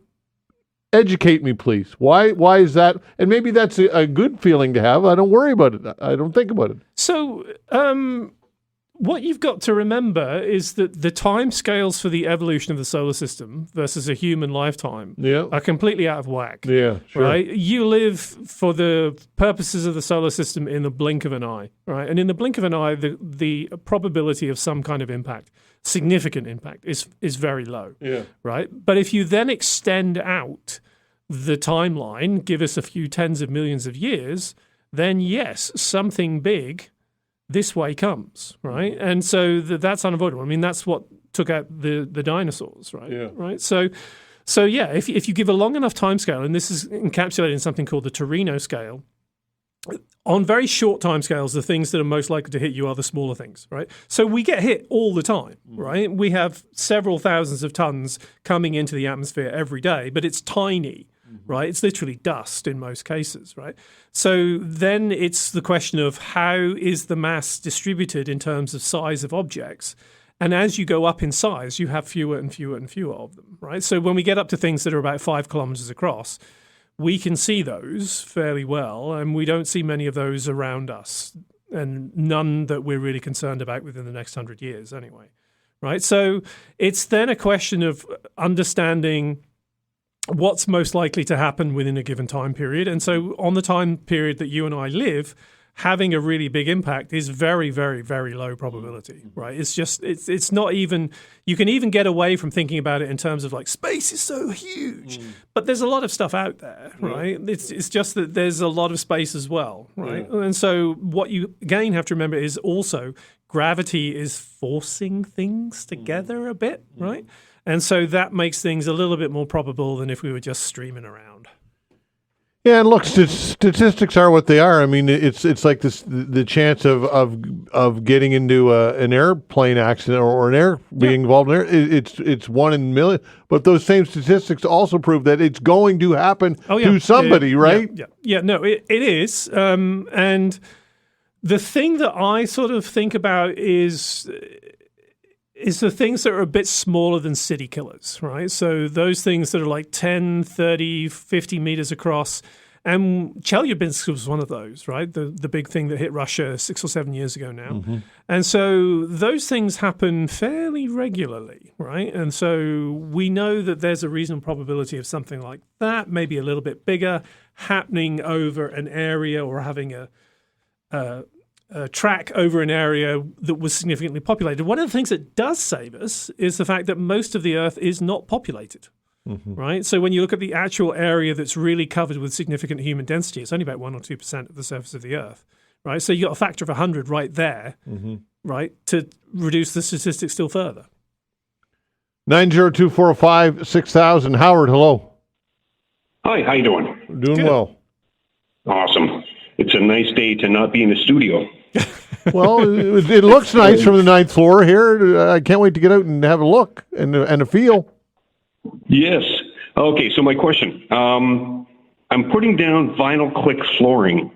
[SPEAKER 1] educate me, please. Why is that? And maybe that's a good feeling to have. I don't worry about it. I don't think about it.
[SPEAKER 16] So what you've got to remember is that the time scales for the evolution of the solar system versus a human lifetime are completely out of whack.
[SPEAKER 1] Yeah, sure.
[SPEAKER 16] Right? You live for the purposes of the solar system in the blink of an eye, right? And in the blink of an eye, the probability of some kind of impact, significant impact, is very low.
[SPEAKER 1] Yeah.
[SPEAKER 16] Right? But if you then extend out the timeline, give us a few tens of millions of years, then yes, something big this way comes, right? And so that's unavoidable. I mean, that's what took out the dinosaurs, right?
[SPEAKER 1] Yeah.
[SPEAKER 16] Right. So yeah, if you give a long enough time scale, and this is encapsulated in something called the Torino scale, on very short time scales, the things that are most likely to hit you are the smaller things, right? So we get hit all the time, right? We have several thousands of tons coming into the atmosphere every day, but it's tiny. Right, it's literally dust in most cases, right? So then it's the question of how is the mass distributed in terms of size of objects, and as you go up in size, you have fewer and fewer and fewer of them, right? So when we get up to things that are about 5 kilometers across, we can see those fairly well, and we don't see many of those around us, and none that we're really concerned about within the next 100 years, anyway, right? So it's then a question of understanding what's most likely to happen within a given time period. And so on the time period that you and I live, having a really big impact is very, very, very low probability, right? It's just, it's not even, you can even get away from thinking about it in terms of like space is so huge, but there's a lot of stuff out there, right? It's just that there's a lot of space as well, right? And so what you again have to remember is also gravity is forcing things together a bit, right? And so that makes things a little bit more probable than if we were just streaming around.
[SPEAKER 1] Yeah, and look, statistics are what they are. I mean, it's like this: the chance of getting into an airplane accident or an air being involved in it's 1 in a million. But those same statistics also prove that it's going to happen to somebody, right?
[SPEAKER 16] Yeah. No, it is. And the thing that I sort of think about is the things that are a bit smaller than city killers, right? So those things that are like 10, 30, 50 meters across. And Chelyabinsk was one of those, right? The big thing that hit Russia 6 or 7 years ago now. And so those things happen fairly regularly, right? And so we know that there's a reasonable probability of something like that, maybe a little bit bigger, happening over an area or having a track over an area that was significantly populated. One of the things that does save us is the fact that most of the Earth is not populated, right? So when you look at the actual area that's really covered with significant human density, it's only about 1 or 2% of the surface of the Earth, right? So you got a factor of 100 right there, right, to reduce the statistics still further.
[SPEAKER 1] 902-405-6000. Howard, hello.
[SPEAKER 2] Hi, how you doing?
[SPEAKER 1] Doing well.
[SPEAKER 2] Awesome. It's a nice day to not be in the studio.
[SPEAKER 1] Well, it looks nice from the 9th floor here. I can't wait to get out and have a look and a feel.
[SPEAKER 2] Yes. Okay, so my question. I'm putting down vinyl click flooring,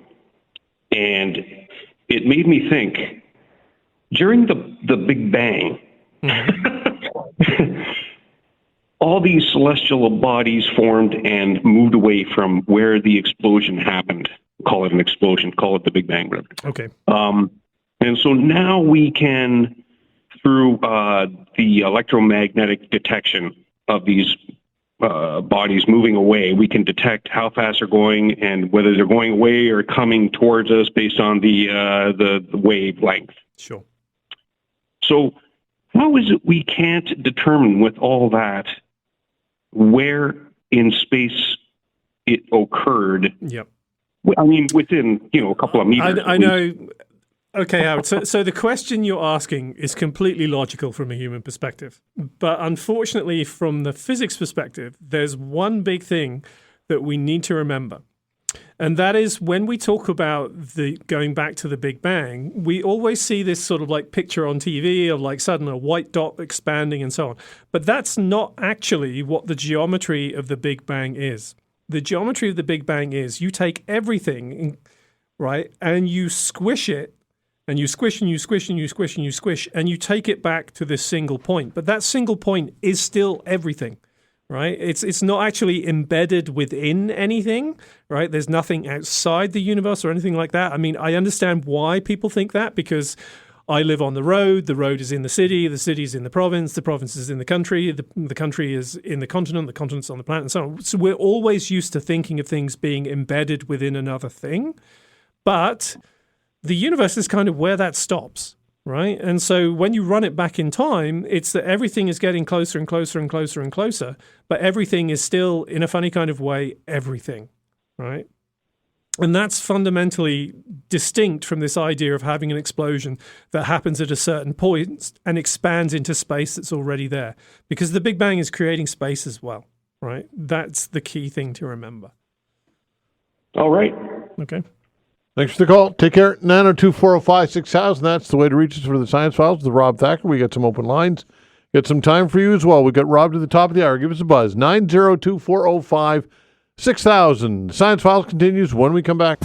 [SPEAKER 2] and it made me think, during the Big Bang, all these celestial bodies formed and moved away from where the explosion happened. Call it an explosion, call it the Big Bang, whatever.
[SPEAKER 16] Okay.
[SPEAKER 2] And so now we can, through the electromagnetic detection of these bodies moving away, we can detect how fast they're going and whether they're going away or coming towards us based on the wavelength.
[SPEAKER 16] Sure.
[SPEAKER 2] So how is it we can't determine with all that where in space it occurred?
[SPEAKER 16] Yep.
[SPEAKER 2] I mean, within, a couple of meters.
[SPEAKER 16] I know. Okay, Howard. So the question you're asking is completely logical from a human perspective. But unfortunately, from the physics perspective, there's one big thing that we need to remember. And that is when we talk about going back to the Big Bang, we always see this sort of like picture on TV of like suddenly a white dot expanding and so on. But that's not actually what the geometry of the Big Bang is. The geometry of the Big Bang is you take everything, right, and you squish it, and you squish and you squish and you squish and you squish, and you take it back to this single point. But that single point is still everything, right? It's not actually embedded within anything, right? There's nothing outside the universe or anything like that. I mean, I understand why people think that, because I live on the road is in the city is in the province is in the country is in the continent's on the planet, and so on. So we're always used to thinking of things being embedded within another thing. But the universe is kind of where that stops, right? And so when you run it back in time, it's that everything is getting closer and closer and closer and closer, but everything is still, in a funny kind of way, everything, right? And that's fundamentally distinct from this idea of having an explosion that happens at a certain point and expands into space that's already there. Because the Big Bang is creating space as well, right? That's the key thing to remember.
[SPEAKER 2] All right.
[SPEAKER 16] Okay.
[SPEAKER 1] Thanks for the call. Take care. 902-405-6000. That's the way to reach us for the Science Files with Rob Thacker. We got some open lines. Got some time for you as well. We got Rob to the top of the hour. Give us a buzz. 902-405-6000. Science Files continues when we come back.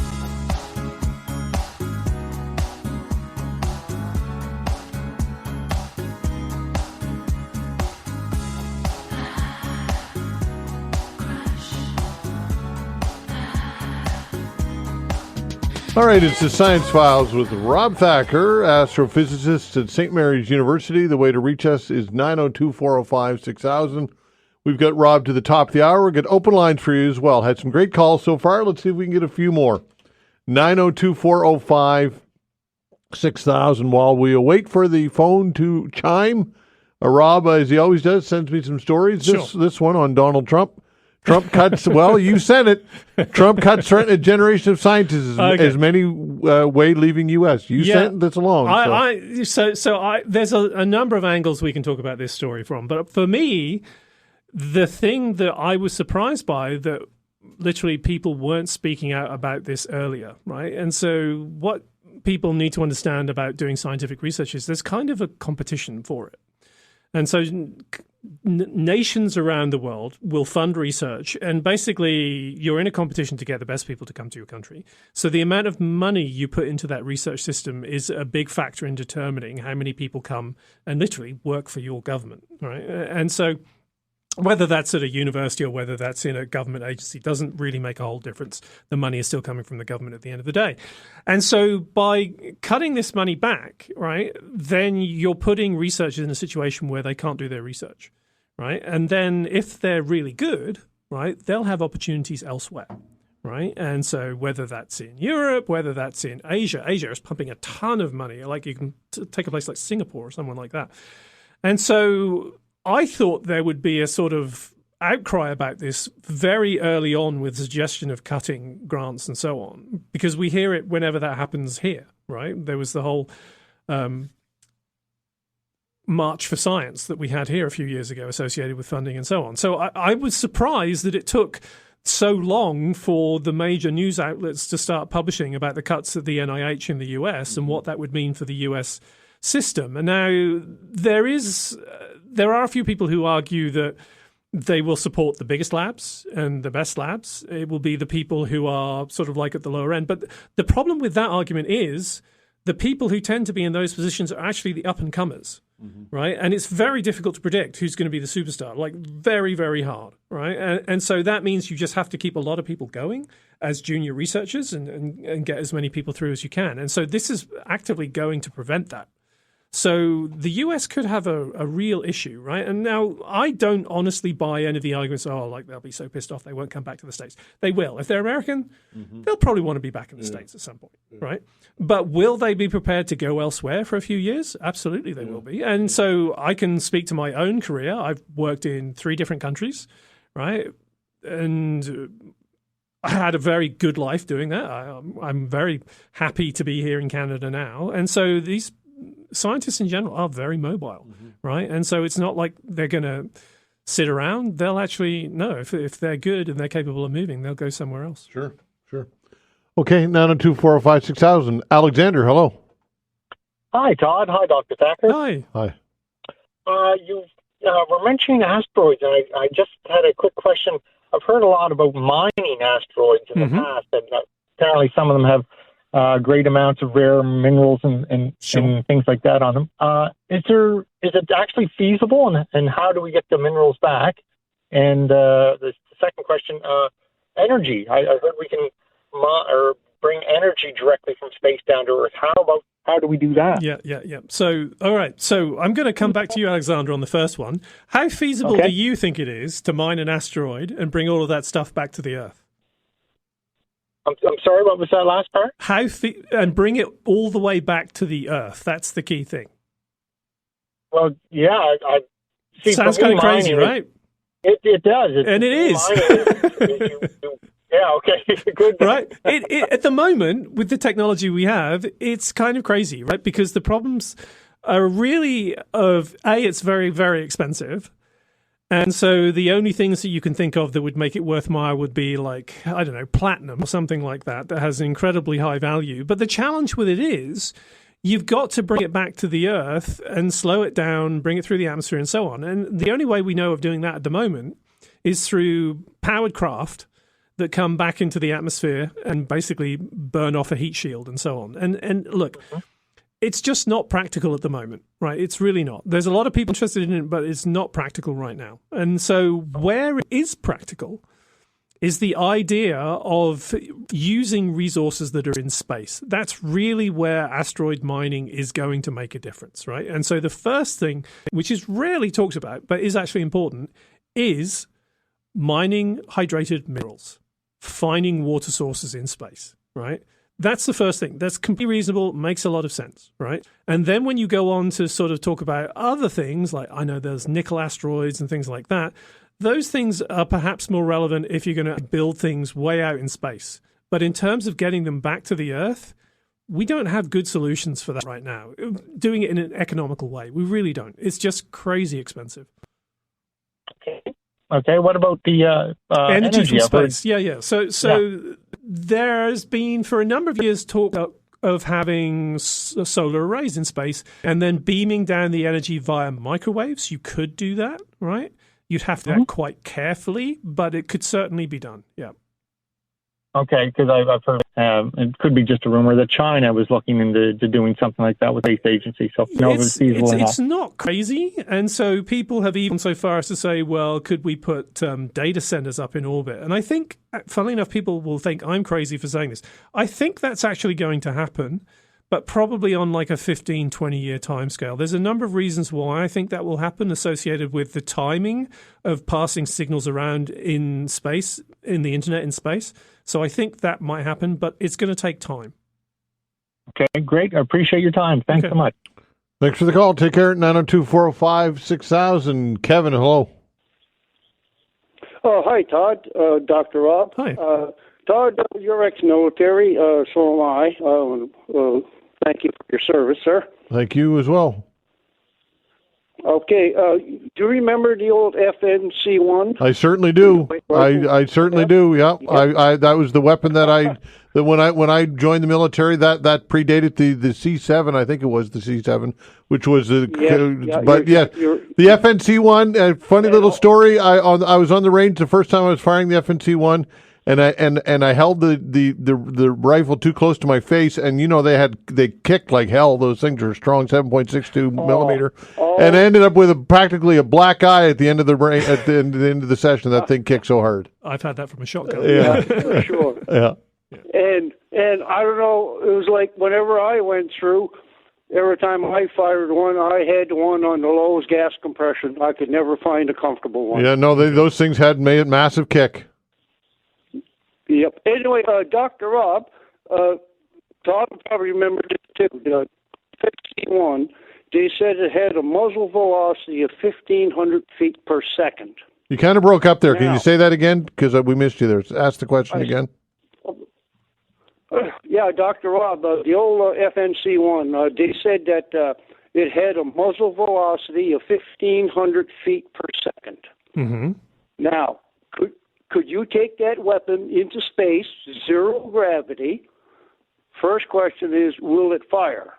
[SPEAKER 1] All right, it's the Science Files with Rob Thacker, astrophysicist at St. Mary's University. The way to reach us is 902-405-6000. We've got Rob to the top of the hour. We've got open lines for you as well. Had some great calls so far. Let's see if we can get a few more. 902-405-6000. While we await for the phone to chime, Rob, as he always does, sends me some stories.
[SPEAKER 16] Sure.
[SPEAKER 1] This one on Donald Trump. Trump cuts, well, you said it. Trump cuts threaten a generation of scientists as many way leaving U.S. You sent this along.
[SPEAKER 16] There's a number of angles we can talk about this story from. But for me, the thing that I was surprised by, that literally people weren't speaking out about this earlier, right? And so what people need to understand about doing scientific research is there's kind of a competition for it. And so nations around the world will fund research, and basically you're in a competition to get the best people to come to your country. So the amount of money you put into that research system is a big factor in determining how many people come and literally work for your government, right? And so whether that's at a university or whether that's in a government agency doesn't really make a whole difference. The money is still coming from the government at the end of the day. And so by cutting this money back, right, then you're putting researchers in a situation where they can't do their research, right? And then if they're really good, right, they'll have opportunities elsewhere, right? And so whether that's in Europe, whether that's in Asia is pumping a ton of money. Like you can take a place like Singapore or someone like that. And so I thought there would be a sort of outcry about this very early on with the suggestion of cutting grants and so on, because we hear it whenever that happens here, right? There was the whole March for Science that we had here a few years ago associated with funding and so on. So I was surprised that it took so long for the major news outlets to start publishing about the cuts at the NIH in the US and what that would mean for the US system. And now there are a few people who argue that they will support the biggest labs and the best labs. It will be the people who are sort of like at the lower end. But the problem with that argument is the people who tend to be in those positions are actually the up-and-comers, right? And it's very difficult to predict who's going to be the superstar, like very, very hard, right? And so that means you just have to keep a lot of people going as junior researchers and get as many people through as you can. And so this is actively going to prevent that. So the US could have a real issue, right? And now I don't honestly buy any of the arguments, like they'll be so pissed off they won't come back to the States. They will. If they're American, they'll probably want to be back in the States at some point, right? But will they be prepared to go elsewhere for a few years? Absolutely they will be. And so I can speak to my own career. I've worked in 3 different countries, right? And I had a very good life doing that. I'm very happy to be here in Canada now. And so these scientists in general are very mobile, right? And so it's not like they're going to sit around. They'll actually know if they're good and they're capable of moving, they'll go somewhere else.
[SPEAKER 1] Sure. Okay, 902-405-6000. Alexander, hello.
[SPEAKER 21] Hi, Todd. Hi, Dr. Thacker.
[SPEAKER 1] Hi.
[SPEAKER 21] You were mentioning asteroids, and I just had a quick question. I've heard a lot about mining asteroids in the past, and apparently some of them have great amounts of rare minerals and things like that on them. Is it actually feasible, and how do we get the minerals back? And the second question, energy. I heard we can bring energy directly from space down to Earth. How do we do that?
[SPEAKER 16] Yeah. So, all right. So I'm going to come back to you, Alexander, on the first one. How feasible do you think it is to mine an asteroid and bring all of that stuff back to the Earth?
[SPEAKER 21] I'm sorry, what was that last part?
[SPEAKER 16] And bring it all the way back to the Earth. That's the key thing.
[SPEAKER 21] Well, yeah. I see,
[SPEAKER 16] sounds kind of crazy, right?
[SPEAKER 21] It does.
[SPEAKER 16] And it is.
[SPEAKER 21] Yeah, okay. Good.
[SPEAKER 16] Right? At the moment, with the technology we have, it's kind of crazy, right? Because the problems are really it's very, very expensive. And so the only things that you can think of that would make it worthwhile would be like, I don't know, platinum or something like that has an incredibly high value. But the challenge with it is you've got to bring it back to the Earth and slow it down, bring it through the atmosphere and so on. And the only way we know of doing that at the moment is through powered craft that come back into the atmosphere and basically burn off a heat shield and so on. And look, it's just not practical at the moment, right? It's really not. There's a lot of people interested in it, but it's not practical right now. And so where it is practical is the idea of using resources that are in space. That's really where asteroid mining is going to make a difference, right? And so the first thing, which is rarely talked about, but is actually important, is mining hydrated minerals, finding water sources in space, right? That's the first thing. That's completely reasonable, makes a lot of sense, right? And then when you go on to sort of talk about other things, like I know there's nickel asteroids and things like that, those things are perhaps more relevant if you're going to build things way out in space. But in terms of getting them back to the Earth, we don't have good solutions for that right now. Doing it in an economical way, we really don't. It's just crazy expensive.
[SPEAKER 21] Okay, what about the
[SPEAKER 16] energy from space? Yeah. So there's been for a number of years talk of having solar arrays in space and then beaming down the energy via microwaves. You could do that, right? You'd have to do that quite carefully, but it could certainly be done. Yeah.
[SPEAKER 21] Okay, because I've heard it could be just a rumor that China was looking into doing something like that with the space agency. So
[SPEAKER 16] it's not crazy, and so people have even so far as to say, well, could we put data centers up in orbit? And I think, funnily enough, people will think I'm crazy for saying this. I think that's actually going to happen, but probably on like a 15, 20-year timescale. There's a number of reasons why I think that will happen associated with the timing of passing signals around in space, in the internet in space. So I think that might happen, but it's going to take time.
[SPEAKER 21] Okay, great. I appreciate your time. Thanks so much.
[SPEAKER 1] Thanks for the call. Take care at 902-405-6000. Kevin, hello.
[SPEAKER 3] Hi, Todd. Dr. Rob.
[SPEAKER 16] Hi.
[SPEAKER 3] Todd, you're ex-military, so am I. Thank you for your service, sir.
[SPEAKER 1] Thank you as well.
[SPEAKER 3] Okay. Do you remember the old FNC-1?
[SPEAKER 1] I certainly do. I certainly do. Yeah. I that was the weapon that when I joined the military, that predated the C7. I think it was the C7, which was the the FNC-1. Funny little story. I was on the range the first time I was firing the FNC-1. And I held the rifle too close to my face, and they kicked like hell. Those things are strong, 7.62 millimeter, and I ended up with practically a black eye at the end of the end of the session. That thing kicked so hard.
[SPEAKER 16] I've had that from a shotgun.
[SPEAKER 1] Yeah,
[SPEAKER 3] for sure.
[SPEAKER 1] Yeah.
[SPEAKER 3] And I don't know. It was like whenever I went through, every time I fired one, I had one on the lowest gas compression. I could never find a comfortable one.
[SPEAKER 1] Yeah, no, those things had made a massive kick.
[SPEAKER 3] Yep. Anyway, Dr. Rob, Todd probably remembered it too. The 51, they said it had a muzzle velocity of 1,500 feet per second.
[SPEAKER 1] You kind of broke up there. Can you say that again? Because we missed you there. Ask the question again.
[SPEAKER 3] Yeah, Dr. Rob, the old FNC-1, they said that it had a muzzle velocity of 1,500 feet per second.
[SPEAKER 16] Mm-hmm.
[SPEAKER 3] Now, could you take that weapon into space, zero gravity? First question is, will it fire?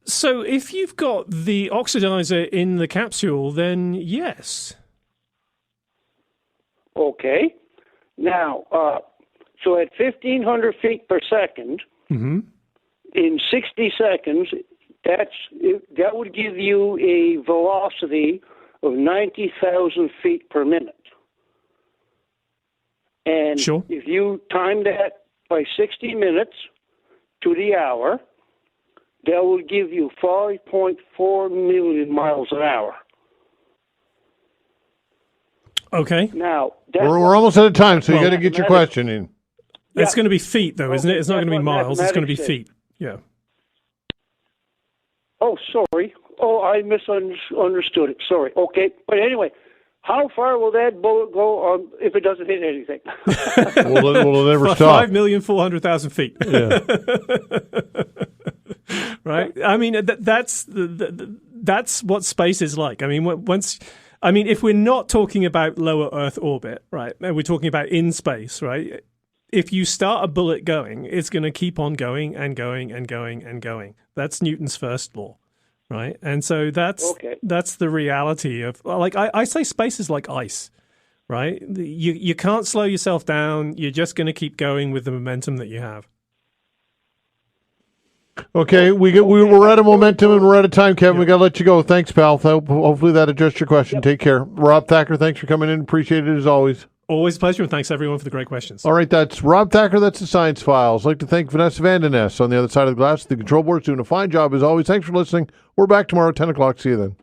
[SPEAKER 16] So if you've got the oxidizer in the capsule, then yes.
[SPEAKER 3] Okay. Now, so at 1,500 feet per second,
[SPEAKER 16] mm-hmm.
[SPEAKER 3] in 60 seconds, that would give you a velocity of 90,000 feet per minute. And if you time that by 60 minutes to the hour, that will give you 5.4 million miles an hour.
[SPEAKER 16] Okay.
[SPEAKER 3] Now,
[SPEAKER 1] we're almost out of time, so you got to get your question in.
[SPEAKER 16] It's going to be feet, though, isn't it? It's not going to be miles. It's going to be feet. Yeah.
[SPEAKER 3] Oh, sorry. Oh, I misunderstood it. Sorry. Okay. But anyway, how far will that bullet go if it doesn't hit anything?
[SPEAKER 1] Will it never stop?
[SPEAKER 16] 5,400,000 feet.
[SPEAKER 1] Yeah.
[SPEAKER 16] Right? I mean, that's what space is like. I mean, if we're not talking about lower Earth orbit, right, and we're talking about in space, right, if you start a bullet going, it's going to keep on going and going and going and going. That's Newton's first law. Right, and so that's the reality of, like, I say space is like ice, right? You can't slow yourself down. You're just going to keep going with the momentum that you have.
[SPEAKER 1] Okay, we're out of momentum and we're out of time, Kevin. We got to let you go. Thanks, pal. Hopefully that addressed your question. Take care. Rob Thacker, thanks for coming in. Appreciate it as always.
[SPEAKER 16] Always a pleasure, and thanks everyone for the great questions.
[SPEAKER 1] All right, that's Rob Thacker. That's the Science Files. I'd like to thank Vanessa Vandeness on the other side of the glass. The control board's doing a fine job as always. Thanks for listening. We're back tomorrow at 10 o'clock. See you then.